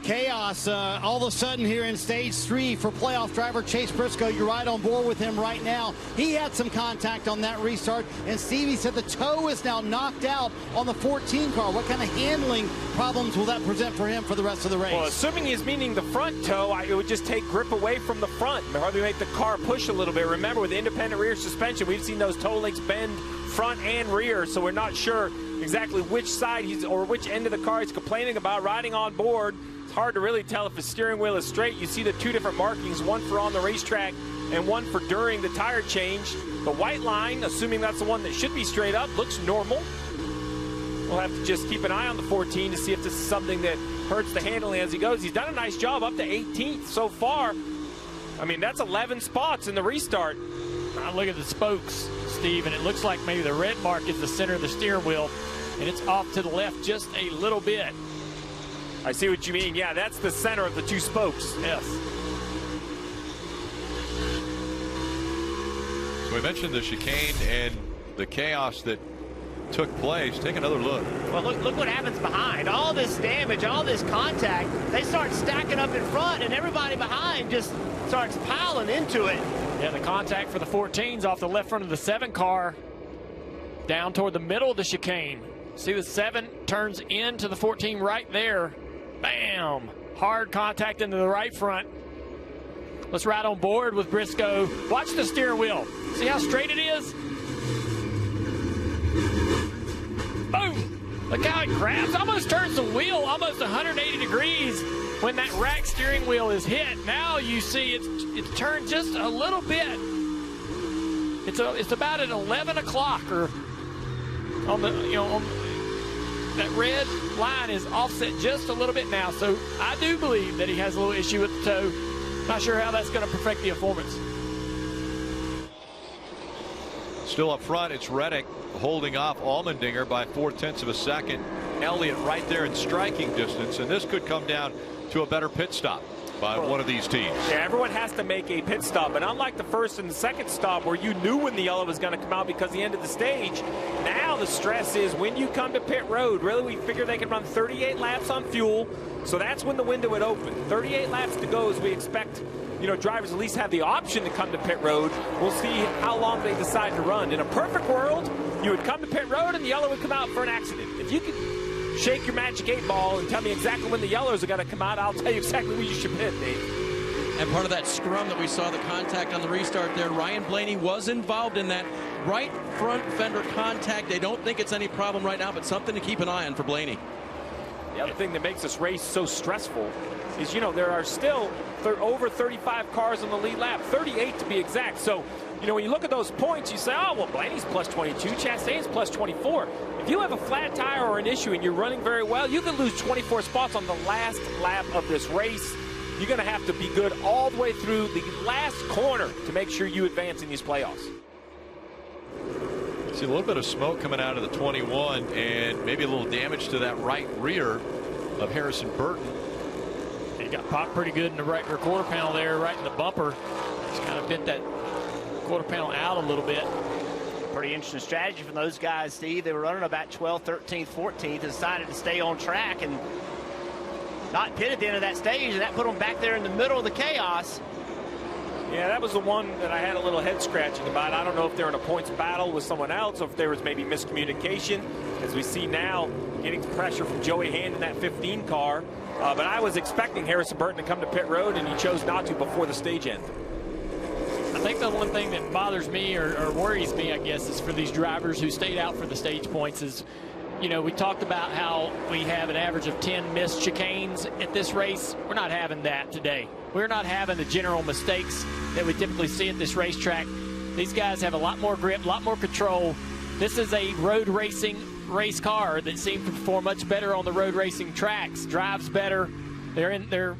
Chaos all of a sudden here in stage 3 for playoff driver Chase Briscoe. You're right on board with him right now. He had some contact on that restart, and Stevie said the toe is now knocked out on the 14 car. What kind of handling problems will that present for him for the rest of the race? Well, assuming he's meaning the front toe, it would just take grip away from the front, probably make the car push a little bit. Remember, with independent rear suspension, we've seen those toe links bend front and rear, so we're not sure exactly which side or which end of the car he's complaining about riding on board. It's hard to really tell if his steering wheel is straight. You see the two different markings, one for on the racetrack and one for during the tire change. The white line, assuming that's the one that should be straight up, looks normal. We'll have to just keep an eye on the 14 to see if this is something that hurts the handling as he goes. He's done a nice job up to 18th so far. I mean, that's 11 spots in the restart. Now look at the spokes, Steve, and it looks like maybe the red mark is the center of the steering wheel, and it's off to the left just a little bit. I see what you mean. Yeah, that's the center of the two spokes. Yes. So we mentioned the chicane and the chaos that took place. Take another look. Well, look what happens behind. All this damage, all this contact, they start stacking up in front, and everybody behind just starts piling into it. Yeah, the contact for the 14's off the left front of the 7 car, down toward the middle of the chicane. See the 7 turns into the 14 right there. Bam! Hard contact into the right front. Let's ride on board with Briscoe. Watch the steering wheel. See how straight it is? Boom! Look how it grabs. Almost turns the wheel almost 180 degrees when that rack steering wheel is hit. Now you see it's turned just a little bit. It's about at 11 o'clock, or on the that red line is offset just a little bit now. So I do believe that he has a little issue with the toe. Not sure how that's going to perfect the performance. Still up front, it's Reddick holding off Allmendinger by 0.4 of a second. Elliott right there in striking distance, and this could come down to a better pit stop by one of these teams. Yeah, everyone has to make a pit stop, but unlike the first and the second stop where you knew when the yellow was going to come out because the end of the stage, now the stress is when you come to pit road. Really, we figure they can run 38 laps on fuel, so that's when the window would open. 38 laps to go as we expect, drivers at least have the option to come to pit road. We'll see how long they decide to run. In a perfect world, you would come to pit road and the yellow would come out for an accident. If you could shake your magic 8-ball and tell me exactly when the yellows are going to come out, I'll tell you exactly when you should pit, Dave. And part of that scrum that we saw, the contact on the restart there, Ryan Blaney was involved in that right front fender contact. They don't think it's any problem right now, but something to keep an eye on for Blaney. The other thing that makes this race so stressful is, there are still over 35 cars on the lead lap, 38 to be exact. So, when you look at those points, you say, oh, well, Blaney's plus 22, Chastain's plus 24. If you have a flat tire or an issue and you're running very well, you could lose 24 spots on the last lap of this race. You're going to have to be good all the way through the last corner to make sure you advance in these playoffs. See a little bit of smoke coming out of the 21 and maybe a little damage to that right rear of Harrison Burton. He got popped pretty good in the right rear quarter panel there, right in the bumper. Just kind of bent that quarter panel out a little bit. Pretty interesting strategy from those guys, Steve. They were running about 12th, 13th, 14th, decided to stay on track and not pit at the end of that stage, and that put them back there in the middle of the chaos. Yeah, that was the one that I had a little head scratching about. I don't know if they're in a points battle with someone else or if there was maybe miscommunication. As we see now, getting pressure from Joey Hand in that 15 car. But I was expecting Harrison Burton to come to pit road, and he chose not to before the stage end. I think the one thing that bothers me or worries me, I guess, is for these drivers who stayed out for the stage points is, we talked about how we have an average of 10 missed chicanes at this race. We're not having that today. We're not having the general mistakes that we typically see at this racetrack. These guys have a lot more grip, a lot more control. This is a road racing race car that seems to perform much better on the road racing tracks, drives better. They're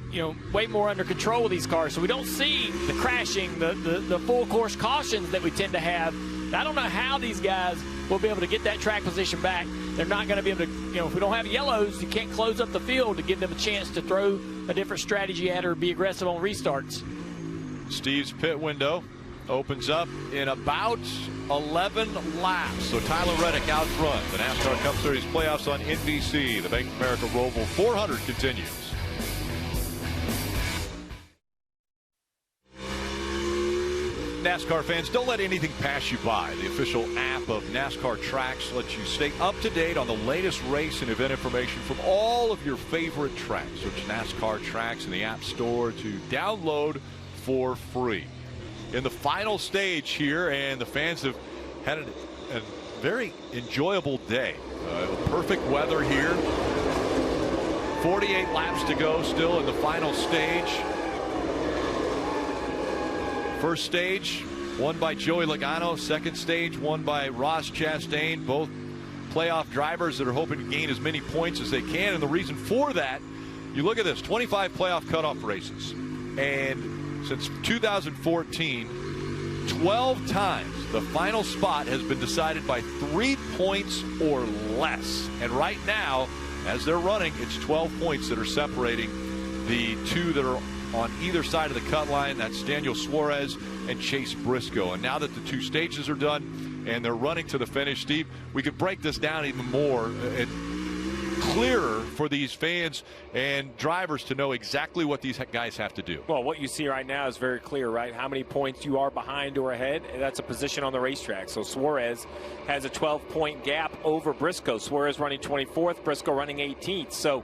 way more under control with these cars, so we don't see the crashing, the full course cautions that we tend to have. I don't know how these guys will be able to get that track position back. They're not going to be able to, if we don't have yellows, you can't close up the field to give them a chance to throw a different strategy at or be aggressive on restarts. Steve's pit window opens up in about 11 laps. So Tyler Reddick out front. The NASCAR Cup Series playoffs on NBC. The Bank of America Roval 400 continues. NASCAR fans, don't let anything pass you by. The official app of NASCAR Tracks lets you stay up to date on the latest race and event information from all of your favorite tracks. Search NASCAR Tracks in the App Store to download for free. In the final stage here, and the fans have had a very enjoyable day. Perfect weather here. 48 laps to go still in the final stage. First stage won by Joey Logano. Second stage won by Ross Chastain. Both playoff drivers that are hoping to gain as many points as they can. And the reason for that, you look at this, 25 playoff cutoff races. And since 2014, 12 times the final spot has been decided by 3 points or less. And right now, as they're running, it's 12 points that are separating the two that are on either side of the cut line. That's Daniel Suarez and Chase Briscoe. And now that the two stages are done and they're running to the finish, Steve, we could break this down even more and clearer for these fans and drivers to know exactly what these guys have to do. Well, what you see right now is very clear, right? How many points you are behind or ahead, and that's a position on the racetrack. So Suarez has a 12-point gap over Briscoe. Suarez running 24th, Briscoe running 18th. So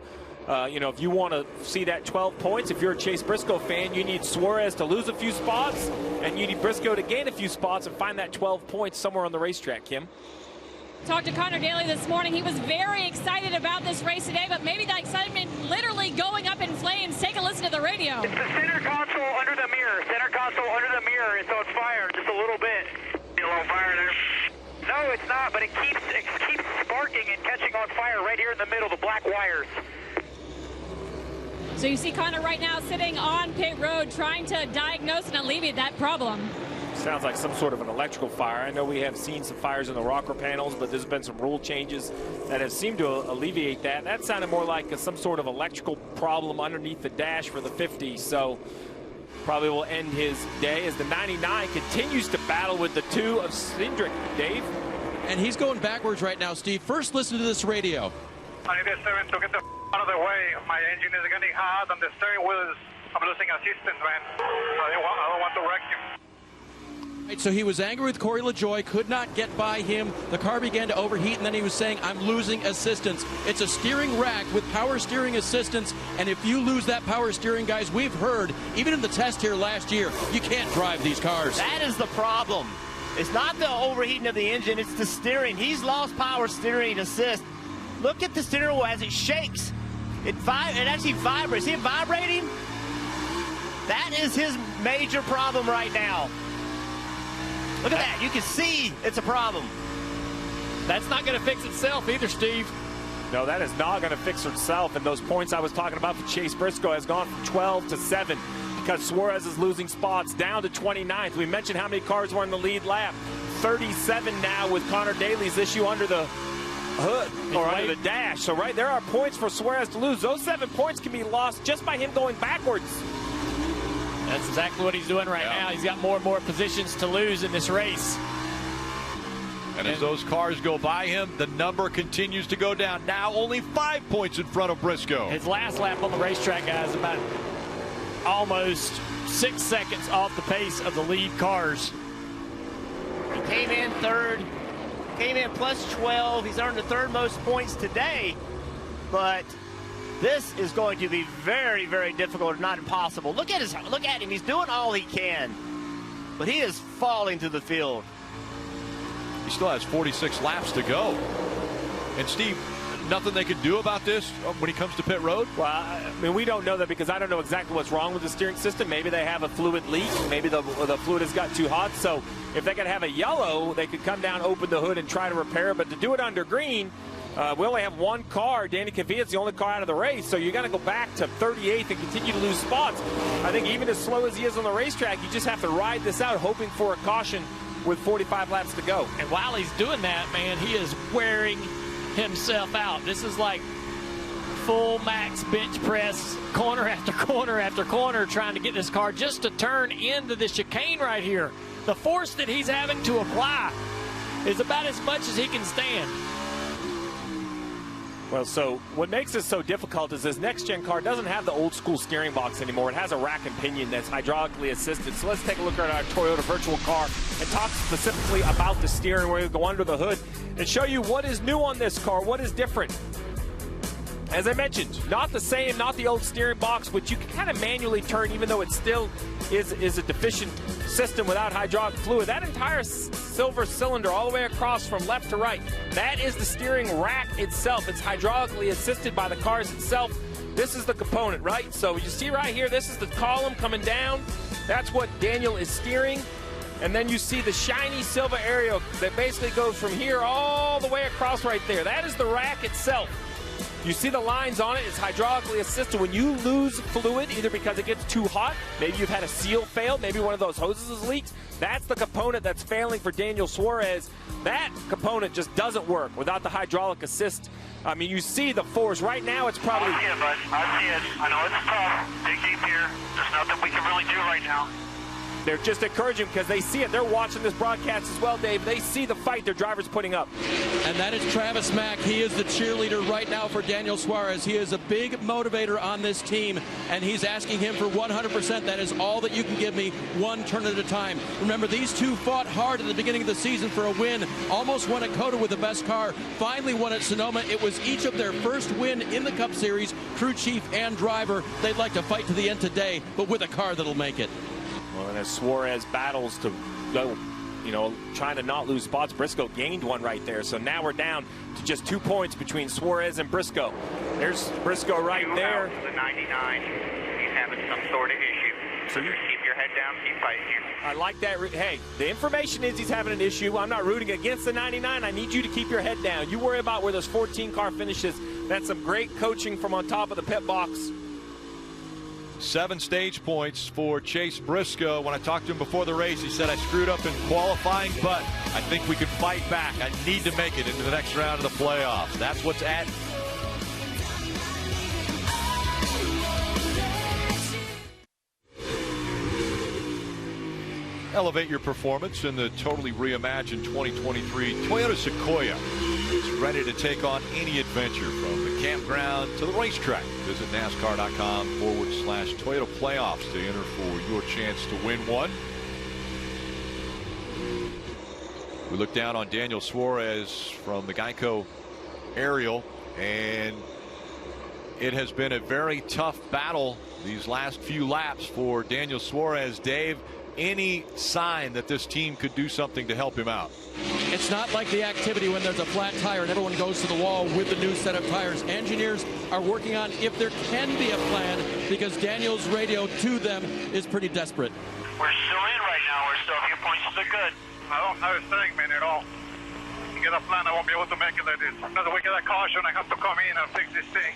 you know, if you want to see that 12 points, if you're a Chase Briscoe fan, you need Suarez to lose a few spots, and you need Briscoe to gain a few spots and find that 12 points somewhere on the racetrack, Kim. Talked to Connor Daly this morning. He was very excited about this race today, but maybe that excitement literally going up in flames. Take a listen to the radio. It's the center console under the mirror. Center console under the mirror. It's on fire just a little bit. Still on fire there? No, it's not, but it keeps sparking and catching on fire right here in the middle, the black wires. So you see Connor right now sitting on pit road trying to diagnose and alleviate that problem. Sounds like some sort of an electrical fire. I know we have seen some fires in the rocker panels, but there's been some rule changes that have seemed to alleviate that. That sounded more like some sort of electrical problem underneath the dash for the 50. So probably will end his day as the 99 continues to battle with the 2 of Cindric. Dave? And he's going backwards right now, Steve. First, listen to this radio. I need the 7 to get the out of the way. My engine is getting hot and the steering wheel is, I'm losing assistance, man. I don't want to wreck him. Right, so he was angry with Corey LaJoie, could not get by him. The car began to overheat, and then he was saying, I'm losing assistance. It's a steering rack with power steering assistance, and if you lose that power steering, guys, we've heard, even in the test here last year, you can't drive these cars. That is the problem. It's not the overheating of the engine, it's the steering. He's lost power steering assist. Look at the steering wheel as it shakes. It actually vibrates. Is it vibrating? That is his major problem right now. Look at that. You can see it's a problem. That's not going to fix itself either, Steve. No, that is not going to fix itself. And those points I was talking about for Chase Briscoe has gone from 12 to 7 because Suarez is losing spots down to 29th. We mentioned how many cars were in the lead lap. 37 now with Connor Daly's issue under the hood or under the dash. So right there are points for Suarez to lose. Those 7 points can be lost just by him going backwards. That's exactly what he's doing right now. He's got more and more positions to lose in this race. And as those cars go by him, the number continues to go down. Now only 5 points in front of Briscoe. His last lap on the racetrack, guys, about almost 6 seconds off the pace of the lead cars. He came in third, came in plus 12. He's earned the third most points today, but this is going to be very, very difficult, if not impossible. Look at him. He's doing all he can, but he is falling to the field. He still has 46 laps to go. And Steve, nothing they can do about this when he comes to pit road? Well, I mean, we don't know that because I don't know exactly what's wrong with the steering system. Maybe they have a fluid leak. Maybe the fluid has got too hot. So if they could have a yellow, they could come down, open the hood, and try to repair it. But to do it under green, we only have one car. Danny Kvyat's the only car out of the race. So you're going to go back to 38th and continue to lose spots. I think even as slow as he is on the racetrack, you just have to ride this out, hoping for a caution with 45 laps to go. And while he's doing that, man, he is wearing himself out. This is like full max bench press, corner after corner after corner, trying to get this car just to turn into the chicane right here. The force that he's having to apply is about as much as he can stand. Well, so what makes this so difficult is this next-gen car doesn't have the old-school steering box anymore. It has a rack and pinion that's hydraulically assisted. So let's take a look at our Toyota virtual car and talk specifically about the steering wheel, go under the hood, and show you what is new on this car, what is different. As I mentioned, not the same, not the old steering box, which you can kind of manually turn, even though it still is a deficient system without hydraulic fluid. That entire silver cylinder all the way across from left to right, that is the steering rack itself. It's hydraulically assisted by the cars itself. This is the component, right? So you see right here, this is the column coming down. That's what Daniel is steering. And then you see the shiny silver area that basically goes from here all the way across right there. That is the rack itself. You see the lines on it. It's hydraulically assisted. When you lose fluid, either because it gets too hot, maybe you've had a seal fail, maybe one of those hoses is leaked, that's the component that's failing for Daniel Suarez. That component just doesn't work without the hydraulic assist. I mean, you see the force. Right now, it's probably... I see it, bud. I see it. I know it's tough. Dig deep here. There's nothing we can really do right now. They're just encouraging because they see it. They're watching this broadcast as well, Dave. They see the fight their driver's putting up. And that is Travis Mack. He is the cheerleader right now for Daniel Suarez. He is a big motivator on this team, and he's asking him for 100%. That is all that you can give me, one turn at a time. Remember, these two fought hard at the beginning of the season for a win. Almost won at COTA with the best car. Finally won at Sonoma. It was each of their first win in the Cup Series, crew chief and driver. They'd like to fight to the end today, but with a car that'll make it. Well, and as Suarez battles to go, trying to not lose spots, Briscoe gained one right there. So now we're down to just 2 points between Suarez and Briscoe. There's Briscoe right there. The 99, he's having some sort of issue. So just keep your head down, keep fighting here. I like that. Hey, the information is he's having an issue. I'm not rooting against the 99. I need you to keep your head down. You worry about where those 14 car finishes. That's some great coaching from on top of the pit box. 7 stage points for Chase Briscoe. When I talked to him before the race, he said, I screwed up in qualifying, but I think we can fight back. I need to make it into the next round of the playoffs. That's what's at. Elevate your performance in the totally reimagined 2023 Toyota Sequoia. It's ready to take on any adventure from the campground to the racetrack. Visit NASCAR.com/Toyota Playoffs to enter for your chance to win one. We look down on Daniel Suarez from the Geico aerial, and it has been a very tough battle these last few laps for Daniel Suarez. Dave, any sign that this team could do something to help him out? It's not like the activity when there's a flat tire and everyone goes to the wall with the new set of tires. Engineers are working on if there can be a plan, because Daniel's radio to them is pretty desperate. We're still in right now. We're still a few points to the good. I don't know a thing, man, at all. You get a plan, I won't be able to make it like this. Another week of that caution, I have to come in and fix this thing.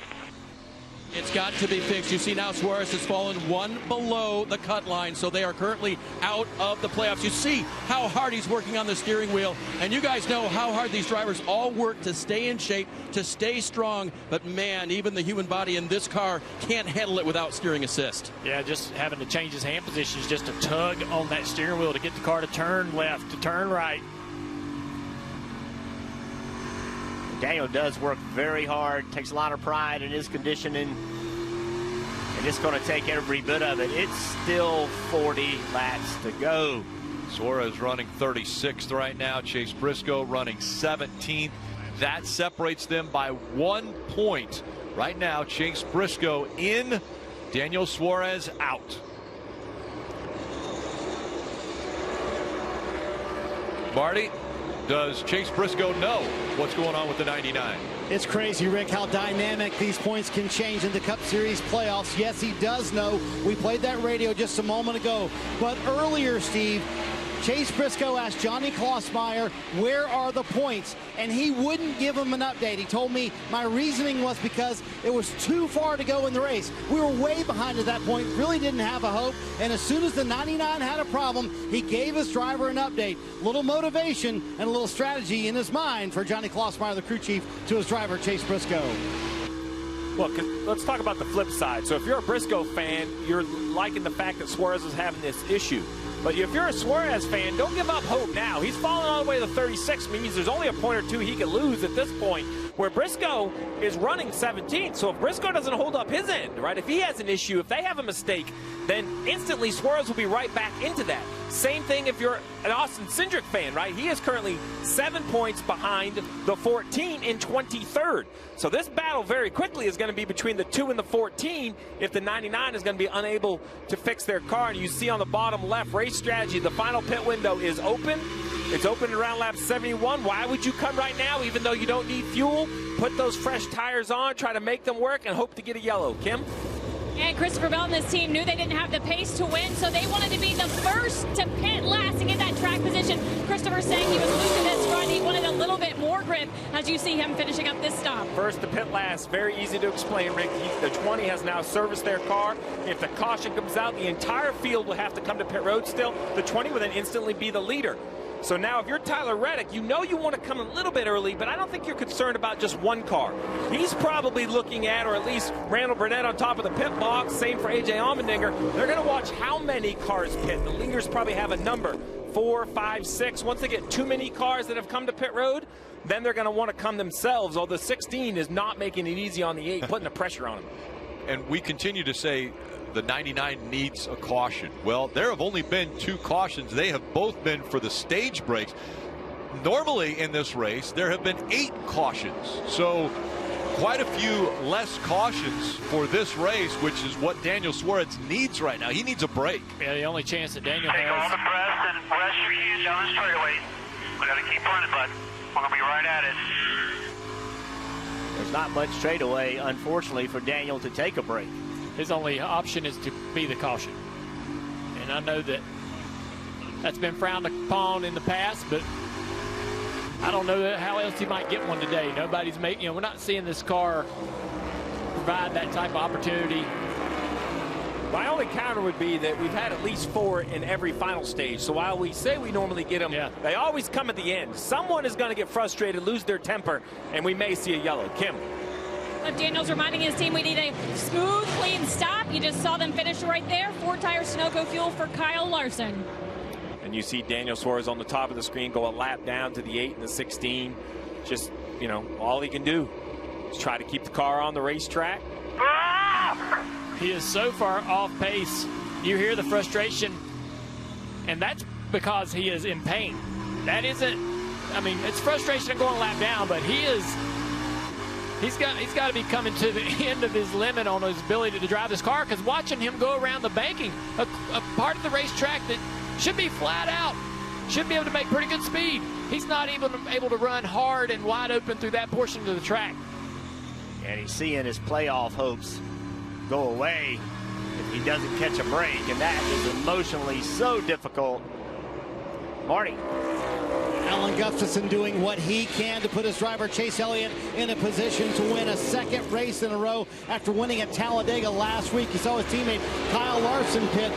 It's got to be fixed. You see now Suarez has fallen one below the cut line, so they are currently out of the playoffs. You see how hard he's working on the steering wheel, and you guys know how hard these drivers all work to stay in shape, to stay strong, but man, even the human body in this car can't handle it without steering assist. Yeah, just having to change his hand position is just a tug on that steering wheel to get the car to turn left, to turn right. Daniel does work very hard, takes a lot of pride in his conditioning, and it's going to take every bit of it. It's still 40 laps to go. Suarez running 36th right now. Chase Briscoe running 17th. That separates them by 1 point. Right now, Chase Briscoe in, Daniel Suarez out. Marty, does Chase Briscoe know what's going on with the 99? It's crazy, Rick, how dynamic these points can change in the Cup Series playoffs. Yes, he does know. We played that radio just a moment ago. But earlier, Steve, Chase Briscoe asked Johnny Klossmeyer, where are the points? And he wouldn't give him an update. He told me my reasoning was because it was too far to go in the race. We were way behind at that point, really didn't have a hope. And as soon as the 99 had a problem, he gave his driver an update. A little motivation and a little strategy in his mind for Johnny Klossmeyer, the crew chief, to his driver, Chase Briscoe. Well, let's talk about the flip side. So if you're a Briscoe fan, you're liking the fact that Suarez is having this issue. But if you're a Suarez fan, don't give up hope now. He's fallen all the way to 36, means there's only a point or two he could lose at this point, where Briscoe is running 17th. So if Briscoe doesn't hold up his end, right, if he has an issue, if they have a mistake, then instantly Suarez will be right back into that. Same thing if you're an Austin Cindric fan, right? He is currently 7 points behind the 14 in 23rd. So this battle very quickly is going to be between the 2 and the 14 if the 99 is going to be unable to fix their car. And you see on the bottom left, race strategy, the final pit window is open. It's open around lap 71. Why would you come right now even though you don't need fuel? Put those fresh tires on, try to make them work, and hope to get a yellow. Kim? And Christopher Bell and this team knew they didn't have the pace to win, so they wanted to be the first to pit last and get that track position. Christopher saying he was losing this run. He wanted a little bit more grip as you see him finishing up this stop. First to pit last, very easy to explain, Rick. The 20 has now serviced their car. If the caution comes out, the entire field will have to come to pit road still. The 20 will then instantly be the leader. So now if you're Tyler Reddick, you know you want to come a little bit early, but I don't think you're concerned about just one car. He's probably looking at, or at least Randall Burnett on top of the pit box, same for A.J. Allmendinger. They're going to watch how many cars pit. The leaders probably have a number, 4, 5, 6. Once they get too many cars that have come to pit road, then they're going to want to come themselves, although the 16 is not making it easy on the 8, putting the pressure on them. And we continue to say the 99 needs a caution. Well, there have only been 2 cautions. They have both been for the stage breaks. Normally in this race, there have been 8 cautions. So quite a few less cautions for this race, which is what Daniel Suarez needs right now. He needs a break. Yeah, the only chance that Daniel Take all has. the breath and rest your hands down the straightaway. We got to keep running, bud. We're going to be right at it. There's not much straightaway, unfortunately, for Daniel to take a break. His only option is to be the caution. And I know that that's been frowned upon in the past, but I don't know how else he might get one today. Nobody's making, we're not seeing this car provide that type of opportunity. My only counter would be that we've had at least 4 in every final stage. So while we say we normally get them, they always come at the end. Someone is going to get frustrated, lose their temper, and we may see a yellow. Kim? Daniel's reminding his team we need a smooth, clean stop. You just saw them finish right there. 4-tire Sunoco fuel for Kyle Larson. And you see Daniel Suarez on the top of the screen go a lap down to the 8 and the 16. Just, all he can do is try to keep the car on the racetrack. He is so far off pace. You hear the frustration, and that's because he is in pain. That isn't, it's frustration of going a lap down, but he's got to be coming to the end of his limit on his ability to drive this car, because watching him go around the banking, a part of the racetrack that should be flat out, should be able to make pretty good speed. He's not even able to run hard and wide open through that portion of the track. And he's seeing his playoff hopes go away if he doesn't catch a break, and that is emotionally so difficult. Marty. Alan Gustafson doing what he can to put his driver Chase Elliott in a position to win a second race in a row after winning at Talladega last week. He saw his teammate Kyle Larson pit.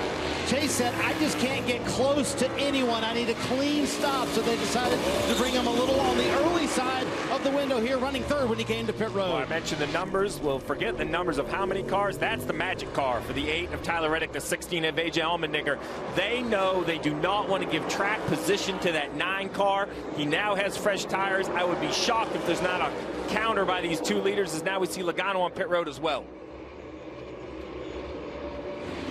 Chase said, I just can't get close to anyone. I need a clean stop. So they decided to bring him a little on the early side of the window here, running third when he came to pit road. Well, I mentioned the numbers. Well, forget the numbers of how many cars. That's the magic car for the 8 of Tyler Reddick, the 16 of A.J. Allmendinger. They know they do not want to give track position to that 9 car. He now has fresh tires. I would be shocked if there's not a counter by these 2 leaders, as now we see Logano on pit road as well.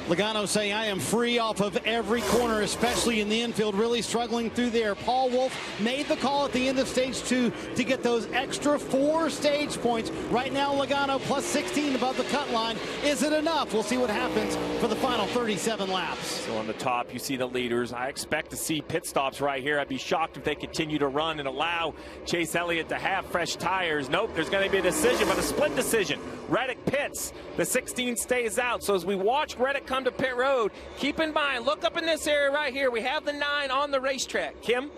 Logano saying, I am free off of every corner, especially in the infield, really struggling through there. Paul Wolfe made the call at the end of stage 2 to get those extra 4 stage points. Right now, Logano plus 16 above the cut line. Is it enough? We'll see what happens for the final 37 laps. So on the top, you see the leaders. I expect to see pit stops right here. I'd be shocked if they continue to run and allow Chase Elliott to have fresh tires. Nope, there's going to be a decision, but a split decision. Reddick pits. The 16 stays out. So as we watch Reddick come to pit road, keep in mind, look up in this area right here. We have the 9 on the racetrack. Kim?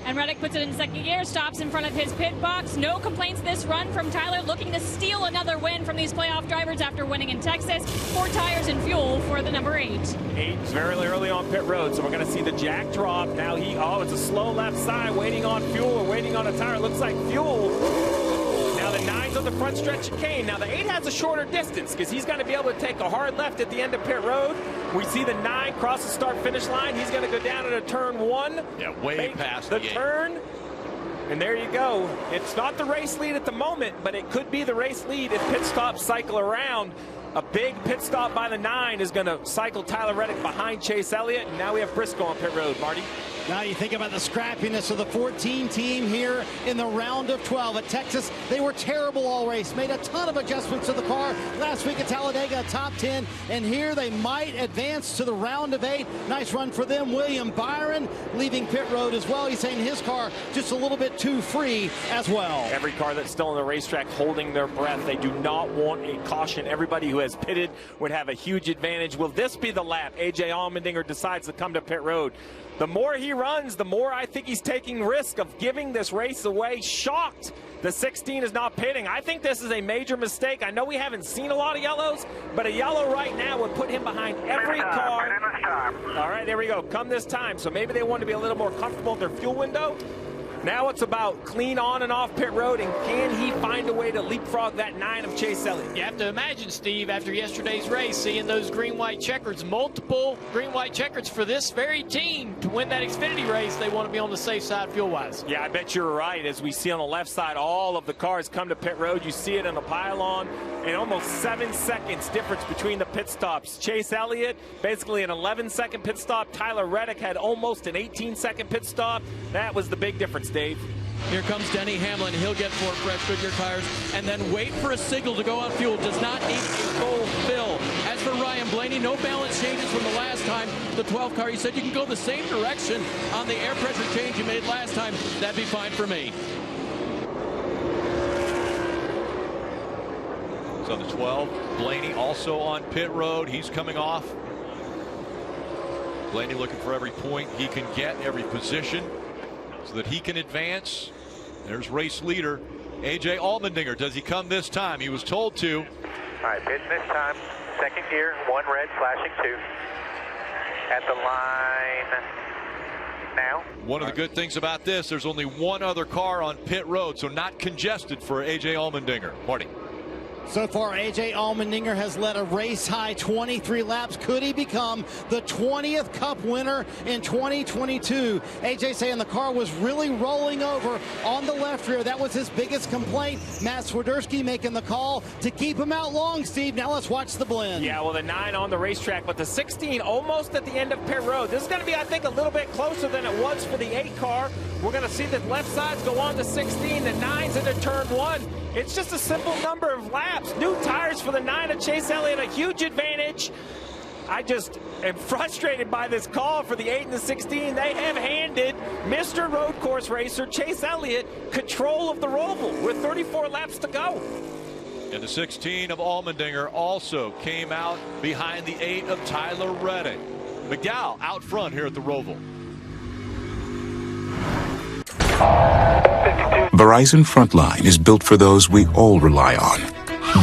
And Reddick puts it in second gear, stops in front of his pit box. No complaints this run from Tyler, looking to steal another win from these playoff drivers after winning in Texas. 4 tires and fuel for the number 8. 8 is very early on pit road, so we're going to see the jack drop. Now it's a slow left side, waiting on fuel or waiting on a tire. Looks like fuel. Now the 9's on the front stretch chicane. Now the 8 has a shorter distance because he's going to be able to take a hard left at the end of pit road. We see the 9 cross the start-finish line. He's going to go down into turn 1. Yeah, way past the the 8. turn. And there you go. It's not the race lead at the moment, but it could be the race lead if pit stops cycle around. A big pit stop by the 9 is going to cycle Tyler Reddick behind Chase Elliott. And now we have Briscoe on pit road, Marty. Now you think about the scrappiness of the 14 team here in the round of 12 at Texas. They were terrible all race, made a ton of adjustments to the car. Last week at Talladega, top 10, and here they might advance to the round of 8. Nice run for them. William Byron leaving pit road as well. He's saying his car just a little bit too free as well. Every car that's still on the racetrack holding their breath. They do not want a caution. Everybody who has pitted would have a huge advantage. Will this be the lap A.J. Allmendinger decides to come to pit road? The more he runs, the more I think he's taking risk of giving this race away. Shocked the 16 is not pitting. I think this is a major mistake. I know we haven't seen a lot of yellows, but a yellow right now would put him behind every car. All right, there we go. Come this time. So maybe they want to be a little more comfortable with their fuel window. Now it's about clean on and off pit road, and can he find a way to leapfrog that 9 of Chase Elliott? You have to imagine, Steve, after yesterday's race, seeing those green-white checkers, multiple green-white checkers for this very team to win that Xfinity race, they want to be on the safe side fuel-wise. Yeah, I bet you're right. As we see on the left side, all of the cars come to pit road. You see it in the pylon, and almost 7 seconds difference between the pit stops. Chase Elliott, basically an 11-second pit stop. Tyler Reddick had almost an 18-second pit stop. That was the big difference, Dave. Here comes Denny Hamlin. He'll get 4 fresh Goodyear tires and then wait for a signal to go on fuel. Does not need a full fill. As for Ryan Blaney, no balance changes from the last time. The 12 car, he said you can go the same direction on the air pressure change you made last time. That'd be fine for me. So the 12, Blaney also on pit road. He's coming off. Blaney looking for every point he can get, every position, so that he can advance. There's race leader A.J. Allmendinger. Does he come this time? He was told to. All right, pitch this time. Second gear, 1 red, flashing 2. At the line now. One of the good things about this, there's only one other car on pit road, so not congested for A.J. Allmendinger. Marty. So far, A.J. Allmendinger has led a race-high 23 laps. Could he become the 20th Cup winner in 2022? A.J. saying the car was really rolling over on the left rear. That was his biggest complaint. Matt Swiderski making the call to keep him out long, Steve. Now let's watch the blend. Yeah, well, the 9 on the racetrack, but the 16 almost at the end of pit road. This is going to be, I think, a little bit closer than it was for the 8 car. We're going to see the left sides go on to 16, the 9's into turn 1. It's just a simple number of laps. New tires for the 9 of Chase Elliott, a huge advantage. I just am frustrated by this call for the 8 and the 16. They have handed Mr. Road Course Racer Chase Elliott control of the Roval with 34 laps to go. And the 16 of Allmendinger also came out behind the 8 of Tyler Reddick. McDowell out front here at the Roval. Verizon Frontline is built for those we all rely on.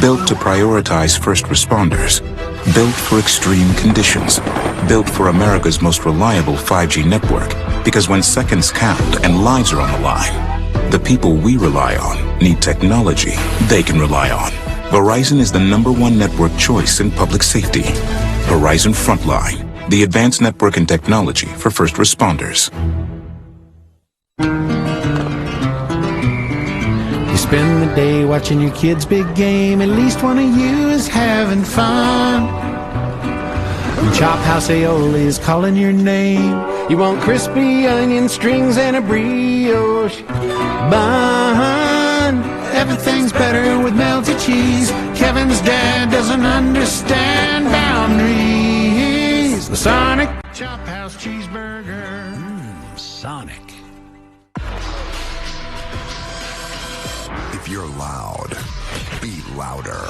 Built to prioritize first responders. Built for extreme conditions. Built for America's most reliable 5G network. Because when seconds count and lives are on the line, the people we rely on need technology they can rely on. Verizon is the #1 network choice in public safety. Verizon Frontline, the advanced network and technology for first responders. You spend the day watching your kids' big game. At least one of you is having fun. And Chop House Aioli is calling your name. You want crispy onion strings and a brioche bun. Everything's better with melted cheese. Kevin's dad doesn't understand boundaries. The Sonic Chop House cheeseburger. Sonic. If you're loud, be louder.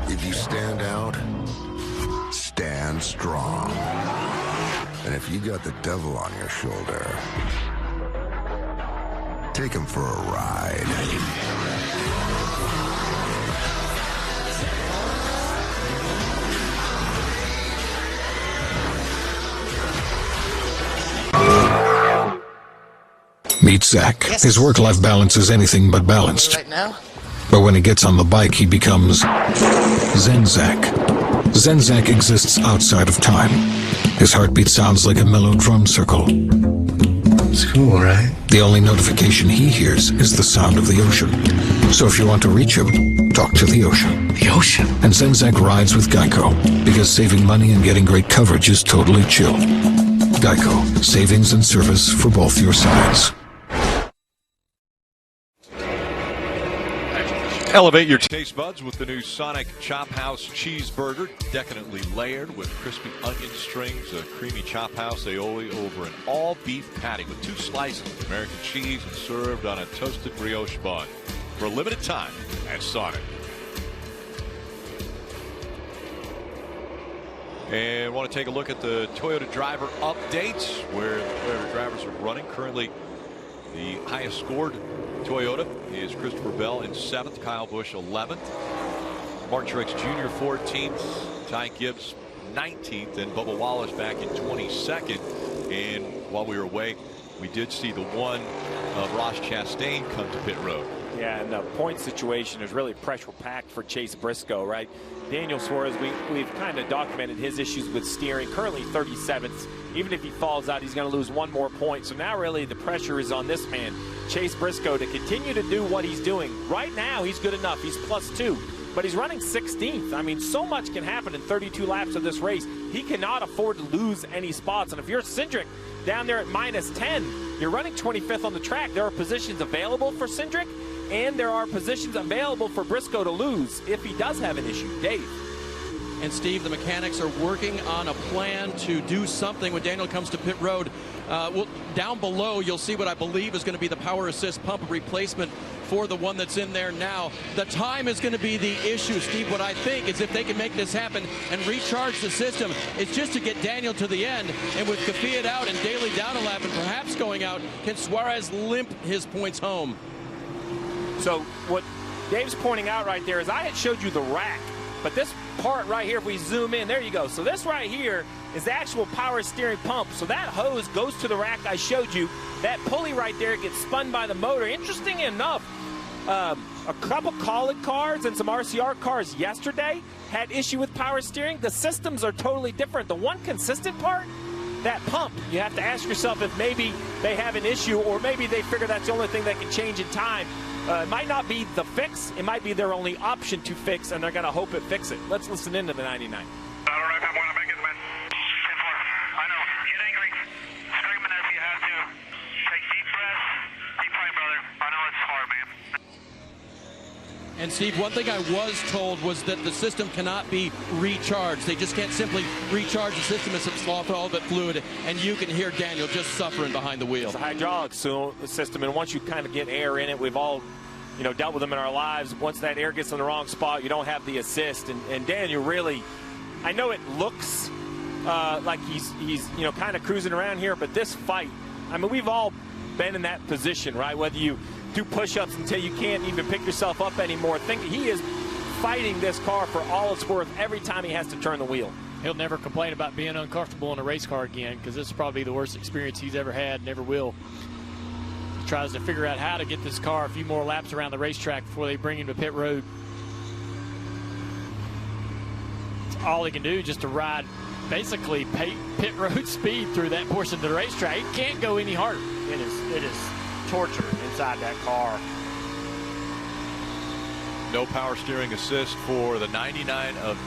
If you stand out, stand strong. And if you got the devil on your shoulder, take him for a ride. Meet Zach. His work-life balance is anything but balanced. Right now, But when he gets on the bike, he becomes Zenzak. Zenzak exists outside of time. His heartbeat sounds like a mellow drum circle. It's cool, right? The only notification he hears is the sound of the ocean. So if you want to reach him, talk to the ocean. The ocean? And Zenzak rides with Geico, because saving money and getting great coverage is totally chill. Geico. Savings and service for both your sides. Elevate your taste buds with the new Sonic Chop House Cheeseburger, decadently layered with crispy onion strings, a creamy chop house aioli over an all-beef patty with 2 slices of American cheese and served on a toasted brioche bun for a limited time at Sonic. And want to take a look at the Toyota driver updates, where the Toyota drivers are running. Currently, the highest scored Toyota is Christopher Bell in 7th, Kyle Busch 11th, Martin Truex Jr. 14th, Ty Gibbs 19th, and Bubba Wallace back in 22nd. And while we were away, we did see the one of Ross Chastain come to pit road. Yeah, and the point situation is really pressure-packed for Chase Briscoe, right? Daniel Suarez, we've kind of documented his issues with steering, currently 37th. Even if he falls out, he's going to lose 1 more point. So now really the pressure is on this man, Chase Briscoe, to continue to do what he's doing. Right now, he's good enough. He's +2, but he's running 16th. I mean, so much can happen in 32 laps of this race. He cannot afford to lose any spots. And if you're Cindric down there at -10, you're running 25th on the track. There are positions available for Cindric, and there are positions available for Briscoe to lose if he does have an issue. Dave. And Steve, the mechanics are working on a plan to do something when Daniel comes to pit road. Well, down below, you'll see what I believe is going to be the power assist pump replacement for the one that's in there now. The time is going to be the issue, Steve. What I think is if they can make this happen and recharge the system, it's just to get Daniel to the end. And with Kvyat out and Daly down a lap and perhaps going out, can Suarez limp his points home? So what Dave's pointing out right there is I had showed you the rack. But this part right here, if we zoom in, there you go. So this right here is the actual power steering pump. So that hose goes to the rack I showed you. That pulley right there gets spun by the motor. Interesting enough, a couple Kaulig cars and some RCR cars yesterday had issue with power steering. The systems are totally different. The one consistent part, that pump, you have to ask yourself if maybe they have an issue or maybe they figure that's the only thing that can change in time. It might not be the fix. It might be their only option to fix, and they're going to hope it fixes it. Let's listen into the 99. All right, I'm going to make it, man. I know. Get angry. Scream it if you have to. Take deep breaths. Keep fighting, brother. I know it's hard, man. And Steve, one thing I was told was that the system cannot be recharged. They just can't simply recharge the system and slough all of it fluid, and you can hear Daniel just suffering behind the wheel. It's a hydraulic system, and once you kind of get air in it, we've all, dealt with them in our lives. Once that air gets in the wrong spot, you don't have the assist. And Daniel really, I know it looks like he's kind of cruising around here, but this fight, I mean, we've all been in that position, right? Whether you do push-ups until you can't even pick yourself up anymore. Think he is fighting this car for all it's worth every time he has to turn the wheel. He'll never complain about being uncomfortable in a race car again, because this is probably the worst experience he's ever had, never will. He tries to figure out how to get this car a few more laps around the racetrack before they bring him to pit road. It's all he can do just to ride basically pit road speed through that portion of the racetrack. He can't go any harder. It is torture inside that car. No power steering assist for the 99 of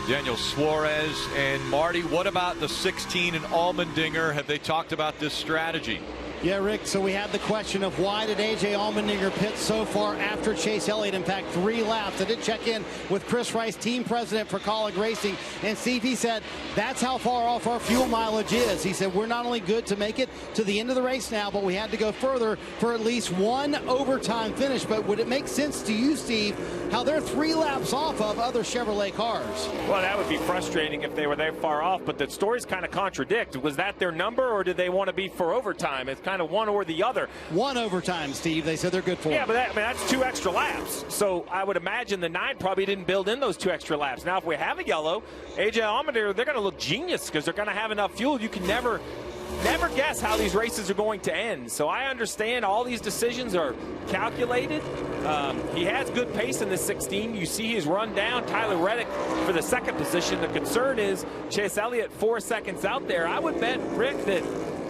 Daniel Suarez. And Marty, what about the 16 in Allmendinger? Have they talked about this strategy? Yeah, Rick, so we had the question of why did A.J. Allmendinger pit so far after Chase Elliott? In fact, 3 laps. I did check in with Chris Rice, team president for Kaulig Racing, and Steve, he said, that's how far off our fuel mileage is. He said, we're not only good to make it to the end of the race now, but we had to go further for at least 1 overtime finish. But would it make sense to you, Steve, how they're 3 laps off of other Chevrolet cars? Well, that would be frustrating if they were that far off, but the stories kind of contradict. Was that their number, or did they want to be for overtime? It's kind of one or the other. 1 overtime, Steve. They said they're good for it. Yeah, but that's 2 extra laps. So I would imagine the 9 probably didn't build in those 2 extra laps. Now, if we have a yellow, A.J. Allmendinger, they're going to look genius because they're going to have enough fuel. You can never never guess how these races are going to end. So I understand all these decisions are calculated. He has good pace in this 16. You see he's run down Tyler Reddick for the second position. The concern is Chase Elliott 4 seconds out there. I would bet, Rick, that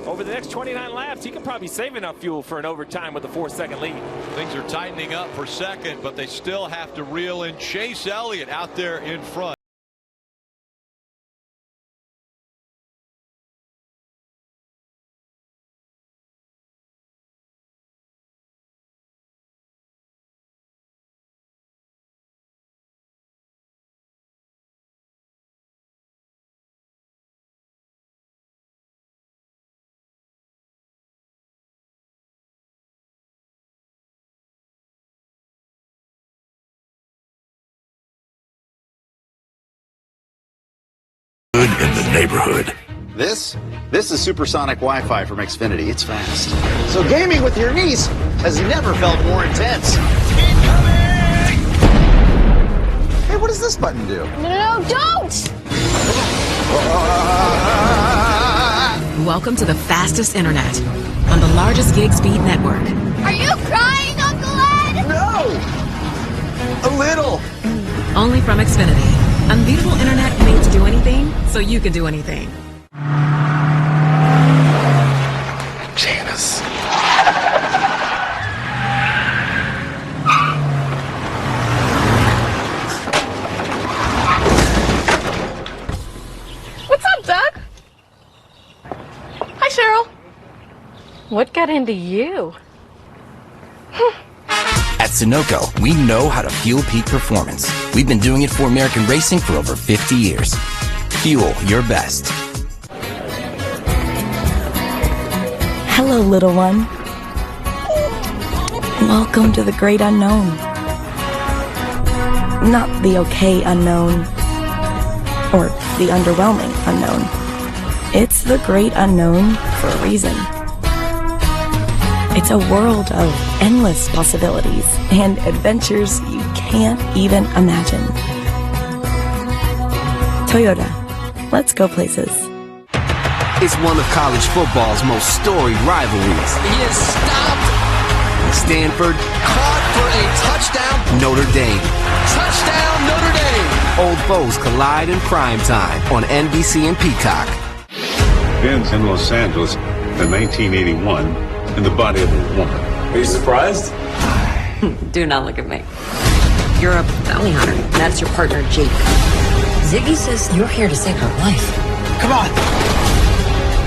over the next 29 laps, he can probably save enough fuel for an overtime with a 4-second lead. Things are tightening up for second, but they still have to reel in Chase Elliott out there in front. In the neighborhood. This is supersonic Wi-Fi from Xfinity. It's fast. So gaming with your niece has never felt more intense. Hey, what does this button do? No, don't! Welcome to the fastest internet on the largest gig speed network. Are you crying, Uncle Ed? No! A little. Only from Xfinity. Unbeatable internet made to do anything, so you can do anything. Janice. What's up, Doug? Hi, Cheryl. What got into you? At Sunoco, we know how to fuel peak performance. We've been doing it for American racing for over 50 years. Fuel your best. Hello, little one. Welcome to the great unknown. Not the okay unknown, or the underwhelming unknown. It's the great unknown for a reason. It's a world of endless possibilities and adventures you can't even imagine. Toyota, let's go places. It's one of college football's most storied rivalries. He is stopped. Stanford Caught for a touchdown. Notre Dame. Touchdown Notre Dame. Old foes collide in prime time on NBC and Peacock. Begins in Los Angeles in 1981 in the body of a woman. Are you surprised? Do not look at me. You're a bounty hunter. That's your partner, Jake. Ziggy says you're here to save her life. Come on.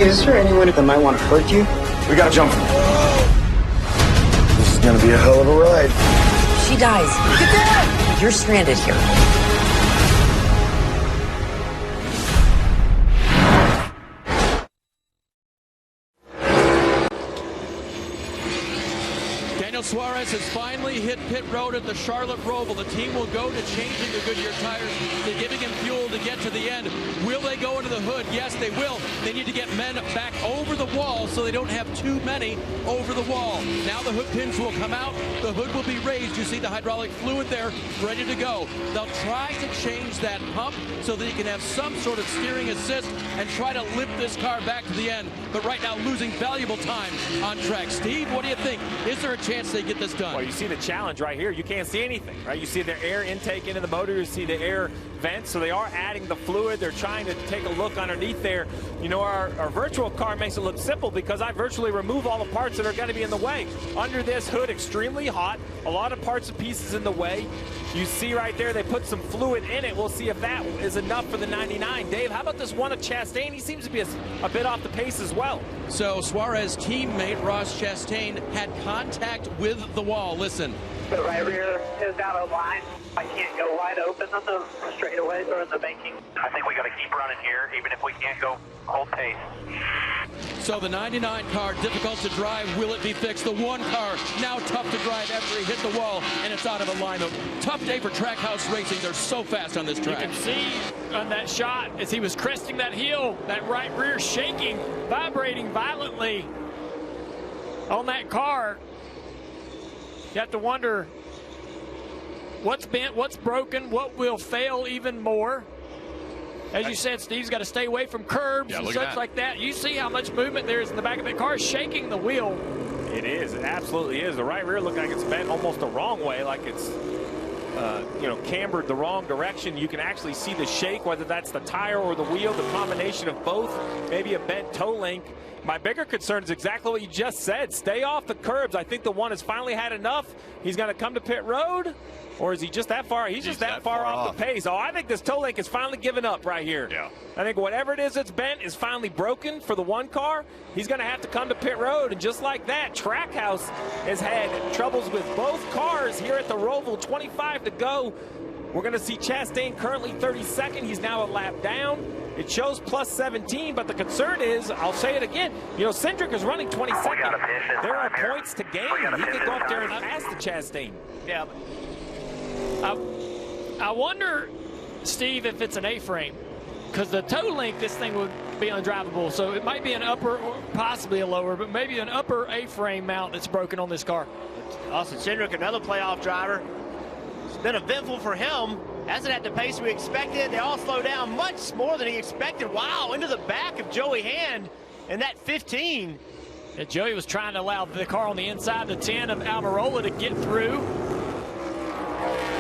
Is there anyone that might want to hurt you? We gotta jump. This is gonna be a hell of a ride. She dies. Get down! You're stranded here. Suarez has finally hit pit road at the Charlotte Roval. The team will go to changing the Goodyear tires. They're giving him fuel to get to the end. Will they go into the hood? Yes, they will. They need to get men back over the wall so they don't have too many over the wall. Now the hood pins will come out. The hood will be raised. You see the hydraulic fluid there ready to go. They'll try to change that pump so that you can have some sort of steering assist and try to lift this car back to the end. But right now losing valuable time on track. Steve, what do you think? Is there a chance they get this done? Well, you see the challenge right here. You can't see anything, right? You see the air intake into the motor. You see the air vent. So they are adding the fluid. They're trying to take a look underneath there. You know, our virtual car makes it look simple because I virtually remove all the parts that are going to be in the way. Under this hood, extremely hot. A lot of parts and pieces in the way. You see right there, they put some fluid in it. We'll see if that is enough for the 99. Dave, how about this one of Chastain? He seems to be a bit off the pace as well. So Suarez teammate Ross Chastain had contact with the wall. Listen. The right rear is out of line. I can't go wide open on the straightaways or in the banking. I think we got to keep running here, even if we can't go hold pace. So the 99 car, difficult to drive. Will it be fixed? The one car, now tough to drive after he hit the wall, and it's out of alignment. Tough day for Trackhouse Racing. They're so fast on this track. You can see on that shot as he was cresting that hill, that right rear shaking, vibrating violently on that car. You have to wonder what's bent, what's broken, what will fail even more. As you said, Steve's got to stay away from curbs and such like that. You see how much movement there is in the back of that car, shaking the wheel. It is. It absolutely is. The right rear looks like it's bent almost the wrong way, like it's cambered the wrong direction. You can actually see the shake, whether that's the tire or the wheel, the combination of both, maybe a bent toe link. My bigger concern is exactly what you just said. Stay off the curbs. I think the one has finally had enough. He's going to come to pit road, or is he just that far? He's just that far off the pace. Oh, I think this toe link is finally given up right here. Yeah. I think whatever it is that's bent is finally broken for the one car. He's going to have to come to pit road, and just like that, Trackhouse has had troubles with both cars here at the Roval. 25 to go. We're going to see Chastain currently 32nd. He's now a lap down. It shows plus 17, but the concern is, I'll say it again, Cindric is running 22nd. There are points to gain. He could go up there and pass the Chastain. Yeah. I wonder, Steve, if it's an A-frame, because the toe link, this thing would be undrivable. So it might be an upper or possibly a lower, but maybe an upper A-frame mount that's broken on this car. Austin Cindric, another playoff driver. It's been eventful for him. Hasn't had the pace we expected. They all slow down much more than he expected. Wow, into the back of Joey Hand in that 15. And Joey was trying to allow the car on the inside, the 10 of Almirola, to get through.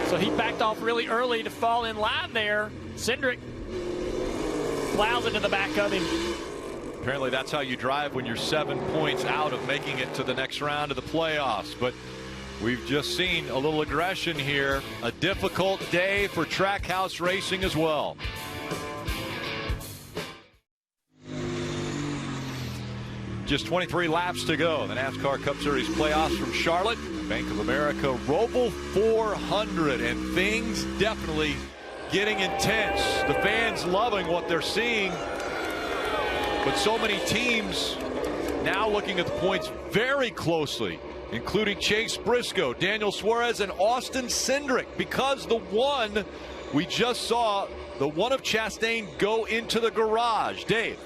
So he backed off really early to fall in line there. Cindric plows into the back of him. Apparently that's how you drive when you're 7 points out of making it to the next round of the playoffs. But we've just seen a little aggression here. A difficult day for Trackhouse Racing as well. Just 23 laps to go. The NASCAR Cup Series playoffs from Charlotte. Bank of America Roval 400, and things definitely getting intense. The fans loving what they're seeing, but so many teams now looking at the points very closely, including Chase Briscoe, Daniel Suarez, and Austin Cindric, because the one we just saw, the one of Chastain, go into the garage. Dave.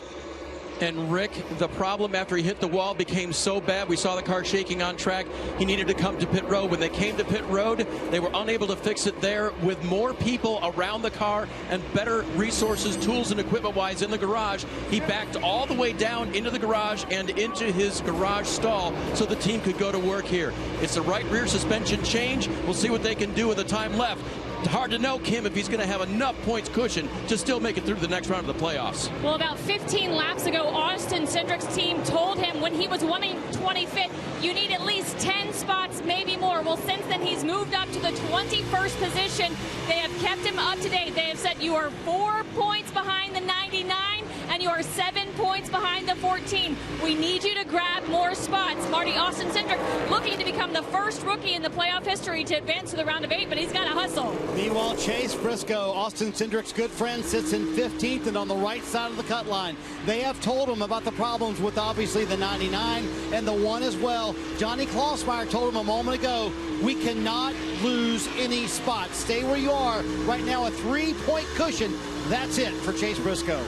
And Rick, the problem after he hit the wall became so bad, we saw the car shaking on track, he needed to come to pit road. When they came to pit road, they were unable to fix it there. With more people around the car and better resources, tools and equipment-wise in the garage, he backed all the way down into the garage and into his garage stall so the team could go to work here. It's the right rear suspension change. We'll see what they can do with the time left. Hard to know, Kim, if he's going to have enough points cushion to still make it through the next round of the playoffs. Well, about 15 laps ago, Austin Cindric's team told him when he was running 25th, you need at least 10 spots, maybe more. Well, since then, he's moved up to the 21st position. They have kept him up to date. They have said you are 4 points behind the 99, and you are 7 points behind the 14. We need you to grab more spots. Marty, Austin Cindric looking to become the first rookie in the playoff history to advance to the round of 8, but he's got to hustle. Meanwhile, Chase Briscoe, Austin Cindric's good friend, sits in 15th and on the right side of the cut line. They have told him about the problems with obviously the 99 and the 1 as well. Johnny Klausmeyer told him a moment ago, we cannot lose any spots. Stay where you are. Right now, a 3-point cushion. That's it for Chase Briscoe.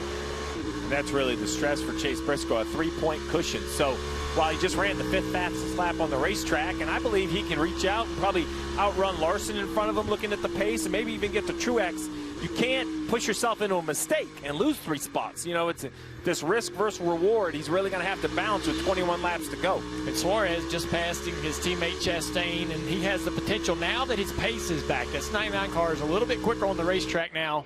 That's really the stress for Chase Briscoe, a 3-point cushion. So while he just ran the 5th fastest lap on the racetrack, and I believe he can reach out and probably outrun Larson in front of him looking at the pace and maybe even get to Truex, you can't push yourself into a mistake and lose 3 spots. You know, it's this risk versus reward. He's really going to have to balance with 21 laps to go. And Suarez just passing his teammate Chastain, and he has the potential now that his pace is back. That's 99 car is a little bit quicker on the racetrack now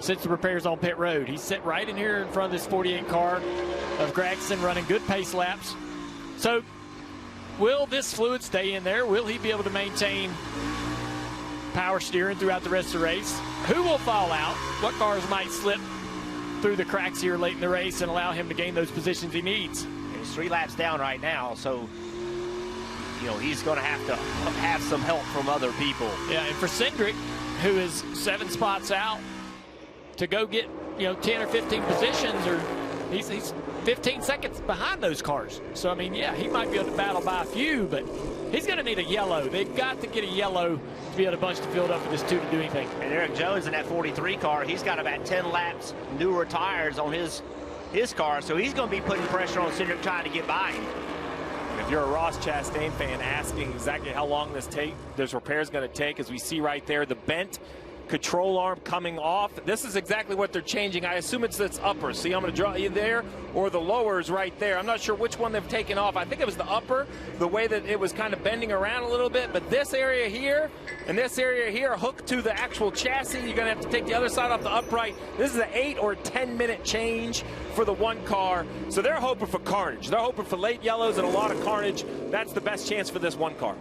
since the repairs on pit road. He's sit right in here in front of this 48 car of Gragson running good pace laps. So will this fluid stay in there? Will he be able to maintain power steering throughout the rest of the race? Who will fall out? What cars might slip through the cracks here late in the race and allow him to gain those positions he needs? He's 3 laps down right now, so he's going to have some help from other people. Yeah, and for Cindric, who is 7 spots out, to go get 10 or 15 positions, or he's 15 seconds behind those cars. So I mean, yeah, he might be able to battle by a few, but he's going to need a yellow. They've got to get a yellow to be able to bunch the field up for this 2 to do anything. And Eric Jones in that 43 car, he's got about 10 laps newer tires on his car, so he's going to be putting pressure on Cindric trying to get by him. If you're a Ross Chastain fan asking exactly how long this repairs going to take, as we see right there, the bent control arm coming off. This is exactly what they're changing. I assume it's this upper. See, I'm going to draw you there, or the lower is right there. I'm not sure which one they've taken off. I think it was the upper, the way that it was kind of bending around a little bit. But this area here and this area here are hooked to the actual chassis. You're going to have to take the other side off the upright. This is an 8 or 10 minute change for the one car. So they're hoping for carnage. They're hoping for late yellows and a lot of carnage. That's the best chance for this one car.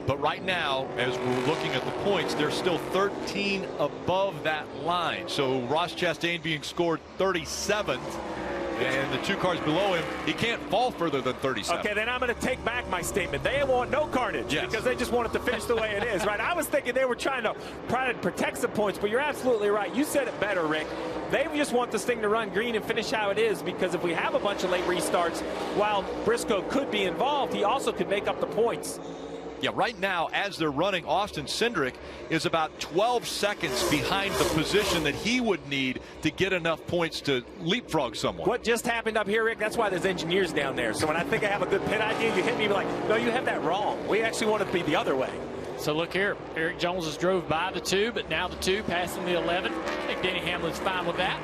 But right now, as we're looking at the points, they're still 13 above that line. So Ross Chastain being scored 37th, and the two cars below him, he can't fall further than 37. Okay, then I'm going to take back my statement. They want no carnage because they just want it to finish the way it is, right? I was thinking they were trying to protect some points, but you're absolutely right. You said it better, Rick. They just want this thing to run green and finish how it is, because if we have a bunch of late restarts, while Briscoe could be involved, he also could make up the points. Yeah, right now, as they're running, Austin Cindric is about 12 seconds behind the position that he would need to get enough points to leapfrog someone. What just happened up here, Rick, that's why there's engineers down there. So when I think I have a good pit idea, you hit me like, no, you have that wrong. We actually want it to be the other way. So look here, Eric Jones has drove by the 2, but now the 2 passing the 11. I think Denny Hamlin's fine with that.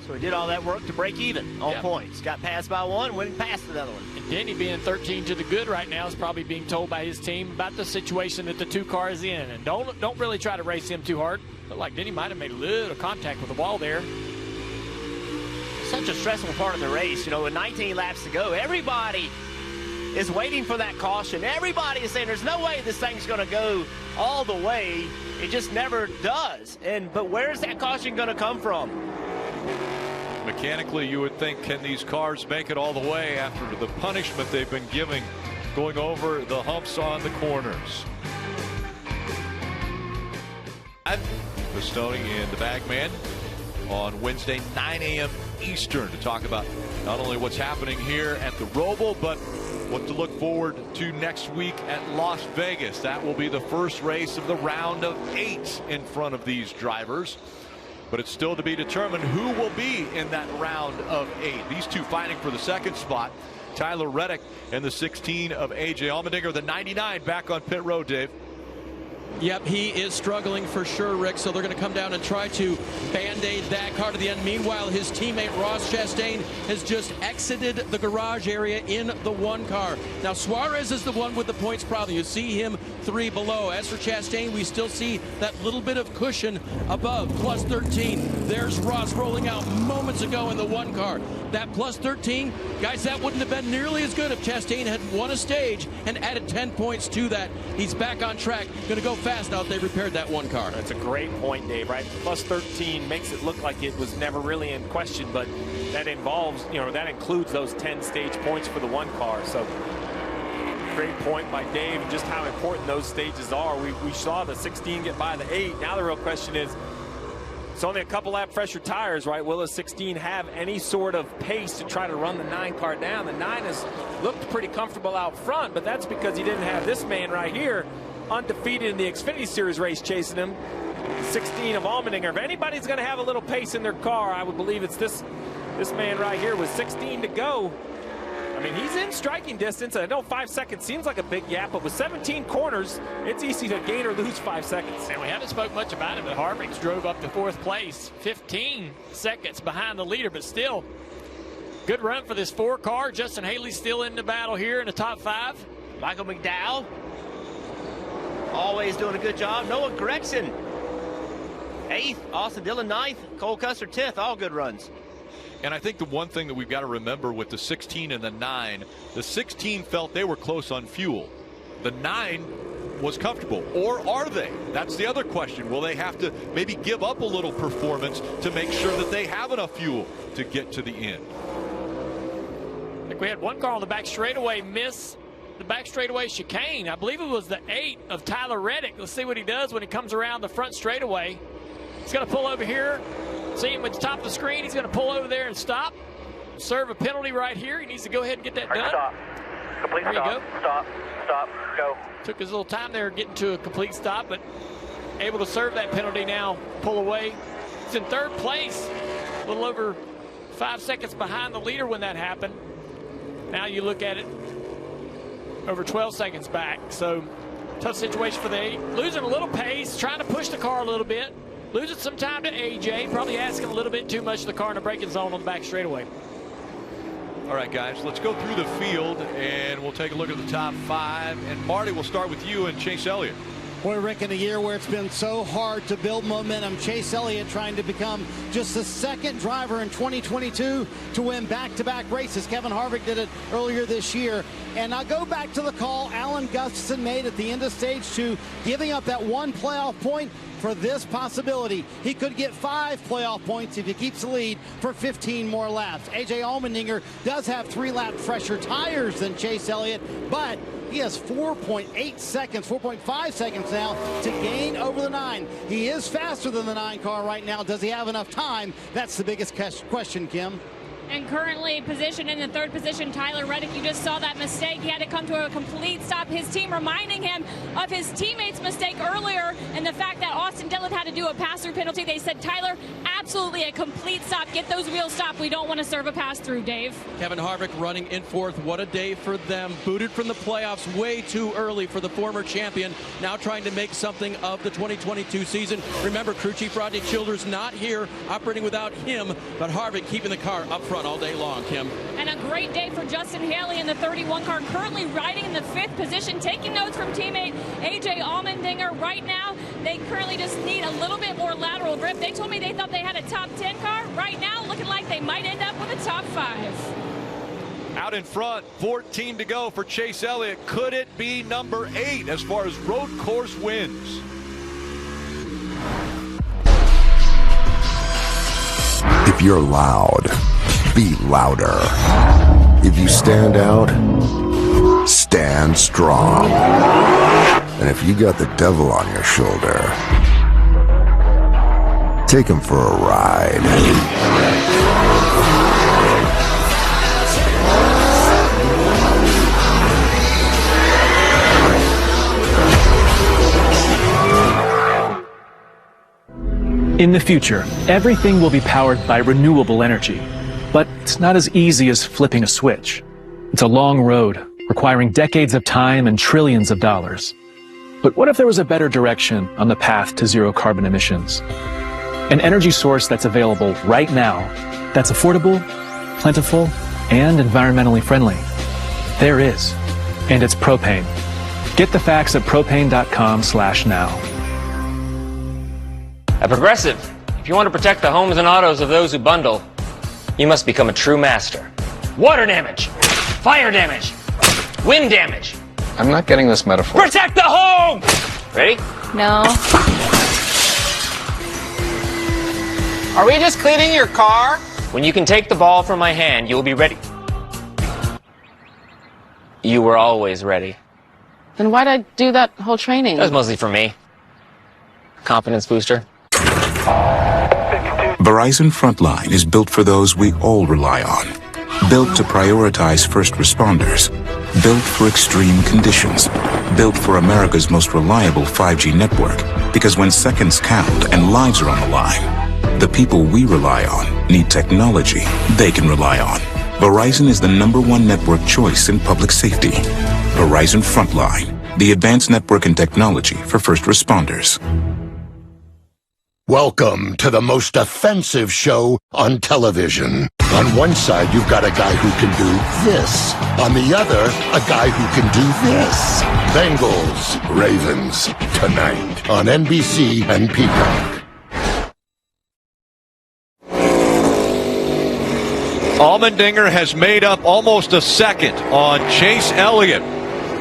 So he did all that work to break even on points. Got passed by one, went past another one. And Denny being 13 to the good right now is probably being told by his team about the situation that the 2 car is in. And don't really try to race him too hard. But like Denny might have made a little contact with the wall there. Such a stressful part of the race. You know, with 19 laps to go, everybody is waiting for that caution. Everybody is saying there's no way this thing's going to go all the way. It just never does. But where's that caution going to come from? Mechanically, you would think, can these cars make it all the way after the punishment they've been giving going over the humps on the corners? Pistone and the Bagman on Wednesday, 9 a.m. Eastern, to talk about not only what's happening here at the Roval, but what to look forward to next week at Las Vegas. That will be the first race of the round of 8 in front of these drivers. But it's still to be determined who will be in that round of 8. These two fighting for the second spot. Tyler Reddick and the 16 of A.J. Allmendinger. The 99 back on pit road, Dave. Yep, he is struggling for sure, Rick, so they're going to come down and try to band-aid that car to the end. Meanwhile, his teammate Ross Chastain has just exited the garage area in the 1 car. Now, Suarez is the one with the points problem. You see him 3 below. As for Chastain, we still see that little bit of cushion above, plus 13. There's Ross rolling out moments ago in the 1 car. That plus 13, guys, that wouldn't have been nearly as good if Chastain had won a stage and added 10 points to that. He's back on track. Going to go fast now that they repaired that 1 car. That's a great point, Dave, right? Plus 13 makes it look like it was never really in question, but that involves, that includes those 10 stage points for the 1 car. So great point by Dave, and just how important those stages are. We saw the 16 get by the 8. Now the real question is, it's only a couple lap fresher tires, right? Will the 16 have any sort of pace to try to run the 9 car down? The 9 has looked pretty comfortable out front, but that's because he didn't have this man right here undefeated in the Xfinity Series race chasing him. 16 of Allmendinger. If anybody's going to have a little pace in their car, I would believe it's this man right here with 16 to go. I mean, he's in striking distance. I know 5 seconds seems like a big gap, but with 17 corners, it's easy to gain or lose 5 seconds. And we haven't spoke much about it, but Harvick's drove up to 4th place, 15 seconds behind the leader, but still good run for this 4 car. Justin Haley's still in the battle here in the top 5. Michael McDowell always doing a good job. Noah Gregson 8th, Austin Dillon 9th, Cole Custer 10th, all good runs. And I think the one thing that we've got to remember with the 16 and the 9, the 16 felt they were close on fuel. The 9 was comfortable, or are they? That's the other question. Will they have to maybe give up a little performance to make sure that they have enough fuel to get to the end? I think we had 1 car on the back straightaway miss the back straightaway chicane. I believe it was the 8 of Tyler Reddick. Let's see what he does when he comes around the front straightaway. He's going to pull over here. See him at the top of the screen. He's going to pull over there and stop. Serve a penalty right here. He needs to go ahead and get that done. Stop. Complete there stop. You go. Stop. Go. Took his little time there getting to a complete stop, but able to serve that penalty now. Pull away. He's in 3rd place. A little over 5 seconds behind the leader when that happened. Now you look at it, over 12 seconds back. So tough situation for the 8. Losing a little pace, trying to push the car a little bit. Losing some time to AJ, probably asking a little bit too much of the car in the braking zone on the back straightaway. All right, guys, let's go through the field, and we'll take a look at the top 5. And Marty, we'll start with you and Chase Elliott. Boy, Rick, in a year where it's been so hard to build momentum, Chase Elliott trying to become just the second driver in 2022 to win back-to-back races. Kevin Harvick did it earlier this year. And I'll go back to the call Alan Gustafson made at the end of stage 2, giving up that one playoff point for this possibility. He could get 5 playoff points if he keeps the lead for 15 more laps. A.J. Allmendinger does have 3-lap fresher tires than Chase Elliott, but he has 4.8 seconds, 4.5 seconds now to gain over the 9. He is faster than the 9 car right now. Does he have enough time? That's the biggest question, Kim. And currently positioned in the 3rd position, Tyler Reddick. You just saw that mistake. He had to come to a complete stop. His team reminding him of his teammate's mistake earlier and the fact that Austin Dillon had to do a pass-through penalty. They said, Tyler, absolutely a complete stop. Get those wheels stopped. We don't want to serve a pass-through, Dave. Kevin Harvick running in 4th. What a day for them. Booted from the playoffs way too early for the former champion. Now trying to make something of the 2022 season. Remember, crew chief Rodney Childers not here, operating without him, but Harvick keeping the car up front all day long, Kim. And a great day for Justin Haley in the 31 car, currently riding in the 5th position, taking notes from teammate A.J. Allmendinger. Right now, they currently just need a little bit more lateral grip. They told me they thought they had a top 10 car. Right now, looking like they might end up with a top 5. Out in front, 14 to go for Chase Elliott. Could it be number 8 as far as road course wins? If you're loud, be louder. If you stand out, stand strong. And if you got the devil on your shoulder, take him for a ride. In the future, everything will be powered by renewable energy. But it's not as easy as flipping a switch. It's a long road, requiring decades of time and trillions of dollars. But what if there was a better direction on the path to zero carbon emissions? An energy source that's available right now, that's affordable, plentiful, and environmentally friendly. There is, and it's propane. Get the facts at propane.com/now. At Progressive, if you want to protect the homes and autos of those who bundle, you must become a true master. Water damage, fire damage, wind damage. I'm not getting this metaphor. Protect the home! Ready? No. Are we just cleaning your car? When you can take the ball from my hand, you'll be ready. You were always ready. Then why'd I do that whole training? That was mostly for me. Confidence booster. Verizon Frontline is built for those we all rely on. Built to prioritize first responders. Built for extreme conditions. Built for America's most reliable 5G network. Because when seconds count and lives are on the line, the people we rely on need technology they can rely on. Verizon is the #1 network choice in public safety. Verizon Frontline, the advanced network and technology for first responders. Welcome to the most offensive show on television. On one side, you've got a guy who can do this. On the other, a guy who can do this. Bengals, Ravens, tonight on NBC and Peacock. Allmendinger has made up almost a second on Chase Elliott.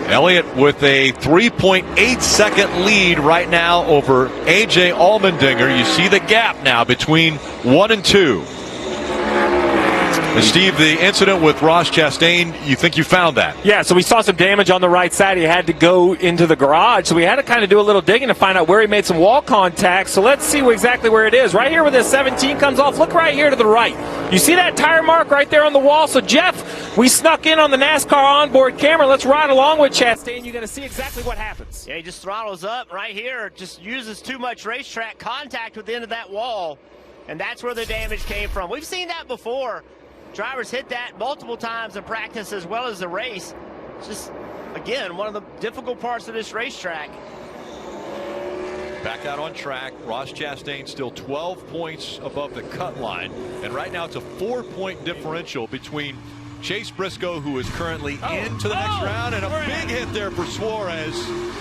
Elliott with a 3.8 second lead right now over A.J. Allmendinger. You see the gap now between 1 and 2. And Steve, the incident with Ross Chastain, you think you found that? Yeah, so we saw some damage on the right side. He had to go into the garage, so we had to kind of do a little digging to find out where he made some wall contact. So let's see exactly where it is. Right here where this 17 comes off, look right here to the right. You see that tire mark right there on the wall? So, Jeff, we snuck in on the NASCAR onboard camera. Let's ride along with Chastain. You're going to see exactly what happens. Yeah, he just throttles up right here, just uses too much racetrack contact with the end of that wall, and that's where the damage came from. We've seen that before. Drivers hit that multiple times in practice as well as the race. It's just, again, one of the difficult parts of this racetrack. Back out on track. Ross Chastain still 12 points above the cut line. And right now it's a 4-point differential between Chase Briscoe, who is currently into the next round, and a big hit there for Suarez.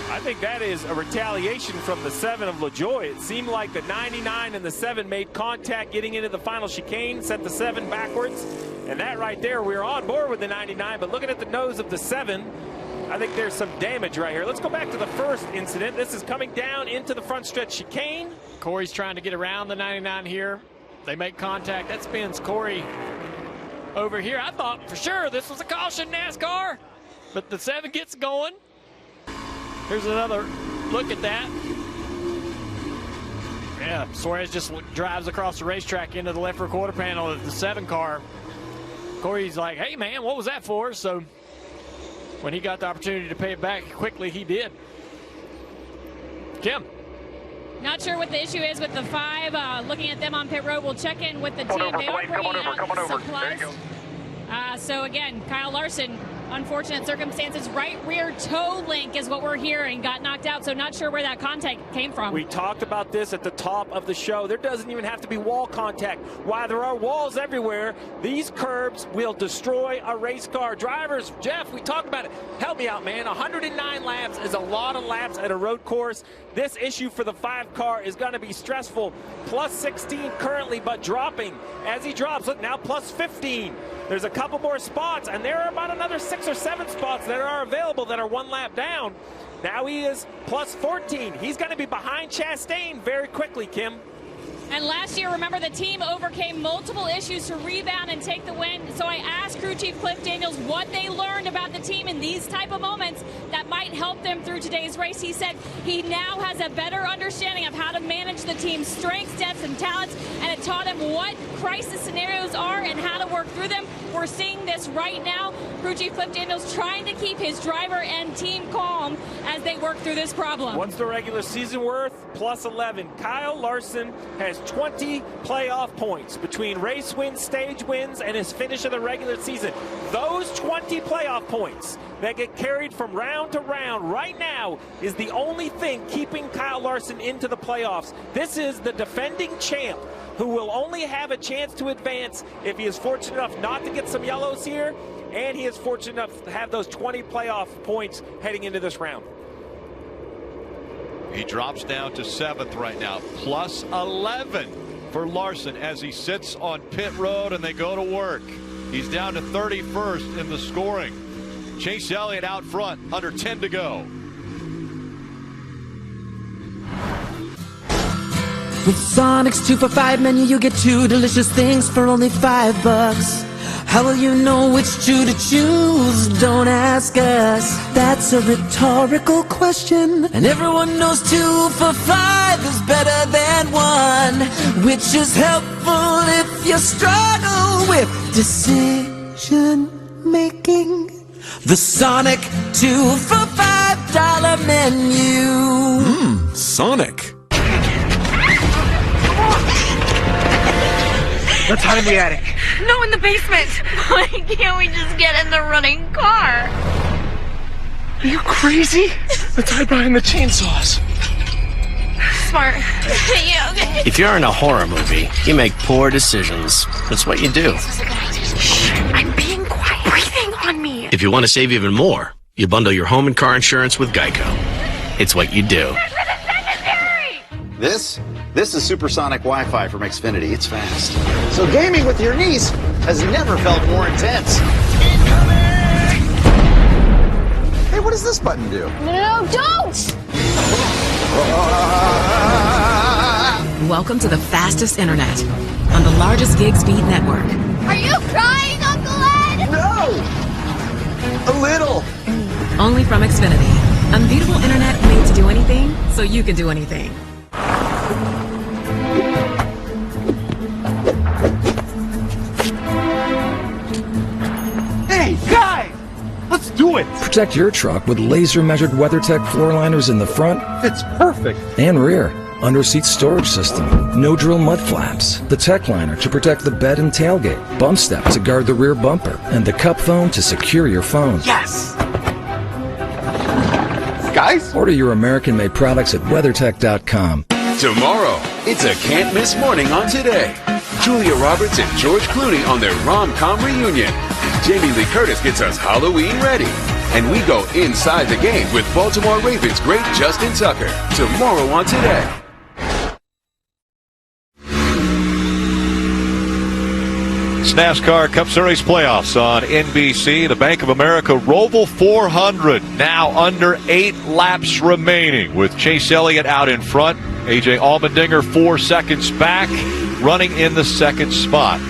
I think that is a retaliation from the 7 of LaJoie. It seemed like the 99 and the 7 made contact getting into the final chicane, sent the 7 backwards. And that right there, we were on board with the 99, but looking at the nose of the 7, I think there's some damage right here. Let's go back to the first incident. This is coming down into the front stretch chicane. Corey's trying to get around the 99 here. They make contact. That spins Corey over here. I thought for sure this was a caution, NASCAR, but the 7 gets going. Here's another look at that. Yeah, Suarez just drives across the racetrack into the left rear quarter panel of the 7 car. Corey's like, hey man, what was that for? So when he got the opportunity to pay it back quickly, he did. Kim. Not sure what the issue is with the 5. Looking at them on pit road, we'll check in with the team. They are bringing out supplies. So again, Kyle Larson, unfortunate circumstances, right rear toe link is what we're hearing, got knocked out. So not sure where that contact came from. We talked about this at the top of the show. There doesn't even have to be wall contact. While there are walls everywhere, these curbs will destroy a race car. Drivers, Jeff, we talked about it. Help me out, man. 109 laps is a lot of laps at a road course. This issue for the 5 car is going to be stressful. Plus 16 currently, but dropping as he drops. Look, now plus 15. There's a couple more spots, and there are about another 6 or 7 spots that are available that are 1 lap down. Now he is plus 14. He's going to be behind Chastain very quickly, Kim. And last year, remember, the team overcame multiple issues to rebound and take the win. So I asked crew chief Cliff Daniels what they learned about the team in these type of moments that might help them through today's race. He said he now has a better understanding of how to manage the team's strengths, depths, and talents, and it taught him what crisis scenarios are and how to work through them. We're seeing this right now. Crew chief Cliff Daniels trying to keep his driver and team calm as they work through this problem. What's the regular season worth? Plus 11. Kyle Larson has 20 playoff points between race wins, stage wins, and his finish of the regular season. Those 20 playoff points that get carried from round to round right now is the only thing keeping Kyle Larson into the playoffs. This is the defending champ who will only have a chance to advance if he is fortunate enough not to get some yellows here, and he is fortunate enough to have those 20 playoff points heading into this round. He drops down to 7th right now, plus 11 for Larson as he sits on pit road and they go to work. He's down to 31st in the scoring. Chase Elliott out front, under 10 to go. With Sonic's 2 for $5 menu, you get 2 delicious things for only $5. How will you know which 2 to choose? Don't ask us. That's a rhetorical question. And everyone knows 2 for $5 is better than 1, which is helpful if you struggle with decision making. The Sonic 2 for $5 menu. Sonic. Let's hide in the attic. No, in the basement. Why can't we just get in the running car? Are you crazy? Let's hide behind the chainsaws. Smart. Yeah, okay. If you're in a horror movie, you make poor decisions. That's what you do. This is a good idea. Shh, I'm being quiet. Breathing on me. If you want to save even more, you bundle your home and car insurance with Geico. It's what you do. This is supersonic Wi-Fi from Xfinity. It's fast. So gaming with your niece has never felt more intense. Hey, what does this button do? No, don't! Welcome to the fastest internet on the largest gig speed network. Are you crying, Uncle Ed? No! A little. Only from Xfinity. Unbeatable internet made to do anything, so you can do anything. Hey, guys! Let's do it! Protect your truck with laser-measured WeatherTech floor liners in the front. It's perfect! And rear. Under-seat storage system. No-drill mud flaps. The Tech Liner to protect the bed and tailgate. Bump step to guard the rear bumper. And the cup phone to secure your phone. Yes! guys. Order your American-made products at WeatherTech.com. Tomorrow, it's a can't-miss morning on Today. Julia Roberts and George Clooney on their rom-com reunion. Jamie Lee Curtis gets us Halloween ready. And we go inside the game with Baltimore Ravens great Justin Tucker. Tomorrow on Today. NASCAR Cup Series playoffs on NBC. The Bank of America Roval 400 now under 8 laps remaining with Chase Elliott out in front. A.J. Allmendinger 4 seconds back, running in the second spot.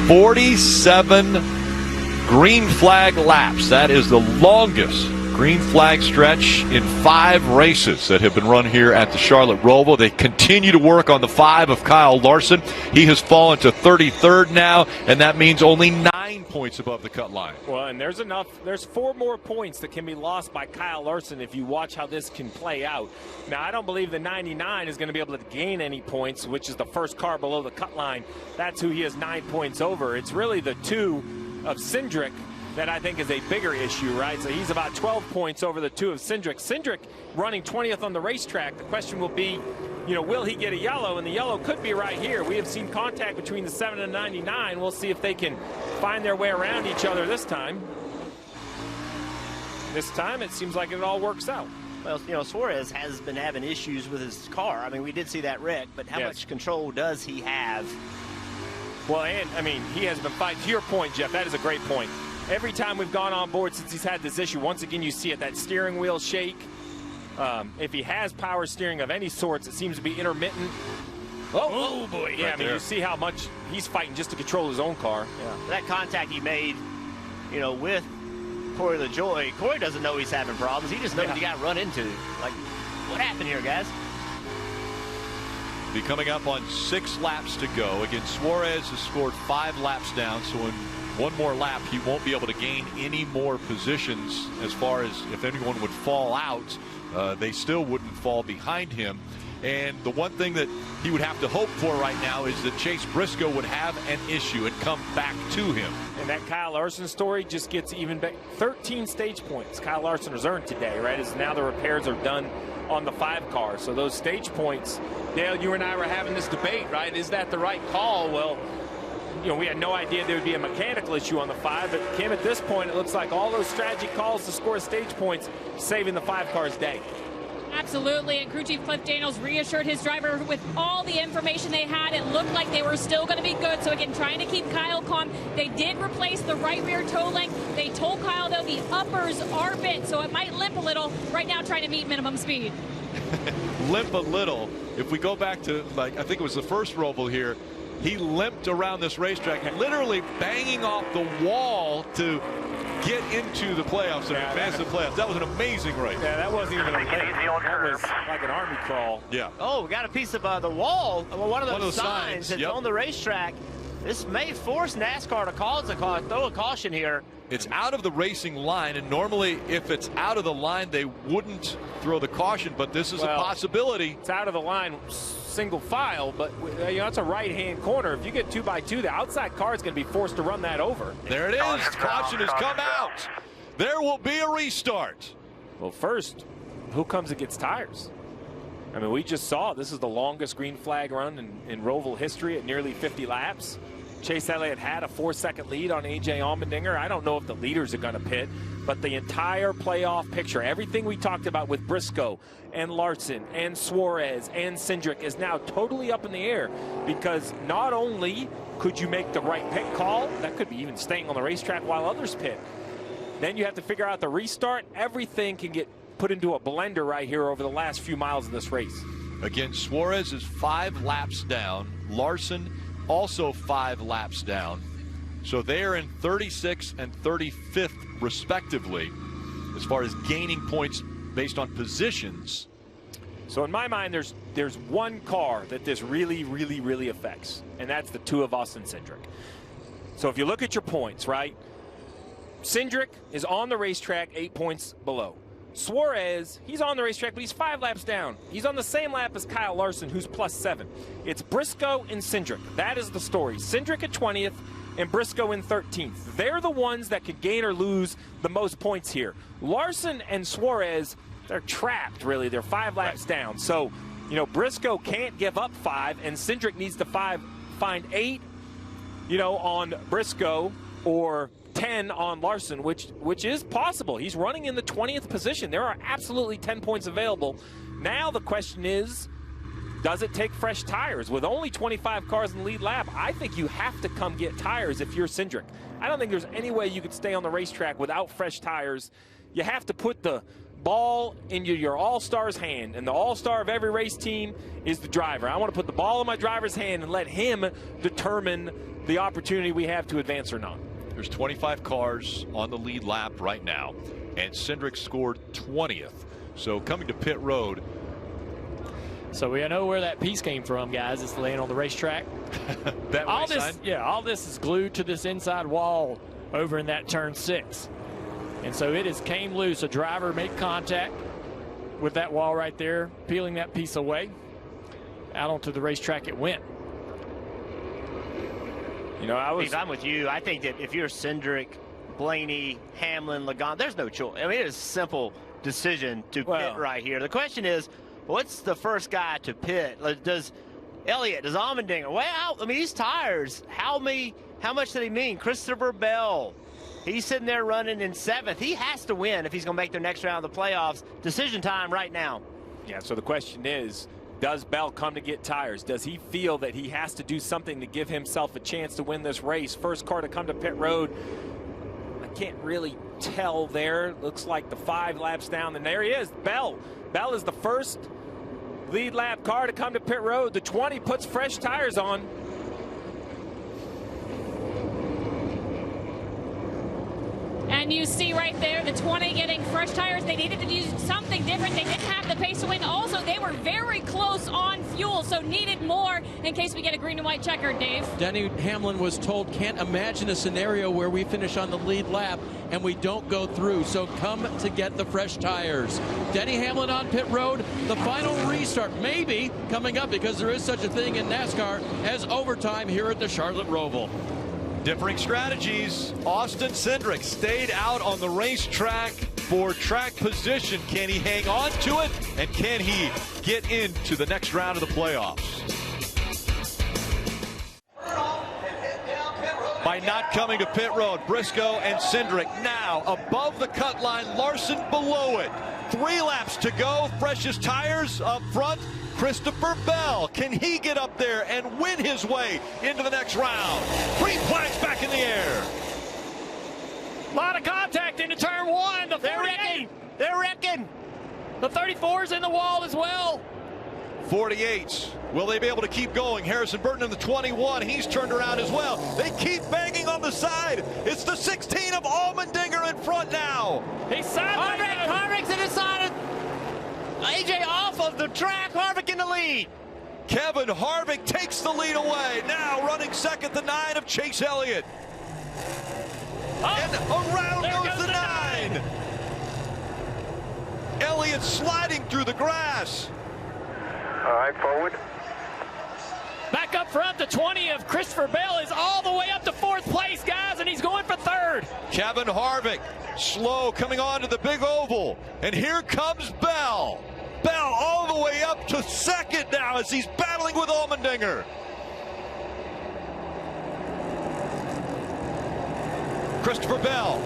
47 green flag laps. That is the longest green flag stretch in 5 races that have been run here at the Charlotte Roval. They continue to work on the 5 of Kyle Larson. He has fallen to 33rd now, and that means only 9 points above the cut line. Well, and there's 4 more points that can be lost by Kyle Larson if you watch how this can play out. Now, I don't believe the 99 is going to be able to gain any points, which is the first car below the cut line. That's who he has 9 points over. It's really the 2 of Cindric that I think is a bigger issue, right? So he's about 12 points over the 2 of Cindric. Cindric running 20th on the racetrack. The question will be, will he get a yellow? And the yellow could be right here. We have seen contact between the 7 and 99. We'll see if they can find their way around each other this time. This time it seems like it all works out. Well, Suarez has been having issues with his car. I mean, we did see that wreck, but how much control does he have? Well, and, I mean, he has been fighting. To your point, Jeff, that is a great point. Every time we've gone on board since he's had this issue, once again you see it, that steering wheel shake. If he has power steering of any sorts, it seems to be intermittent. Oh boy. Yeah, I mean, you see how much he's fighting just to control his own car. Yeah. That contact he made, with Corey LaJoie, Corey doesn't know he's having problems. He just knows he got run into. Like, what happened here, guys? Be coming up on 6 laps to go. Again, Suarez has scored 5 laps down, so in one more lap, he won't be able to gain any more positions as far as if anyone would fall out. They still wouldn't fall behind him. And the one thing that he would have to hope for right now is that Chase Briscoe would have an issue and come back to him. And that Kyle Larson story just gets even back. 13 stage points Kyle Larson has earned today, right? As now the repairs are done on the 5 car. So those stage points, Dale, you and I were having this debate, right? Is that the right call? Well, we had no idea there would be a mechanical issue on the 5, but Kim, at this point, it looks like all those strategy calls to score stage points, saving the 5 car's day. Absolutely, and crew chief Cliff Daniels reassured his driver with all the information they had. It looked like they were still going to be good. So again, trying to keep Kyle calm. They did replace the right rear toe link. They told Kyle, though, the uppers are bent, so it might limp a little. Right now, trying to meet minimum speed. Limp a little. If we go back to, I think it was the first Roval here, he limped around this racetrack, literally banging off the wall to get into the playoffs and advance the playoffs. That was an amazing race. Yeah, that wasn't even a limp. That was like an army crawl. Yeah. Oh, we got a piece of the wall. One of those signs that's on the racetrack. This may force NASCAR to throw a caution here. It's out of the racing line, and normally if it's out of the line, they wouldn't throw the caution, but this is a possibility. It's out of the line single file, but it's a right-hand corner. If you get 2x2, the outside car is going to be forced to run that over. There it is. Caution has come out. There will be a restart. Well, first, who comes and gets tires? I mean, we just saw this is the longest green flag run in Roval history at nearly 50 laps. Chase Elliott had a 4-second lead on A.J. Allmendinger. I don't know if the leaders are going to pit, but the entire playoff picture, everything we talked about with Briscoe and Larson and Suarez and Cindric is now totally up in the air, because not only could you make the right pit call, that could be even staying on the racetrack while others pit. Then you have to figure out the restart. Everything can get put into a blender right here over the last few miles of this race. Again, Suarez is 5 laps down. Larson also 5 laps down. So they are in 36th and 35th respectively as far as gaining points based on positions. So in my mind, there's one car that this really, really, really affects, and that's the 2 of Austin Cindric. So if you look at your points, right? Cindric is on the racetrack 8 points below. Suarez, he's on the racetrack, but he's 5 laps down. He's on the same lap as Kyle Larson, who's +7. It's Briscoe and Cindric. That is the story. Cindric at 20th and Briscoe in 13th. They're the ones that could gain or lose the most points here. Larson and Suarez, they're trapped, really. They're 5 laps down. So, you know, Briscoe can't give up 5, and Cindric needs to find 8, you know, on Briscoe or 10 on Larson, which is possible. He's running in the 20th position. There are absolutely 10 points available. Now the question is, does it take fresh tires? With only 25 cars in the lead lap, I think you have to come get tires if you're Cindric. I don't think there's any way you could stay on the racetrack without fresh tires. You have to put the ball into your all-star's hand, and the all-star of every race team is the driver. I want to put the ball in my driver's hand and let him determine the opportunity we have to advance or not. There's 25 cars on the lead lap right now, and Cindric scored 20th. So coming to pit road. So we know where that piece came from, guys. It's laying on the racetrack. All this is glued to this inside wall over in that turn 6. And so it is came loose. A driver made contact with that wall right there, peeling that piece away. Out onto the racetrack it went. You know, I'm with you. I think that if you're Cindric, Blaney, Hamlin, Logano, there's no choice. I mean, it is a simple decision to pit right here. The question is, what's the first guy to pit? Does Elliott, does Allmendinger? Well, I mean, these tires, how much did he mean? Christopher Bell, he's sitting there running in 7th. He has to win if he's going to make the next round of the playoffs. Decision time right now. Yeah, so the question is, does Bell come to get tires? Does he feel that he has to do something to give himself a chance to win this race? First car to come to pit road. I can't really tell there. Looks like the 5 laps down, and there he is, Bell. Bell is the first lead lap car to come to pit road. The 20 puts fresh tires on. And you see right there the 20 getting fresh tires. They needed to do something different. They didn't have the pace to win. Also, they were very close on fuel, so needed more in case we get a green and white checker, Dave. Denny Hamlin was told, can't imagine a scenario where we finish on the lead lap and we don't go through, so come to get the fresh tires. Denny Hamlin on pit road. The final restart maybe coming up, because there is such a thing in NASCAR as overtime here at the Charlotte Roval. Differing strategies. Austin Cindric stayed out on the racetrack for track position. Can he hang on to it? And can he get into the next round of the playoffs? By not coming to pit road, Briscoe and Cindric now above the cut line, Larson below it. 3 laps to go, freshest tires up front. Christopher Bell, can he get up there and win his way into the next round? Green flags back in the air. A lot of contact into turn 1. They're wrecking. The 34's in the wall as well. 48s. Will they be able to keep going? Harrison Burton in the 21. He's turned around as well. They keep banging on the side. It's the 16 of Allmendinger in front now. He's sideways. Harvick's in the side of AJ off of the track. Harvick in the lead. Kevin Harvick takes the lead away. Now running second, the 9 of Chase Elliott. And around goes the 9. Elliott sliding through the grass. All right, forward. Back up front, the 20 of Christopher Bell is all the way up to 4th place, guys, and he's going for 3rd. Kevin Harvick, slow, coming on to the big oval. And here comes Bell. Bell all the way up to 2nd now as he's battling with Allmendinger. Christopher Bell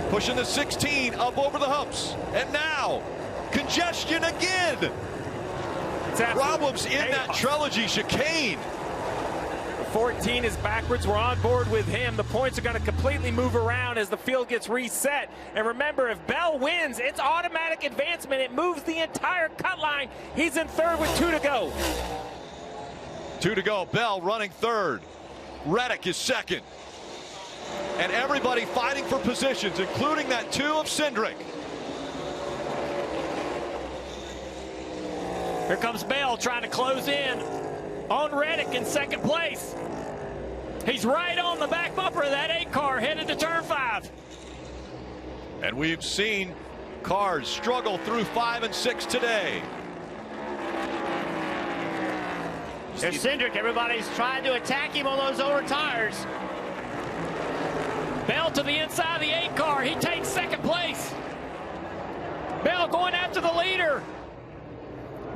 pushing the 16 up over the humps. And now, congestion again. Problems in that trilogy chicane. The 14 is backwards. We're on board with him. The points are going to completely move around as the field gets reset. And remember, if Bell wins, it's automatic advancement. It moves the entire cut line. He's in 3rd with 2 to go. 2 to go. Bell running 3rd. Reddick is 2nd. And everybody fighting for positions, including that 2 of Cindric. Here comes Bell trying to close in on Reddick in 2nd place. He's right on the back bumper of that 8 car headed to turn 5. And we've seen cars struggle through 5 and 6 today. There's Cindric. Everybody's trying to attack him on those over tires. Bell to the inside of the 8 car. He takes second place. Bell going after the leader.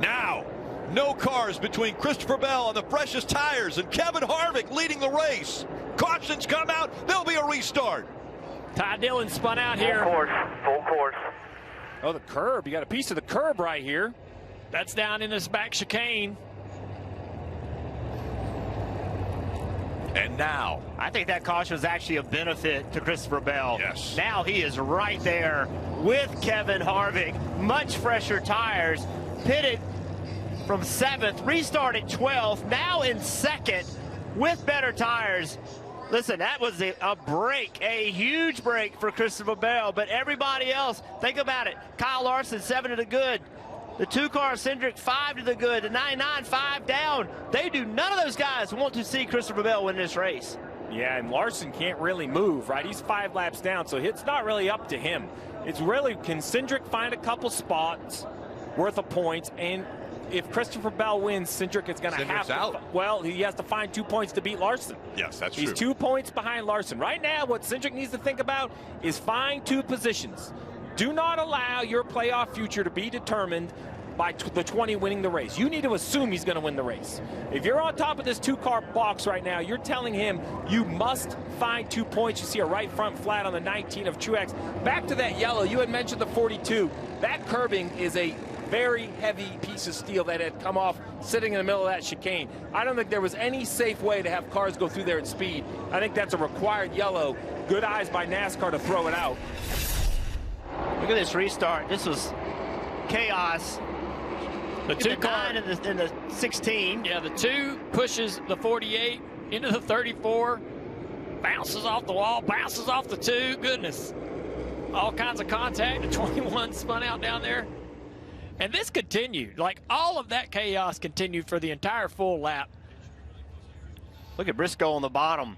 Now, no cars between Christopher Bell and the freshest tires, and Kevin Harvick leading the race. Cautions come out. There'll be a restart. Ty Dillon spun out here. Full course. Oh, the curb. You got a piece of the curb right here. That's down in this back chicane. And now, I think that caution was actually a benefit to Christopher Bell. Yes. Now he is right there with Kevin Harvick. Much fresher tires. Pitted from 7th, restarted 12th, now in 2nd with better tires. Listen, that was a break, a huge break for Christopher Bell, but everybody else, think about it. Kyle Larson, 7 to the good. The 2-car Cindric, 5 to the good. The 99, 5 down. None of those guys want to see Christopher Bell win this race. Yeah, and Larson can't really move, right? He's 5 laps down, so it's not really up to him. It's really, can Cindric find a couple spots worth of points? And if Christopher Bell wins, Cindric is going to have to. Out. Well, he has to find 2 points to beat Larson. Yes, that's true. true. He's 2 points behind Larson. Right now, what Cindric needs to think about is find 2 positions. Do not allow your playoff future to be determined by the 20 winning the race. You need to assume he's going to win the race. If you're on top of this 2-car box right now, you're telling him you must find 2 points. You see a right front flat on the 19 of Truex. Back to that yellow, you had mentioned the 42. That curbing is a very heavy piece of steel that had come off sitting in the middle of that chicane. I don't think there was any safe way to have cars go through there at speed. I think that's a required yellow. Good eyes by NASCAR to throw it out. Look at this restart. This was chaos. The 2-car in the 16. Yeah, the 2 pushes the 48 into the 34. Bounces off the wall, bounces off the 2. Goodness. All kinds of contact. The 21 spun out down there. And this continued. Like, all of that chaos continued for the entire full lap. Look at Briscoe on the bottom.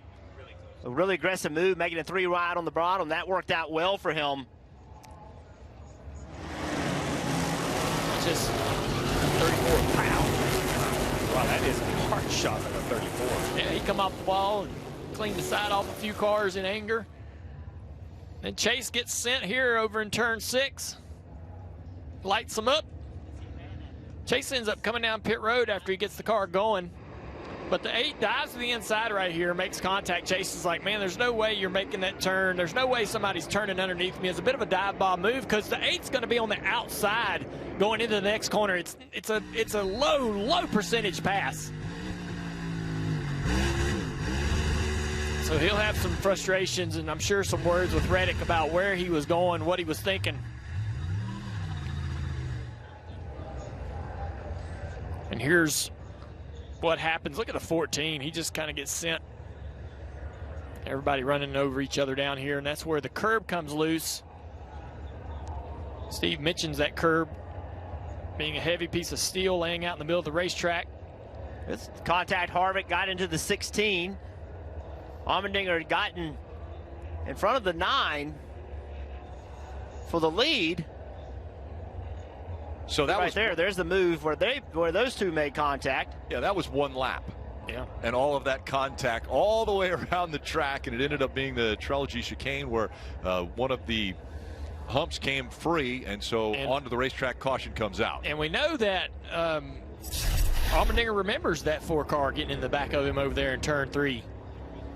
A really aggressive move, making a 3 wide on the bottom. That worked out well for him. Just 34 pounds. Wow, that is a hard shot at a 34. Yeah, he come off the wall and cleaned the side off a few cars in anger. Then Chase gets sent here over in turn 6. Lights him up. Chase ends up coming down pit road after he gets the car going. But the 8 dives to the inside right here, makes contact. Chase is like, man, there's no way you're making that turn. There's no way somebody's turning underneath me. It's a bit of a dive bomb move because the 8's going to be on the outside going into the next corner. It's a low percentage pass. So he'll have some frustrations and I'm sure some words with Reddick about where he was going, what he was thinking. And here's what happens. Look at the 14. He just kind of gets sent. Everybody running over each other down here, and that's where the curb comes loose. Steve mentions that curb being a heavy piece of steel laying out in the middle of the racetrack. This contact. Harvick got into the 16. Allmendinger had gotten in front of the 9 for the lead. So that right was there. There's the move where those 2 made contact. Yeah, that was 1 lap. Yeah. And all of that contact all the way around the track, and it ended up being the Trilogy chicane where one of the humps came free, and so onto the racetrack caution comes out. And we know that Allmendinger remembers that 4-car getting in the back of him over there in turn 3,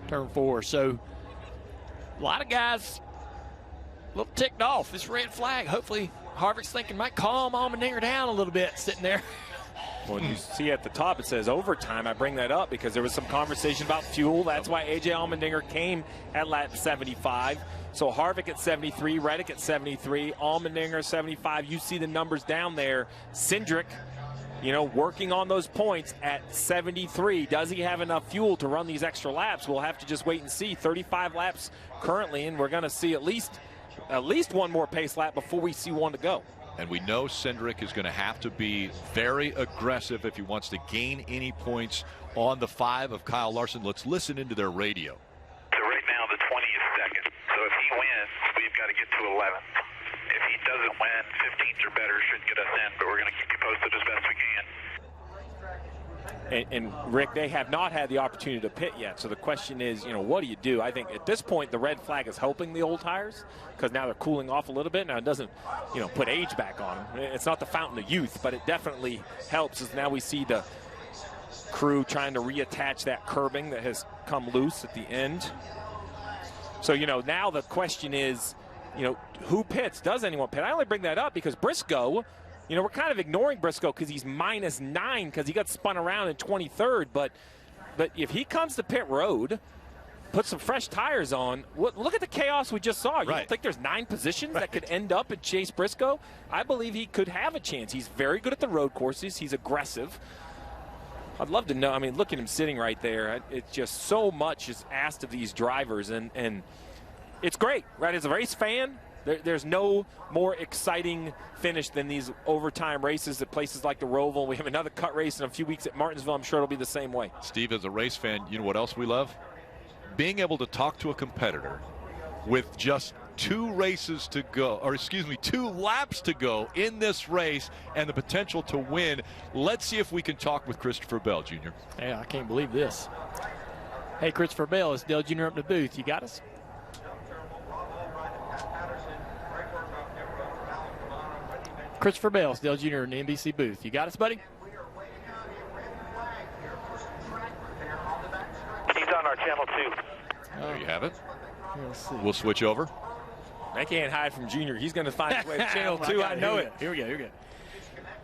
turn 4. So a lot of guys a little ticked off. This red flag, hopefully Harvick's thinking might calm Allmendinger down a little bit sitting there. Well, you see at the top it says overtime. I bring that up because there was some conversation about fuel. That's why A.J. Allmendinger came at lap 75. So Harvick at 73, Reddick at 73, Allmendinger 75. You see the numbers down there. Cindric, working on those points at 73. Does he have enough fuel to run these extra laps? We'll have to just wait and see. 35 laps currently, and we're going to see at least 1 more pace lap before we see 1 to go. And we know Cindric is going to have to be very aggressive if he wants to gain any points on the 5 of Kyle Larson. Let's listen into their radio. So right now the 20 is second. So if he wins, we've got to get to 11th. If he doesn't win, 15th or better should get us in, but we're going to keep you posted as best we can. And Rick, they have not had the opportunity to pit yet. So the question is, what do you do? I think at this point, the red flag is helping the old tires because now they're cooling off a little bit. Now it doesn't, put age back on them. It's not the fountain of youth, but it definitely helps as now we see the crew trying to reattach that curbing that has come loose at the end. So, now the question is, who pits? Does anyone pit? I only bring that up because Briscoe, we're kind of ignoring Briscoe because he's -9 because he got spun around in 23rd. But if he comes to pit road, put some fresh tires on, look at the chaos we just saw. You don't think there's 9 positions that could end up in Chase Briscoe? I believe he could have a chance. He's very good at the road courses. He's aggressive. I'd love to know. I mean, look at him sitting right there. It's just so much is asked of these drivers, and it's great, right? As a race fan, there's no more exciting finish than these overtime races at places like the Roval. We have another cut race in a few weeks at Martinsville. I'm sure it'll be the same way. Steve, as a race fan, you know what else we love? Being able to talk to a competitor with just 2 races to go, or excuse me, 2 laps to go in this race and the potential to win. Let's see if we can talk with Christopher Bell, Jr. Yeah, I can't believe this. Hey, Christopher Bell, it's Dale Jr. up in the booth. You got us? Christopher Bell, it's Dale Jr. in the NBC booth. You got us, buddy? He's on our channel 2. There you have it. Let's see. We'll switch over. They can't hide from Junior. He's going to find his way to channel 2. I know it. Here we go.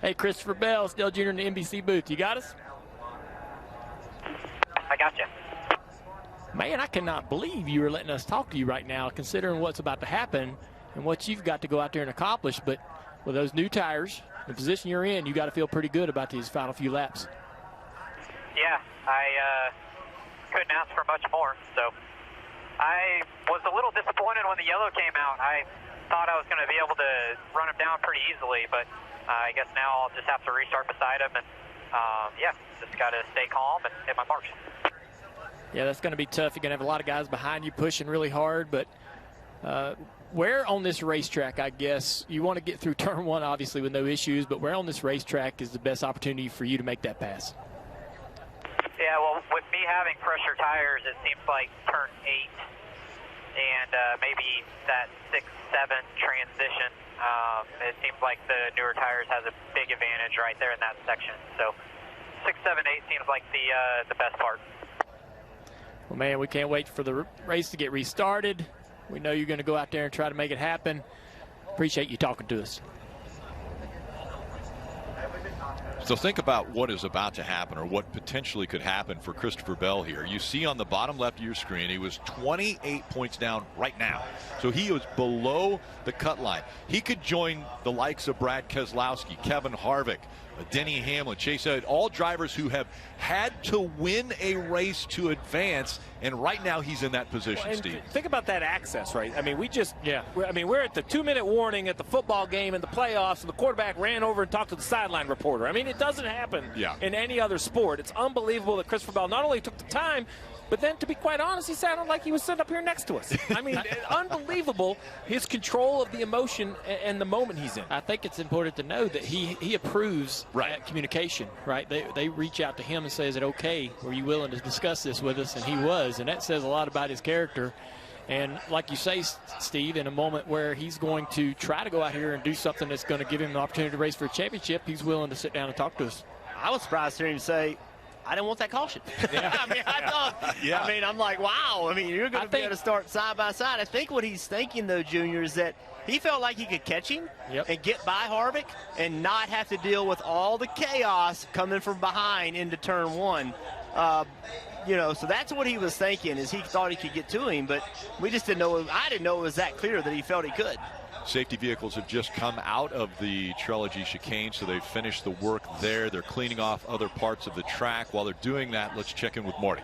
Hey, Christopher Bell, it's Dale Jr. in the NBC booth. You got us? I got you. Man, I cannot believe you were letting us talk to you right now, considering what's about to happen and what you've got to go out there and accomplish. But with those new tires, the position you're in, you got to feel pretty good about these final few laps. Yeah, I couldn't ask for much more. So I was a little disappointed when the yellow came out. I thought I was going to be able to run him down pretty easily, but I guess now I'll just have to restart beside him and, just got to stay calm and hit my marks. Yeah, that's going to be tough. You're going to have a lot of guys behind you pushing really hard, but where on this racetrack, I guess, you want to get through turn 1, obviously, with no issues, but where on this racetrack is the best opportunity for you to make that pass? Yeah, well, with me having fresher tires, it seems like turn 8 and maybe that 6-7 transition. It seems like the newer tires has a big advantage right there in that section. So 6, 7, 8 seems like the best part. Well, man, we can't wait for the race to get restarted. We know you're going to go out there and try to make it happen. Appreciate you talking to us. So think about what is about to happen or what potentially could happen for Christopher Bell here. You see on the bottom left of your screen, he was 28 points down right now. So he was below the cut line. He could join the likes of Brad Keselowski, Kevin Harvick, Denny Hamlin, Chase Elliott, all drivers who have had to win a race to advance, and right now he's in that position, Steve. Think about that access, right? I mean, we're at the 2-minute warning at the football game in the playoffs, and the quarterback ran over and talked to the sideline reporter. I mean, it doesn't happen in any other sport. It's unbelievable that Christopher Bell not only took the time, but then, to be quite honest, he sounded like he was sitting up here next to us. I mean, unbelievable, his control of the emotion and the moment he's in. I think it's important to know that he approves that communication, right? They reach out to him and say, is it okay? Were you willing to discuss this with us? And he was, and that says a lot about his character. And like you say, Steve, in a moment where he's going to try to go out here and do something that's going to give him the opportunity to race for a championship, he's willing to sit down and talk to us. I was surprised to hear him say, I didn't want that caution. I mean, I thought, I mean, I'm like, wow. I mean, you're going to be able to start side by side. I think what he's thinking, though, Junior, is that he felt like he could catch him and get by Harvick and not have to deal with all the chaos coming from behind into turn 1. So that's what he was thinking, is he thought he could get to him, but we just didn't know. I didn't know it was that clear that he felt he could. Safety vehicles have just come out of the Trilogy chicane, so they've finished the work there. They're cleaning off other parts of the track. While they're doing that, let's check in with Marty.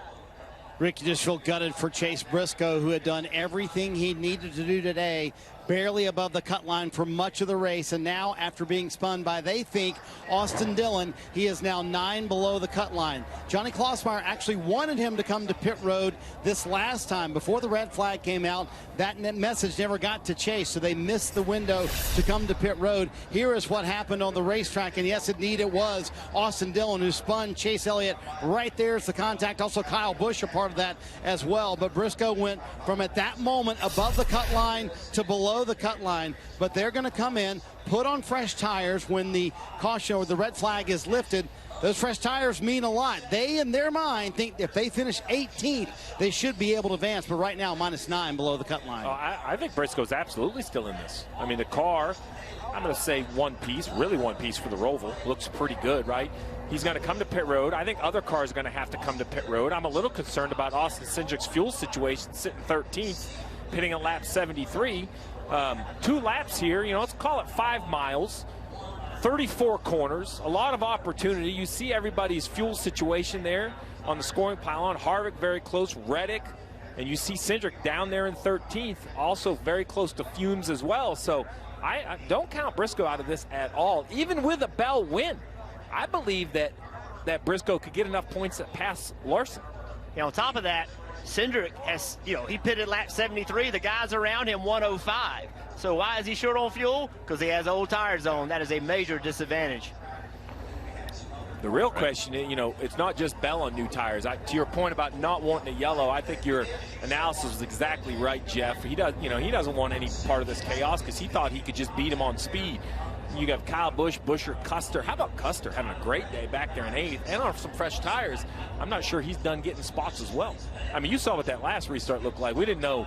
Rick, you just feel gutted for Chase Briscoe, who had done everything he needed to do today barely above the cut line for much of the race. And now, after being spun by, they think, Austin Dillon, he is now 9 below the cut line. Johnny Klossmeyer actually wanted him to come to pit road this last time before the red flag came out. That message never got to Chase, so they missed the window to come to pit road. Here is what happened on the racetrack, and yes, indeed, it was Austin Dillon who spun Chase Elliott. Right there's the contact. Also, Kyle Busch a part of that as well. But Briscoe went from at that moment above the cut line to below the cut line. But they're going to come in, put on fresh tires when the caution or the red flag is lifted. Those fresh tires mean a lot. They, in their mind, think if they finish 18th, they should be able to advance. But right now, -9 below the cut line. I think Briscoe's absolutely still in this. I mean, the car, I'm going to say one piece, really one piece for the Roval. Looks pretty good, right? He's going to come to pit road. I think other cars are going to have to come to pit road. I'm a little concerned about Austin Cindric's fuel situation, sitting 13th, pitting at lap 73. 2 laps here, you know, let's call it 5 miles. 34 corners, a lot of opportunity. You see everybody's fuel situation there on the scoring pylon. Harvick very close, Reddick, and you see Cindric down there in 13th, also very close to fumes as well. So I don't count Briscoe out of this at all. Even with a Bell win, I believe that Briscoe could get enough points that pass Larson. You know, on top of that, Cindric has, you know, he pitted lap 73. The guys around him 105. So why is he short on fuel? Because he has old tires on. That is a major disadvantage. The real question is, you know, it's not just Bell on new tires. To your point about not wanting a yellow, I think your analysis was exactly right, Jeff. He doesn't want any part of this chaos because he thought he could just beat him on speed. You got Kyle Busch, Buescher, Custer. How about Custer having a great day back there in 8th and on some fresh tires? I'm not sure he's done getting spots as well. I mean, you saw what that last restart looked like. We didn't know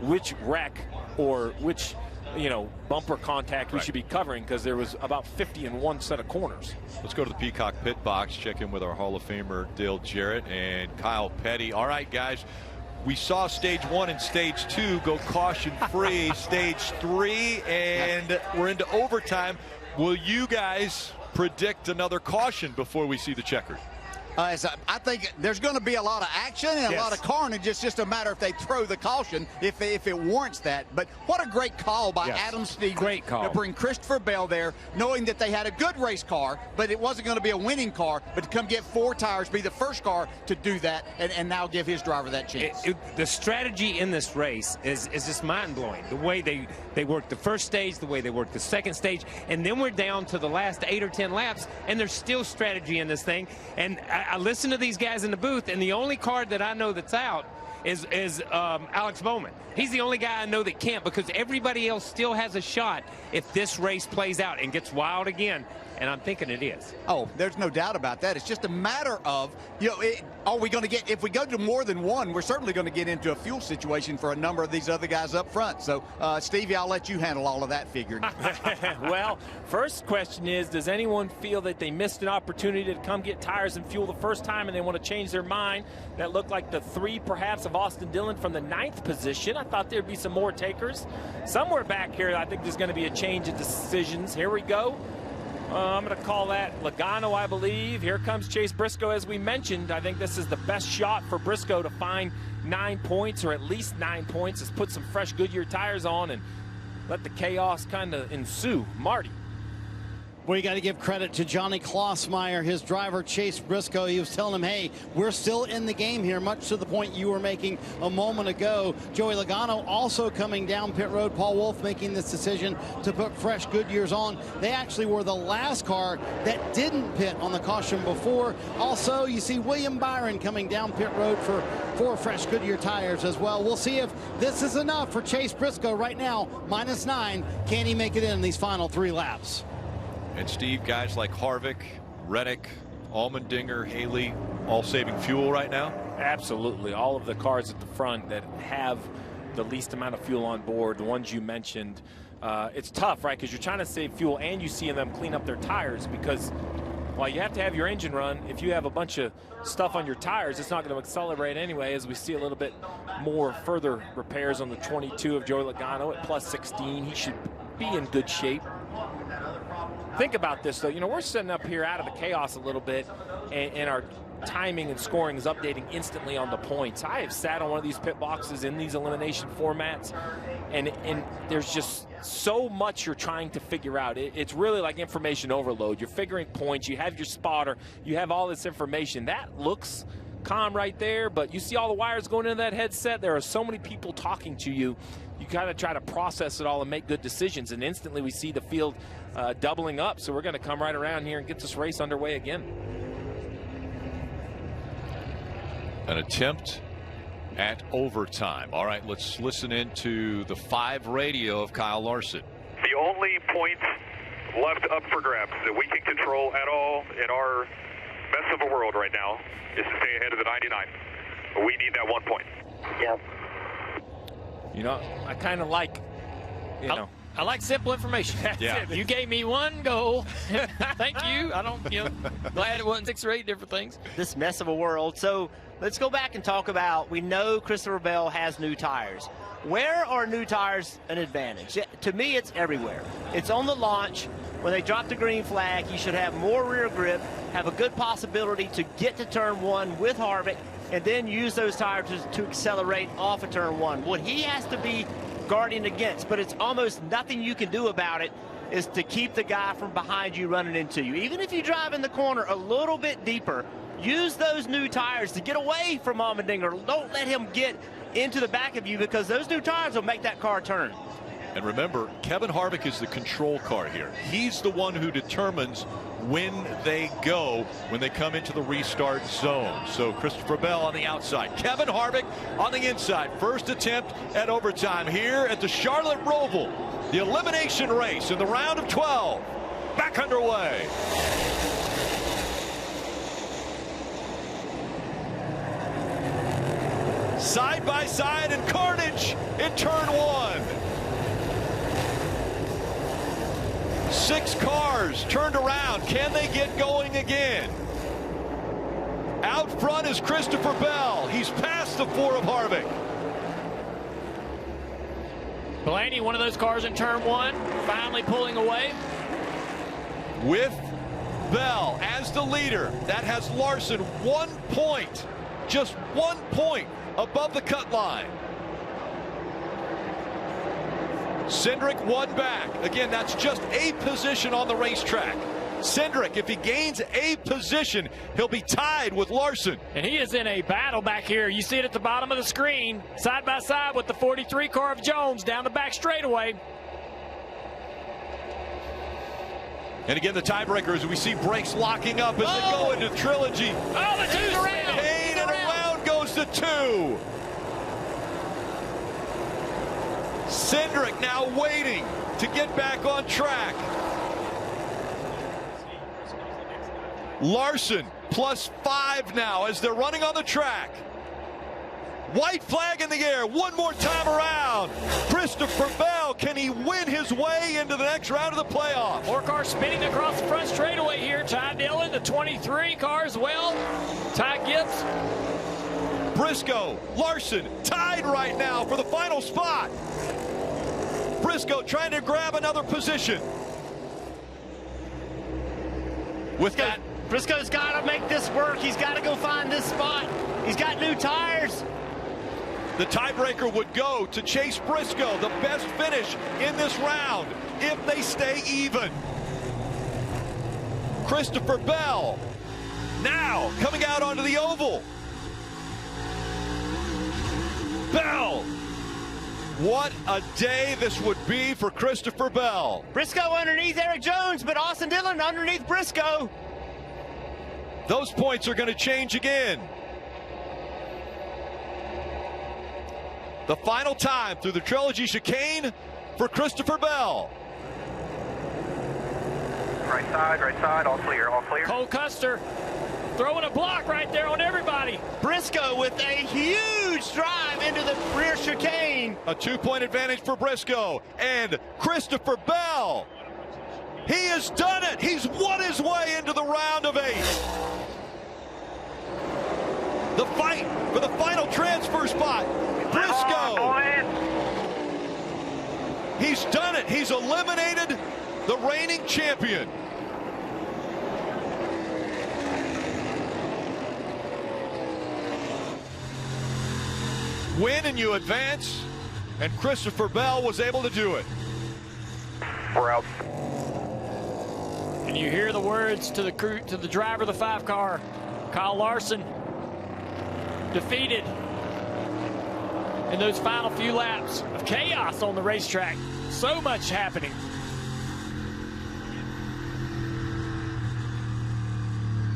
which wreck or which, you know, bumper contact we should be covering because there was about 50 in one set of corners. Let's go to the Peacock pit box, check in with our Hall of Famer Dale Jarrett and Kyle Petty. All right, guys. We saw stage 1 and stage 2 go caution-free. Stage 3, and we're into overtime. Will you guys predict another caution before we see the checkers? I think there's going to be a lot of action and a lot of carnage. It's just a matter if they throw the caution, if it warrants that. But what a great call by Adam Stevens. Great call. To bring Christopher Bell there, knowing that they had a good race car, but it wasn't going to be a winning car, but to come get 4 tires, be the first car to do that, and now give his driver that chance. The strategy in this race is just mind-blowing. The way they worked the first stage, the way they worked the second stage, and then we're down to the last 8 or 10 laps, and there's still strategy in this thing. And I listen to these guys in the booth, and the only card that I know that's out is Alex Bowman. He's the only guy I know that can't, because everybody else still has a shot if this race plays out and gets wild again. And I'm thinking it is. Oh, there's no doubt about that. It's just a matter of, you know, are we going to get, if we go to more than one, we're certainly going to get into a fuel situation for a number of these other guys up front. So, Stevie, I'll let you handle all of that figuring. Well, first question is, does anyone feel that they missed an opportunity to come get tires and fuel the first time and they want to change their mind? That looked like the 3, perhaps, of Austin Dillon from the 9th position. I thought there'd be some more takers. Somewhere back here, I think there's going to be a change of decisions. Here we go. I'm going to call that Logano, I believe. Here comes Chase Briscoe, as we mentioned. I think this is the best shot for Briscoe to find 9 points, or at least 9 points. Let's put some fresh Goodyear tires on and let the chaos kind of ensue. Marty. Well, you got to give credit to Johnny Klossmeyer, his driver, Chase Briscoe. He was telling him, hey, we're still in the game here, much to the point you were making a moment ago. Joey Logano also coming down pit road. Paul Wolfe making this decision to put fresh Goodyears on. They actually were the last car that didn't pit on the caution before. Also, you see William Byron coming down pit road for 4 fresh Goodyear tires as well. We'll see if this is enough for Chase Briscoe right now, -9. Can he make it in these final 3 laps? And Steve, guys like Harvick, Reddick, Allmendinger, Haley, all saving fuel right now? Absolutely. All of the cars at the front that have the least amount of fuel on board, the ones you mentioned, it's tough, right? Because you're trying to save fuel and you see them clean up their tires, because while you have to have your engine run, if you have a bunch of stuff on your tires, it's not going to accelerate anyway, as we see a little bit more further repairs on the 22 of Joey Logano at +16. He should be in good shape. Think about this, though. You know, we're sitting up here out of the chaos a little bit, and our timing and scoring is updating instantly on the points. I have sat on one of these pit boxes in these elimination formats, and there's just so much you're trying to figure out. It's really like information overload. You're figuring points. You have your spotter. You have all this information. That looks calm right there, but you see all the wires going into that headset. There are so many people talking to you. You kind of try to process it all and make good decisions, and instantly we see the field doubling up. So we're going to come right around here and get this race underway again. An attempt at overtime. All right, let's listen into the 5 radio of Kyle Larson. The only point left up for grabs that we can control at all in our mess of a world right now is to stay ahead of the 99. We need that 1 point. Yep. You know, I kind of like, I like simple information. That's it. You gave me one goal. Thank you. I don't, glad it wasn't 6 or 8 different things. This mess of a world. So let's go back and talk about, we know Christopher Bell has new tires. Where are new tires an advantage? To me, it's everywhere. It's on the launch. When they drop the green flag, you should have more rear grip, have a good possibility to get to turn 1 with Harvick, and then use those tires to accelerate off of turn 1. What he has to be guarding against, but it's almost nothing you can do about it, is to keep the guy from behind you running into you. Even if you drive in the corner a little bit deeper, use those new tires to get away from Allmendinger. Don't let him get into the back of you, because those new tires will make that car turn. And remember, Kevin Harvick is the control car here. He's the one who determines when they go, when they come into the restart zone. So Christopher Bell on the outside, Kevin Harvick on the inside. First attempt at overtime here at the Charlotte Roval. The elimination race in the round of 12. Back underway. Side by side and carnage in turn 1. 6 cars turned around. Can they get going again? Out front is Christopher Bell. He's past the 4 of Harvick. Blaney, one of those cars in turn 1, finally pulling away. With Bell as the leader, that has Larson 1 point, just 1 point above the cut line. Cindric 1 back. Again, that's just a position on the racetrack. Cindric, if he gains a position, he'll be tied with Larson. And he is in a battle back here. You see it at the bottom of the screen, side by side with the 43 car of Jones down the back straightaway. And again, the tiebreaker, as we see brakes locking up as they go into trilogy. Oh, the 2's around. Kane, and around goes the 2. Cindric now waiting to get back on track. Larson +5 now as they're running on the track. White flag in the air. One more time around. Christopher Bell, can he win his way into the next round of the playoffs? 4 cars spinning across the front straightaway here. Ty Dillon, the 23 car as well. Ty Gibbs. Briscoe, Larson tied right now for the final spot. Briscoe trying to grab another position. With that, Briscoe's got to make this work. He's got to go find this spot. He's got new tires. the tiebreaker would go to Chase Briscoe, the best finish in this round if they stay even. Christopher Bell now coming out onto the oval. Bell. What a day this would be for Christopher Bell. Briscoe underneath Eric Jones, but Austin Dillon underneath Briscoe. Those points are going to change again. The final time through the trilogy chicane for Christopher Bell. Right side, all clear, all clear. Cole Custer throwing a block right there on everybody. Briscoe with a huge drive into the rear chicane. A 2-point advantage for Briscoe. And Christopher Bell, he has done it. He's won his way into the round of 8. The fight for the final transfer spot. Briscoe. He's done it. He's eliminated the reigning champion. win and you advance, and Christopher Bell was able to do it. We're out. And you hear the words to the crew, to the driver of the 5 car, Kyle Larson, defeated in those final few laps of chaos on the racetrack. So much happening.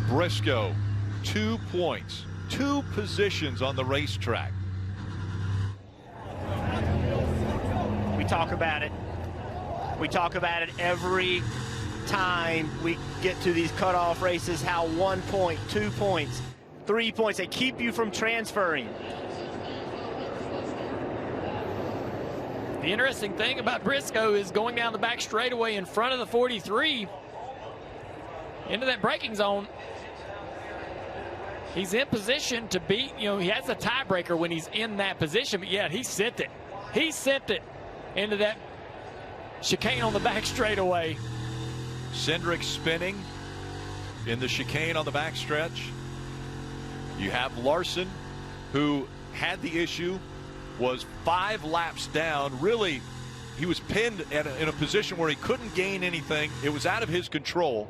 Briscoe, 2 points, 2 positions on the racetrack. We talk about it. We talk about it every time we get to these cutoff races, how 1 point, 2 points, 3 points, they keep you from transferring. The interesting thing about Briscoe is going down the back straightaway in front of the 43 into that braking zone. He's in position to beat, he has a tiebreaker when he's in that position, but yet he sent it. He sent it into that chicane on the back straightaway. Cindric spinning in the chicane on the back stretch. You have Larson, who had the issue, was 5 laps down. Really, he was pinned in a position where he couldn't gain anything. It was out of his control.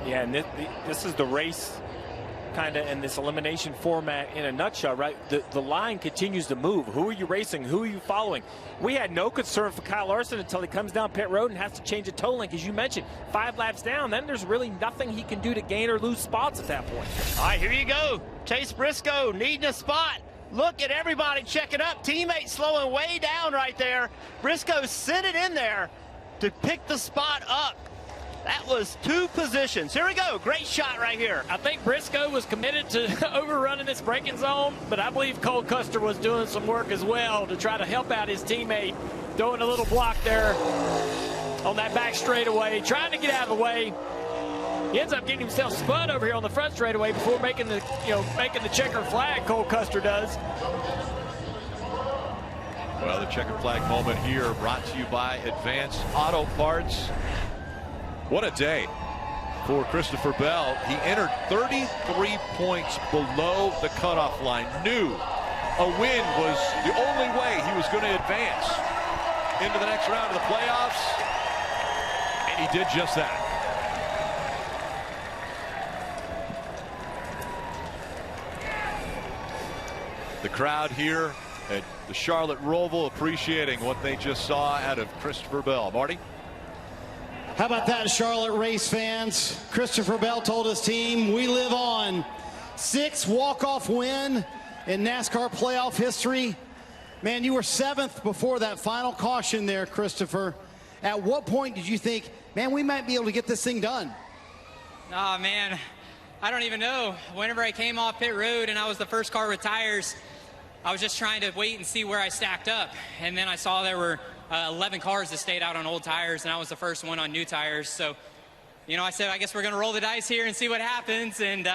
Yeah, and this is the race kind of in this elimination format in a nutshell, right? The line continues to move. Who are you racing? Who are you following? We had no concern for Kyle Larson until he comes down pit road and has to change a toe link, as you mentioned. 5 laps down, then there's really nothing he can do to gain or lose spots at that point. All right, here you go. Chase Briscoe needing a spot. Look at everybody checking up. Teammates slowing way down right there. Briscoe sent it in there to pick the spot up. That was 2 positions. Here we go. Great shot right here. I think Briscoe was committed to overrunning this braking zone, but I believe Cole Custer was doing some work as well to try to help out his teammate, throwing a little block there on that back straightaway, trying to get out of the way. He ends up getting himself spun over here on the front straightaway before making the, making the checkered flag. Cole Custer does. Well, the checkered flag moment here brought to you by Advanced Auto Parts. What a day for Christopher Bell. He entered 33 points below the cutoff line. Knew a win was the only way he was going to advance into the next round of the playoffs, and he did just that. The crowd here at the Charlotte Roval appreciating what they just saw out of Christopher Bell. Marty? How about that, Charlotte race fans? Christopher Bell told his team, we live on. 6th walk-off win in NASCAR playoff history. Man, you were 7th before that final caution there, Christopher. At what point did you think, man, we might be able to get this thing done? Oh, man, I don't even know. Whenever I came off pit road and I was the first car with tires, I was just trying to wait and see where I stacked up. And then I saw there were 11 cars that stayed out on old tires, and I was the first one on new tires. So, I said, I guess we're going to roll the dice here and see what happens. And,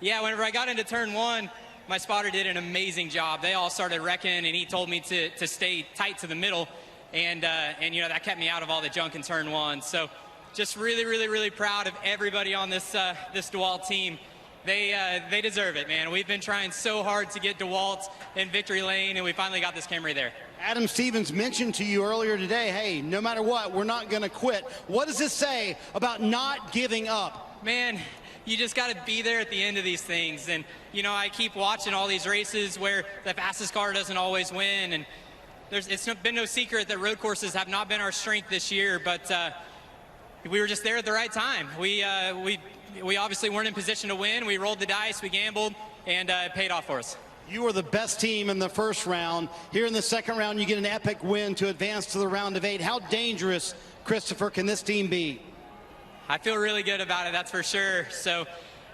yeah, whenever I got into turn 1, my spotter did an amazing job. They all started wrecking, and he told me to stay tight to the middle. And that kept me out of all the junk in turn 1. So just really, really, really proud of everybody on this DeWalt team. They deserve it, man. We've been trying so hard to get DeWalt in victory lane, and we finally got this Camry there. Adam Stevens mentioned to you earlier today, hey, no matter what, we're not going to quit. What does this say about not giving up? Man, you just got to be there at the end of these things. And, I keep watching all these races where the fastest car doesn't always win. And it's been no secret that road courses have not been our strength this year, but we were just there at the right time. We obviously weren't in position to win. We rolled the dice, we gambled, and it paid off for us. You were the best team in the first round. Here in the second round, you get an epic win to advance to the round of 8. How dangerous, Christopher, can this team be? I feel really good about it, that's for sure. So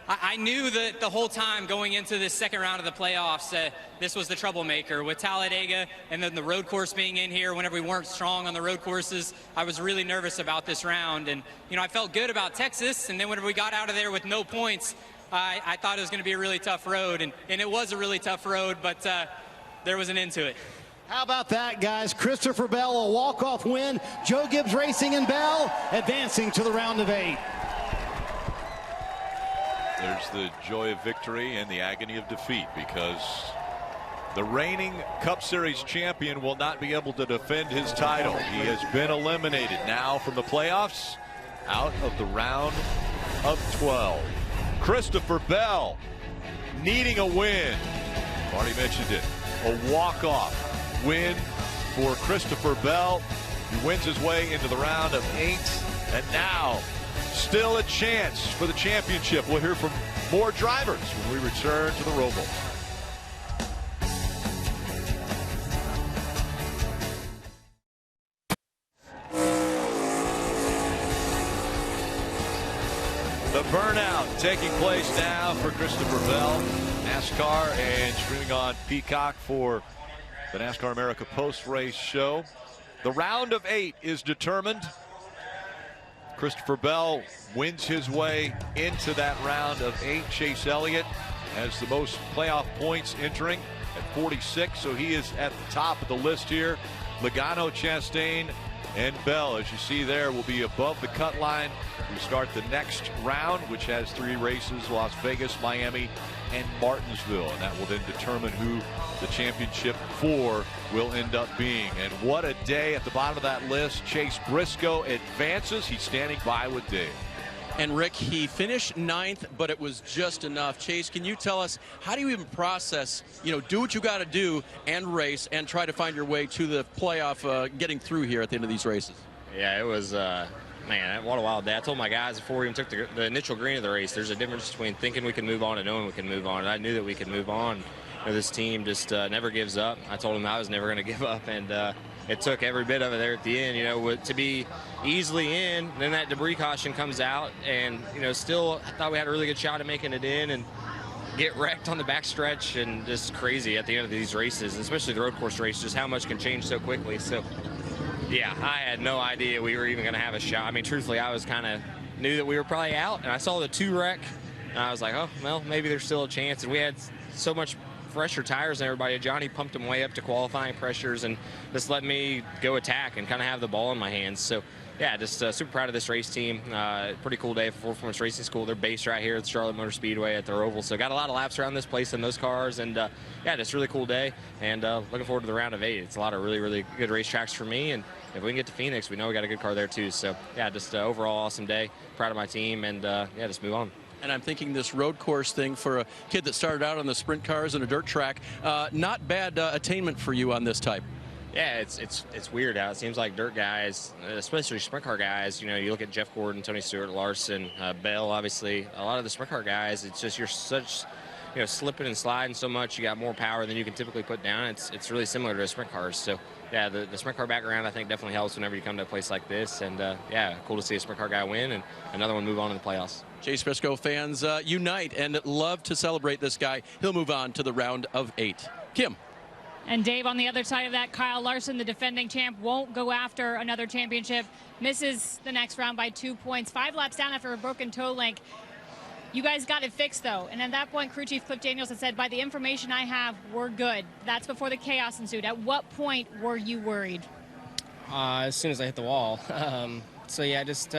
I knew that the whole time going into this second round of the playoffs, this was the troublemaker. With Talladega and then the road course being in here, whenever we weren't strong on the road courses, I was really nervous about this round. And, I felt good about Texas, and then whenever we got out of there with no points, I thought it was going to be a really tough road, and it was a really tough road, but there was an end to it. How about that, guys? Christopher Bell, a walk-off win. Joe Gibbs Racing and Bell advancing to the round of 8. There's the joy of victory and the agony of defeat, because The reigning Cup Series champion will not be able to defend his title. He has been eliminated now from the playoffs, out of the round of 12. Christopher Bell needing a win. Already mentioned it. A walk-off win for Christopher Bell. He wins his way into the round of 8. And now, still a chance for the championship. We'll hear from more drivers when we return to the Roval. The burnout taking place now for Christopher Bell. NASCAR and streaming on Peacock for the NASCAR America post-race show. The round of 8 is determined. Christopher Bell wins his way into that round of 8. Chase Elliott has the most playoff points entering at 46, so he is at the top of the list here. Logano, Chastain, and Bell, as you see there, will be above the cut line. We start the next round, which has 3 races: Las Vegas, Miami, and Martinsville. And that will then determine who the championship 4 will end up being. And what a day at the bottom of that list. Chase Briscoe advances. He's standing by with Dave. And Rick, he finished 9th, but it was just enough. Chase, can you tell us, how do you even process, do what you got to do and race and try to find your way to the playoff, getting through here at the end of these races? Yeah, it was, man, what a wild day. I told my guys before we even took the initial green of the race, there's a difference between thinking we can move on and knowing we can move on. And I knew that we could move on. This team just never gives up. I told them I was never going to give up, and it took every bit of it there at the end, to be easily in. Then that debris caution comes out, and, still I thought we had a really good shot at making it in, and get wrecked on the backstretch, and just crazy at the end of these races, especially the road course race, just how much can change so quickly. So, yeah, I had no idea we were even going to have a shot. I mean, truthfully, I was kind of knew that we were probably out, and I saw the 2 wreck, and I was like, oh, well, maybe there's still a chance. And we had so much fresher tires than everybody. Johnny pumped them way up to qualifying pressures and just let me go attack and kind of have the ball in my hands. So, yeah, just super proud of this race team. Pretty cool day for Performance Racing School. They're based right here at the Charlotte Motor Speedway at the Roval. So got a lot of laps around this place in those cars. And, yeah, just a really cool day. And looking forward to the round of 8. It's a lot of really, really good racetracks for me. And if we can get to Phoenix, we know we got a good car there, too. So, yeah, just overall awesome day. Proud of my team. And, yeah, just move on. And I'm thinking this road course thing for a kid that started out on the sprint cars and a dirt track, not bad attainment for you on this type. Yeah, it's weird how it seems like dirt guys, especially sprint car guys, you look at Jeff Gordon, Tony Stewart, Larson, Bell, obviously, a lot of the sprint car guys, it's just you're such, slipping and sliding so much, you got more power than you can typically put down. It's really similar to sprint cars. So, yeah, the sprint car background, I think, definitely helps whenever you come to a place like this. And, yeah, cool to see a sprint car guy win and another one move on in the playoffs. Chase Briscoe fans unite and love to celebrate this guy. He'll move on to the round of 8. Kim. And Dave, on the other side of that, Kyle Larson, the defending champ, won't go after another championship. Misses the next round by 2 points. 5 laps down after a broken toe link. You guys got it fixed, though. And at that point, crew chief Cliff Daniels had said, by the information I have, we're good. That's before the chaos ensued. At what point were you worried? As soon as I hit the wall. So, yeah, just...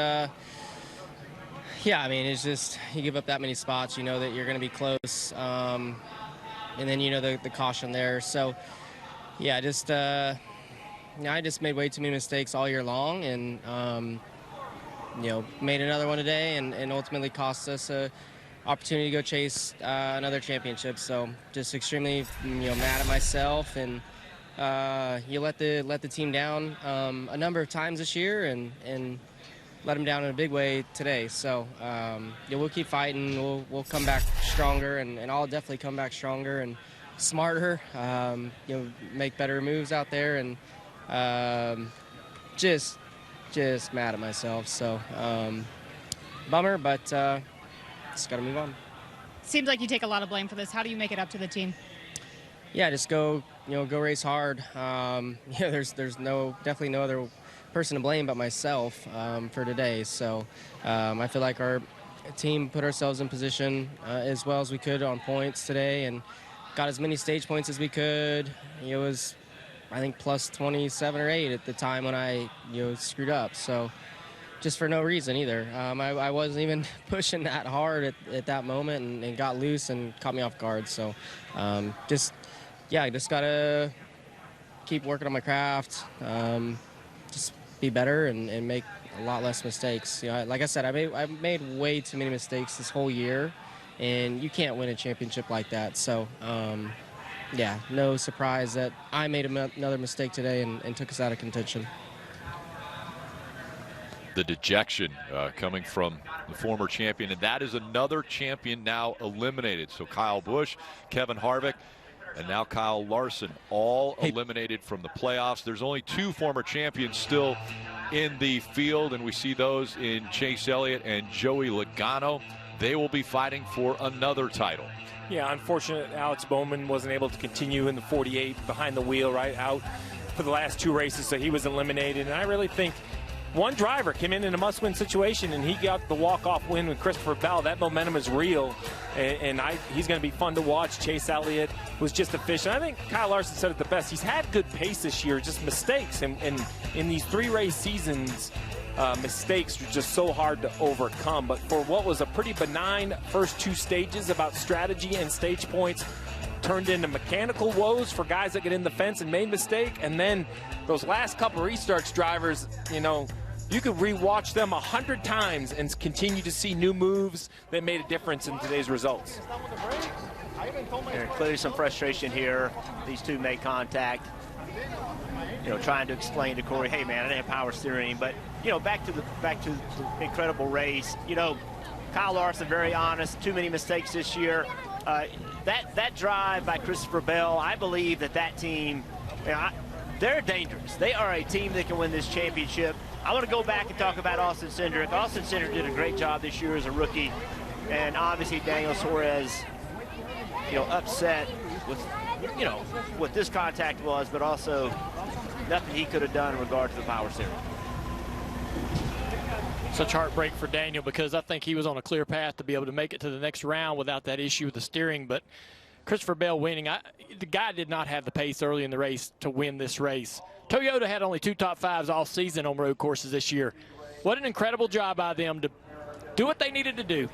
Yeah, I mean, it's just you give up that many spots, you know that you're going to be close, and then the caution there. So, yeah, just I just made way too many mistakes all year long, and made another one today, and ultimately cost us a opportunity to go chase another championship. So, just extremely mad at myself, and you let the team down a number of times this year, and let them down in a big way today. So we'll keep fighting. We'll come back stronger, and I'll definitely come back stronger and smarter. Make better moves out there, and just mad at myself. So bummer, but just got to move on. Seems like you take a lot of blame for this. How do you make it up to the team? Yeah, just go race hard. There's definitely no other person to blame but myself for today. So I feel like our team put ourselves in position as well as we could on points today, and got as many stage points as we could. It was, I think, plus 27 or 8 at the time when I screwed up. So just for no reason either. I wasn't even pushing that hard at that moment, and got loose and caught me off guard. So just yeah, I just got to keep working on my craft, just be better and make a lot less mistakes. You know, like I said, I made way too many mistakes this whole year, and you can't win a championship like that. So, yeah, no surprise that I made another mistake today and took us out of contention. The dejection coming from the former champion, and that is another champion now eliminated. So Kyle Busch, Kevin Harvick, and now Kyle Larson, all eliminated from the playoffs. There's only 2 former champions still in the field, and we see those in Chase Elliott and Joey Logano. They will be fighting for another title. Yeah, unfortunate Alex Bowman wasn't able to continue in the 48 behind the wheel, right, out for the last 2 races, so he was eliminated. And I really think one driver came in a must-win situation, and he got the walk-off win with Christopher Bell. That momentum is real, and he's going to be fun to watch. Chase Elliott was just efficient. I think Kyle Larson said it the best. He's had good pace this year, just mistakes. And in these 3-race seasons, mistakes are just so hard to overcome. But for what was a pretty benign first 2 stages about strategy and stage points, turned into mechanical woes for guys that get in the fence and made mistake. And then those last couple restarts, drivers, you know, you could rewatch them 100 times and continue to see new moves that made a difference in today's results. There's clearly some frustration here. These two made contact. You know, trying to explain to Corey, hey man, I didn't have power steering. But you know, back to the incredible race. You know, Kyle Larson very honest. Too many mistakes this year. That drive by Christopher Bell, I believe that team, you know, they're dangerous. They are a team that can win this championship. I want to go back and talk about Austin Cindric. Austin Cindric did a great job this year as a rookie, and obviously Daniel Suarez, you know, upset with, you know, what this contact was, but also nothing he could have done in regard to the power steering. Such heartbreak for Daniel, because I think he was on a clear path to be able to make it to the next round without that issue with the steering. But Christopher Bell winning, the guy did not have the pace early in the race to win this race. Toyota had only 2 top 5s all season on road courses this year. What an incredible job by them to do what they needed to do.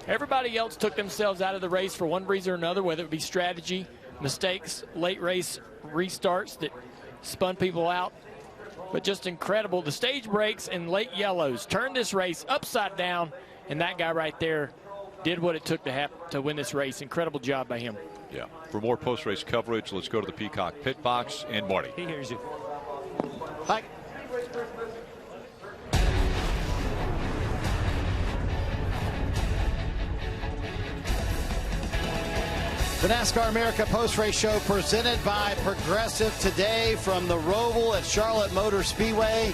Everybody else took themselves out of the race for one reason or another, whether it be strategy, mistakes, late race restarts that spun people out. But just incredible. The stage breaks and late yellows turned this race upside down, and that guy right there did what it took to win this race. Incredible job by him. Yeah. For more post-race coverage, let's go to the Peacock pit box. And Marty. He hears you. Hi. The NASCAR America post-race show presented by Progressive today from the Roval at Charlotte Motor Speedway.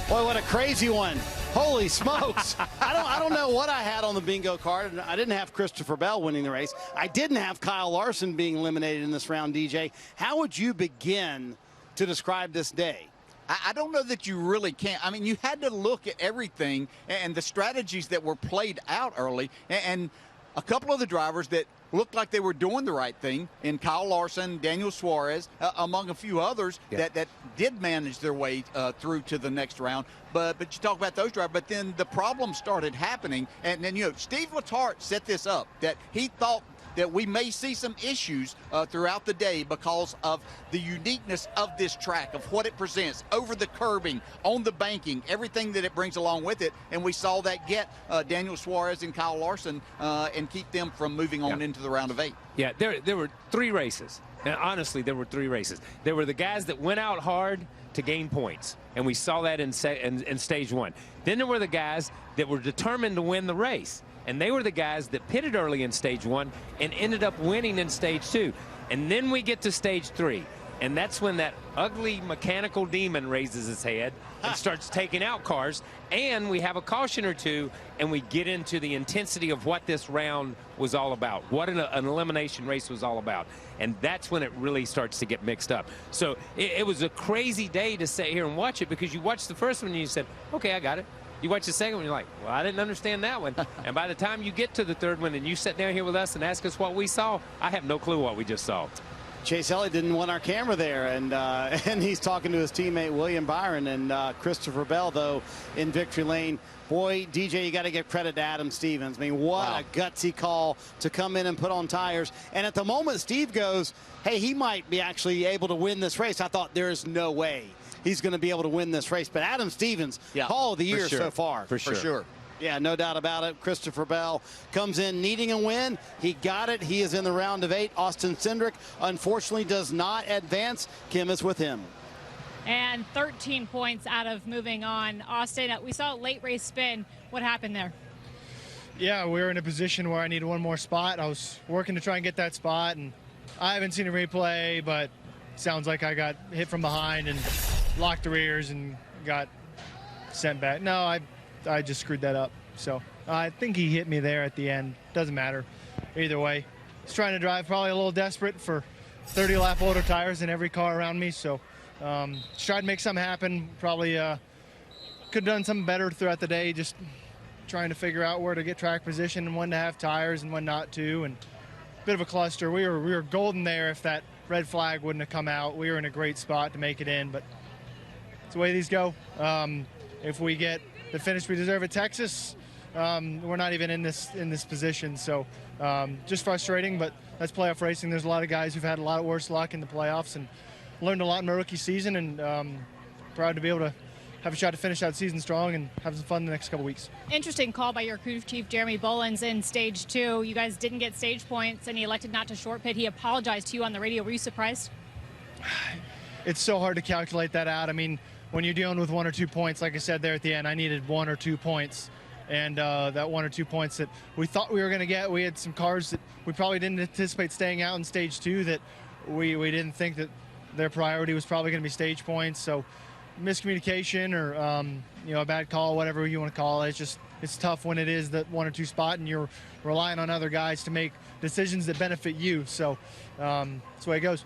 Boy, what a crazy one. Holy smokes. I don't know what I had on the bingo card. I didn't have Christopher Bell winning the race. I didn't have Kyle Larson being eliminated in this round, DJ. How would you begin to describe this day? I don't know that you really can. I mean, you had to look at everything and the strategies that were played out early, and a couple of the drivers that looked like they were doing the right thing in Kyle Larson, Daniel Suarez, among a few others that did manage their way through to the next round. But you talk about those drivers, but then the problem started happening. And then, you know, Steve Letarte set this up, that he thought that we may see some issues throughout the day because of the uniqueness of this track, of what it presents, over the curbing, on the banking, everything that it brings along with it. And we saw that get Daniel Suarez and Kyle Larson and keep them from moving on into the round of 8. Yeah, there were 3 races. And honestly, there were 3 races. There were the guys that went out hard to gain points, and we saw that in stage 1. Then there were the guys that were determined to win the race. And they were the guys that pitted early in stage 1 and ended up winning in stage 2. And then we get to stage 3. And that's when that ugly mechanical demon raises his head and starts taking out cars. And we have a caution or two, and we get into the intensity of what this round was all about, what an elimination race was all about. And that's when it really starts to get mixed up. So it was a crazy day to sit here and watch it, because you watched the first one and you said, okay, I got it. You watch the second one, you're like, well, I didn't understand that one. And by the time you get to the third one and you sit down here with us and ask us what we saw, I have no clue what we just saw. Chase Elliott didn't want our camera there, and he's talking to his teammate William Byron and Christopher Bell, though, in victory lane. Boy, DJ, you got to give credit to Adam Stevens. I mean, what a gutsy call to come in and put on tires. And at the moment, Steve goes, hey, he might be actually able to win this race. I thought there is no way he's going to be able to win this race. But Adam Stevens, call of the year so far. For sure. Yeah, no doubt about it. Christopher Bell comes in needing a win. He got it. He is in the round of 8. Austin Cindric, unfortunately, does not advance. Kim is with him. And 13 points out of moving on. Austin, we saw a late race spin. What happened there? Yeah, we were in a position where I needed one more spot. I was working to try and get that spot, and I haven't seen a replay, but sounds like I got hit from behind and locked the rears and got sent back. No, I just screwed that up. So I think he hit me there at the end. Doesn't matter. Either way, he's trying to drive, probably a little desperate for 30-lap older tires in every car around me. So just tried to make something happen. Probably could have done something better throughout the day, just trying to figure out where to get track position and when to have tires and when not to. And a bit of a cluster. We were golden there if that red flag wouldn't have come out. We were in a great spot to make it in, but it's the way these go. If we get the finish we deserve at Texas, we're not even in this position. So just frustrating, but that's playoff racing. There's a lot of guys who've had a lot of worse luck in the playoffs and learned a lot in my rookie season, and proud to be able to have a shot to finish out season strong and have some fun the next couple weeks. Interesting call by your crew chief, Jeremy Bolins, in stage 2. You guys didn't get stage points, and he elected not to short pit. He apologized to you on the radio. Were you surprised? It's so hard to calculate that out. I mean, when you're dealing with 1 or 2 points, like I said there at the end, I needed 1 or 2 points. And that 1 or 2 points that we thought we were going to get, we had some cars that we probably didn't anticipate staying out in stage 2 that we didn't think that their priority was probably going to be stage points. So miscommunication or a bad call, whatever you want to call it. It's tough when it is that 1 or 2 spot and you're relying on other guys to make decisions that benefit you. So that's the way it goes.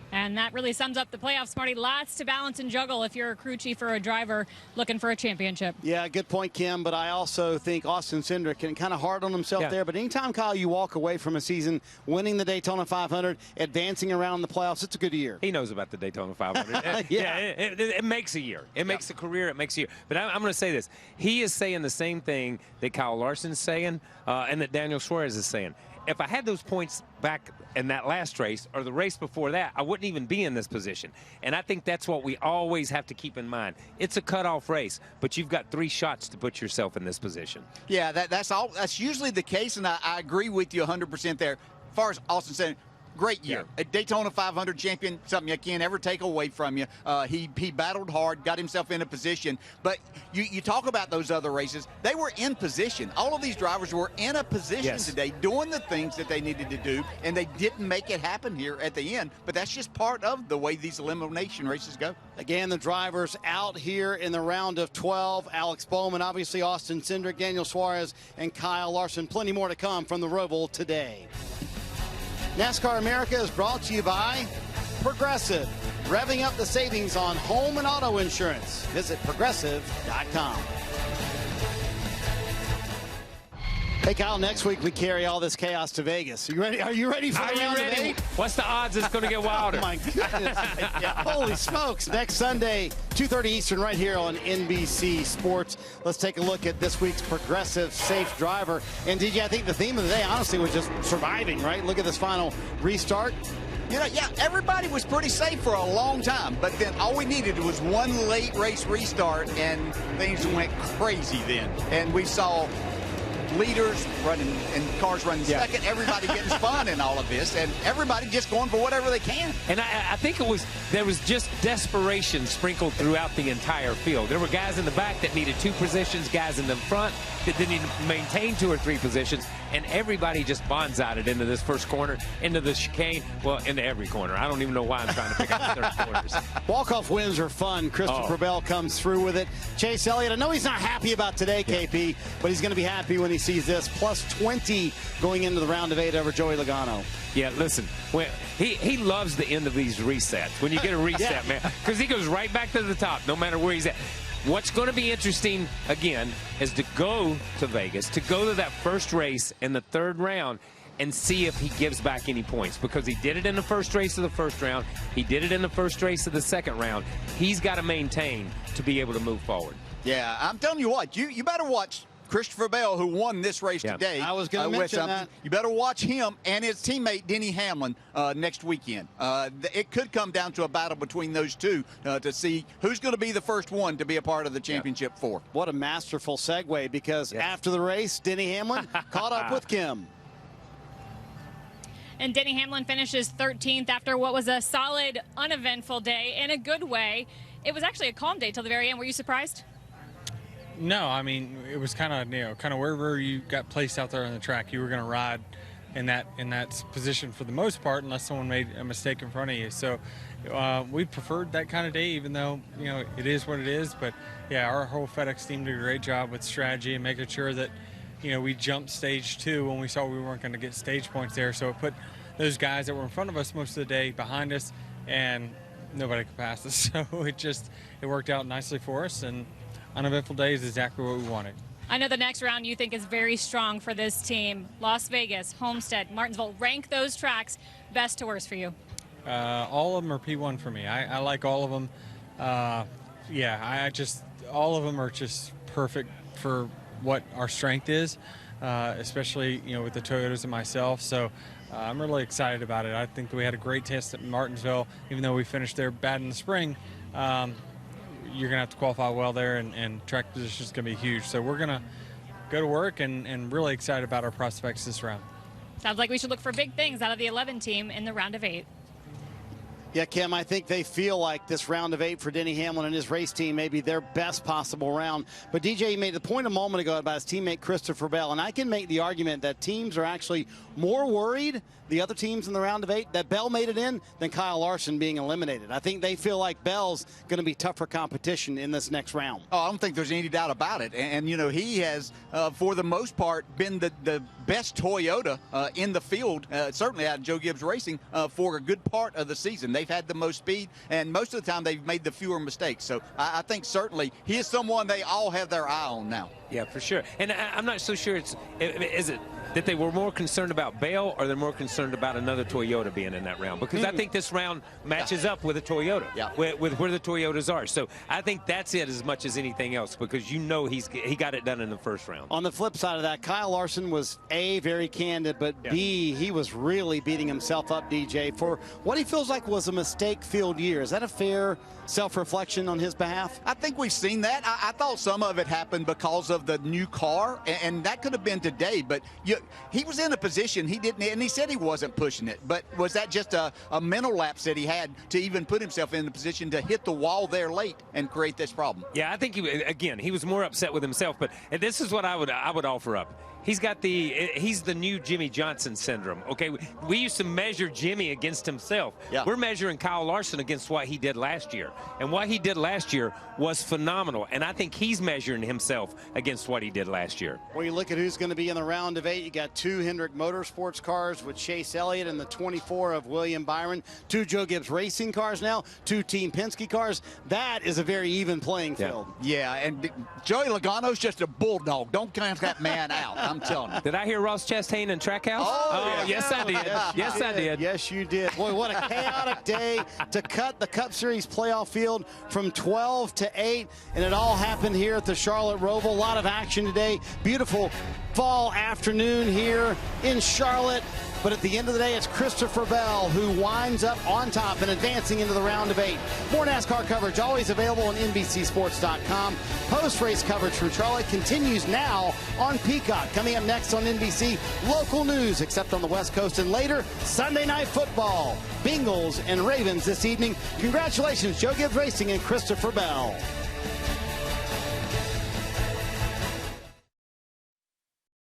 And that really sums up the playoffs, Marty. Lots to balance and juggle if you're a crew chief or a driver looking for a championship. Yeah, good point, Kim. But I also think Austin Cindric can kind of hard on himself there. But anytime, Kyle, you walk away from a season winning the Daytona 500, advancing around the playoffs, it's a good year. He knows about the Daytona 500. It makes a year. It makes a career. It makes a year. But I'm going to say this. He is saying the same thing that Kyle Larson's saying and that Daniel Suarez is saying. If I had those points back in that last race or the race before that, I wouldn't even be in this position. And I think that's what we always have to keep in mind. It's a cutoff race, but you've got 3 shots to put yourself in this position. Yeah, that's usually the case, and I agree with you 100% there. As far as Austin said, great year. A Daytona 500 champion, something you can't ever take away from you. He battled hard, got himself in a position. But you talk about those other races, they were in position. All of these drivers were in a position today doing the things that they needed to do, and they didn't make it happen here at the end. But that's just part of the way these elimination races go. Again, the drivers out here in the round of 12. Alex Bowman, obviously Austin Cindric, Daniel Suarez, and Kyle Larson. Plenty more to come from the Roval today. NASCAR America is brought to you by Progressive, revving up the savings on home and auto insurance. Visit progressive.com. Hey, Kyle, next week we carry all this chaos to Vegas. Are you ready for the round of 8? What's the odds it's going to get wilder? Oh, my goodness. Holy smokes. Next Sunday, 2:30 Eastern, right here on NBC Sports. Let's take a look at this week's Progressive Safe Driver. And, DJ, I think the theme of the day, honestly, was just surviving, right? Look at this final restart. Everybody was pretty safe for a long time, but then all we needed was one late race restart, and things went crazy then. And we saw leaders running and cars running second, everybody getting spun in all of this, and everybody just going for whatever they can. And I think there was just desperation sprinkled throughout the entire field. There were guys in the back that needed 2 positions, guys in the front that didn't even maintain 2 or 3 positions, and everybody just bonsaied it into this first corner, into the chicane, well, into every corner. I don't even know why I'm trying to pick out the 3rd corners. Walk-off wins are fun. Christopher Bell comes through with it. Chase Elliott, I know he's not happy about today, KP, but he's going to be happy when he sees this. Plus 20 going into the round of 8 over Joey Logano. Yeah, listen, he loves the end of these resets. When you get a reset, man, because he goes right back to the top, no matter where he's at. What's going to be interesting, again, is to go to Vegas, to go to that first race in the 3rd round. and see if he gives back any points, because he did it in the first race of the first round. He did it in the first race of the second round. He's got to maintain to be able to move forward. Yeah, I'm telling you what, you better watch Christopher Bell, who won this race today. I was going to mention that. You better watch him and his teammate Denny Hamlin next weekend. It could come down to a battle between those two to see who's going to be the first one to be a part of the championship four. What a masterful segue, because after the race, Denny Hamlin caught up with Kim. And Denny Hamlin finishes 13th after what was a solid, uneventful day in a good way. It was actually a calm day till the very end. Were you surprised? No, I mean, it was kind of wherever you got placed out there on the track, you were going to ride in that position for the most part, unless someone made a mistake in front of you. So we preferred that kind of day, even though it is what it is. But yeah, our whole FedEx team did a great job with strategy and making sure that we jumped stage 2 when we saw we weren't going to get stage points there. So it put those guys that were in front of us most of the day behind us, and nobody could pass us. So it worked out nicely for us, and uneventful day is exactly what we wanted. I know the next round you think is very strong for this team. Las Vegas, Homestead, Martinsville. Rank those tracks best to worst for you. All of them are P1 for me. I like all of them. All of them are just perfect for what our strength is, especially with the Toyotas and myself. So I'm really excited about it. I think that we had a great test at Martinsville, even though we finished there bad in the spring. You're going to have to qualify well there, and track position is going to be huge. So we're going to go to work and really excited about our prospects this round. Sounds like we should look for big things out of the 11 team in the round of 8. Yeah, Kim, I think they feel like this round of 8 for Denny Hamlin and his race team may be their best possible round. But DJ made the point a moment ago about his teammate Christopher Bell, and I can make the argument that teams are actually more worried, the other teams in the round of 8, that Bell made it in than Kyle Larson being eliminated. I think they feel like Bell's going to be tougher competition in this next round. Oh, I don't think there's any doubt about it. And he has, for the most part, been the best Toyota in the field, certainly out of Joe Gibbs Racing, for a good part of the season. They've had the most speed, and most of the time they've made the fewer mistakes. So I think certainly he is someone they all have their eye on now. Yeah, for sure. And I'm not so sure is it that they were more concerned about Bell, or they're more concerned about another Toyota being in that round? Because I think this round matches up with a Toyota, with where the Toyotas are. So I think that's it as much as anything else, because he got it done in the first round. On the flip side of that, Kyle Larson was A, very candid, but B, he was really beating himself up, DJ, for what he feels like was a mistake-filled year. Is that a fair self-reflection on his behalf? I think we've seen that. I thought some of it happened because of the new car, and that could have been today, but he was in a position he didn't, and he said he wasn't pushing it, but was that just a mental lapse that he had to even put himself in the position to hit the wall there late and create this problem? Yeah, I think he was more upset with himself, but this is what I would offer up. He's the new Jimmy Johnson syndrome. Okay, we used to measure Jimmy against himself. Yeah. We're measuring Kyle Larson against what he did last year, and what he did last year was phenomenal. And I think he's measuring himself against what he did last year. Well, you look at who's going to be in the round of 8. You got 2 Hendrick Motorsports cars with Chase Elliott and the 24 of William Byron. 2 Joe Gibbs Racing cars now. 2 Team Penske cars. That is a very even playing field. Yeah, and Joey Logano's just a bulldog. Don't count that man out. I'm telling you. Did I hear Ross Chastain in Trackhouse? Oh yes, I did. Yes, I did. Yes, you did. Boy, what a chaotic day to cut the Cup Series playoff field from 12 to 8, and it all happened here at the Charlotte Roval. A lot of action today. Beautiful fall afternoon here in Charlotte. But at the end of the day, it's Christopher Bell who winds up on top and advancing into the round of 8. More NASCAR coverage always available on NBCSports.com. Post-race coverage from Charlotte continues now on Peacock. Coming up next on NBC, local news, except on the West Coast. And later, Sunday Night Football. Bengals and Ravens this evening. Congratulations, Joe Gibbs Racing and Christopher Bell.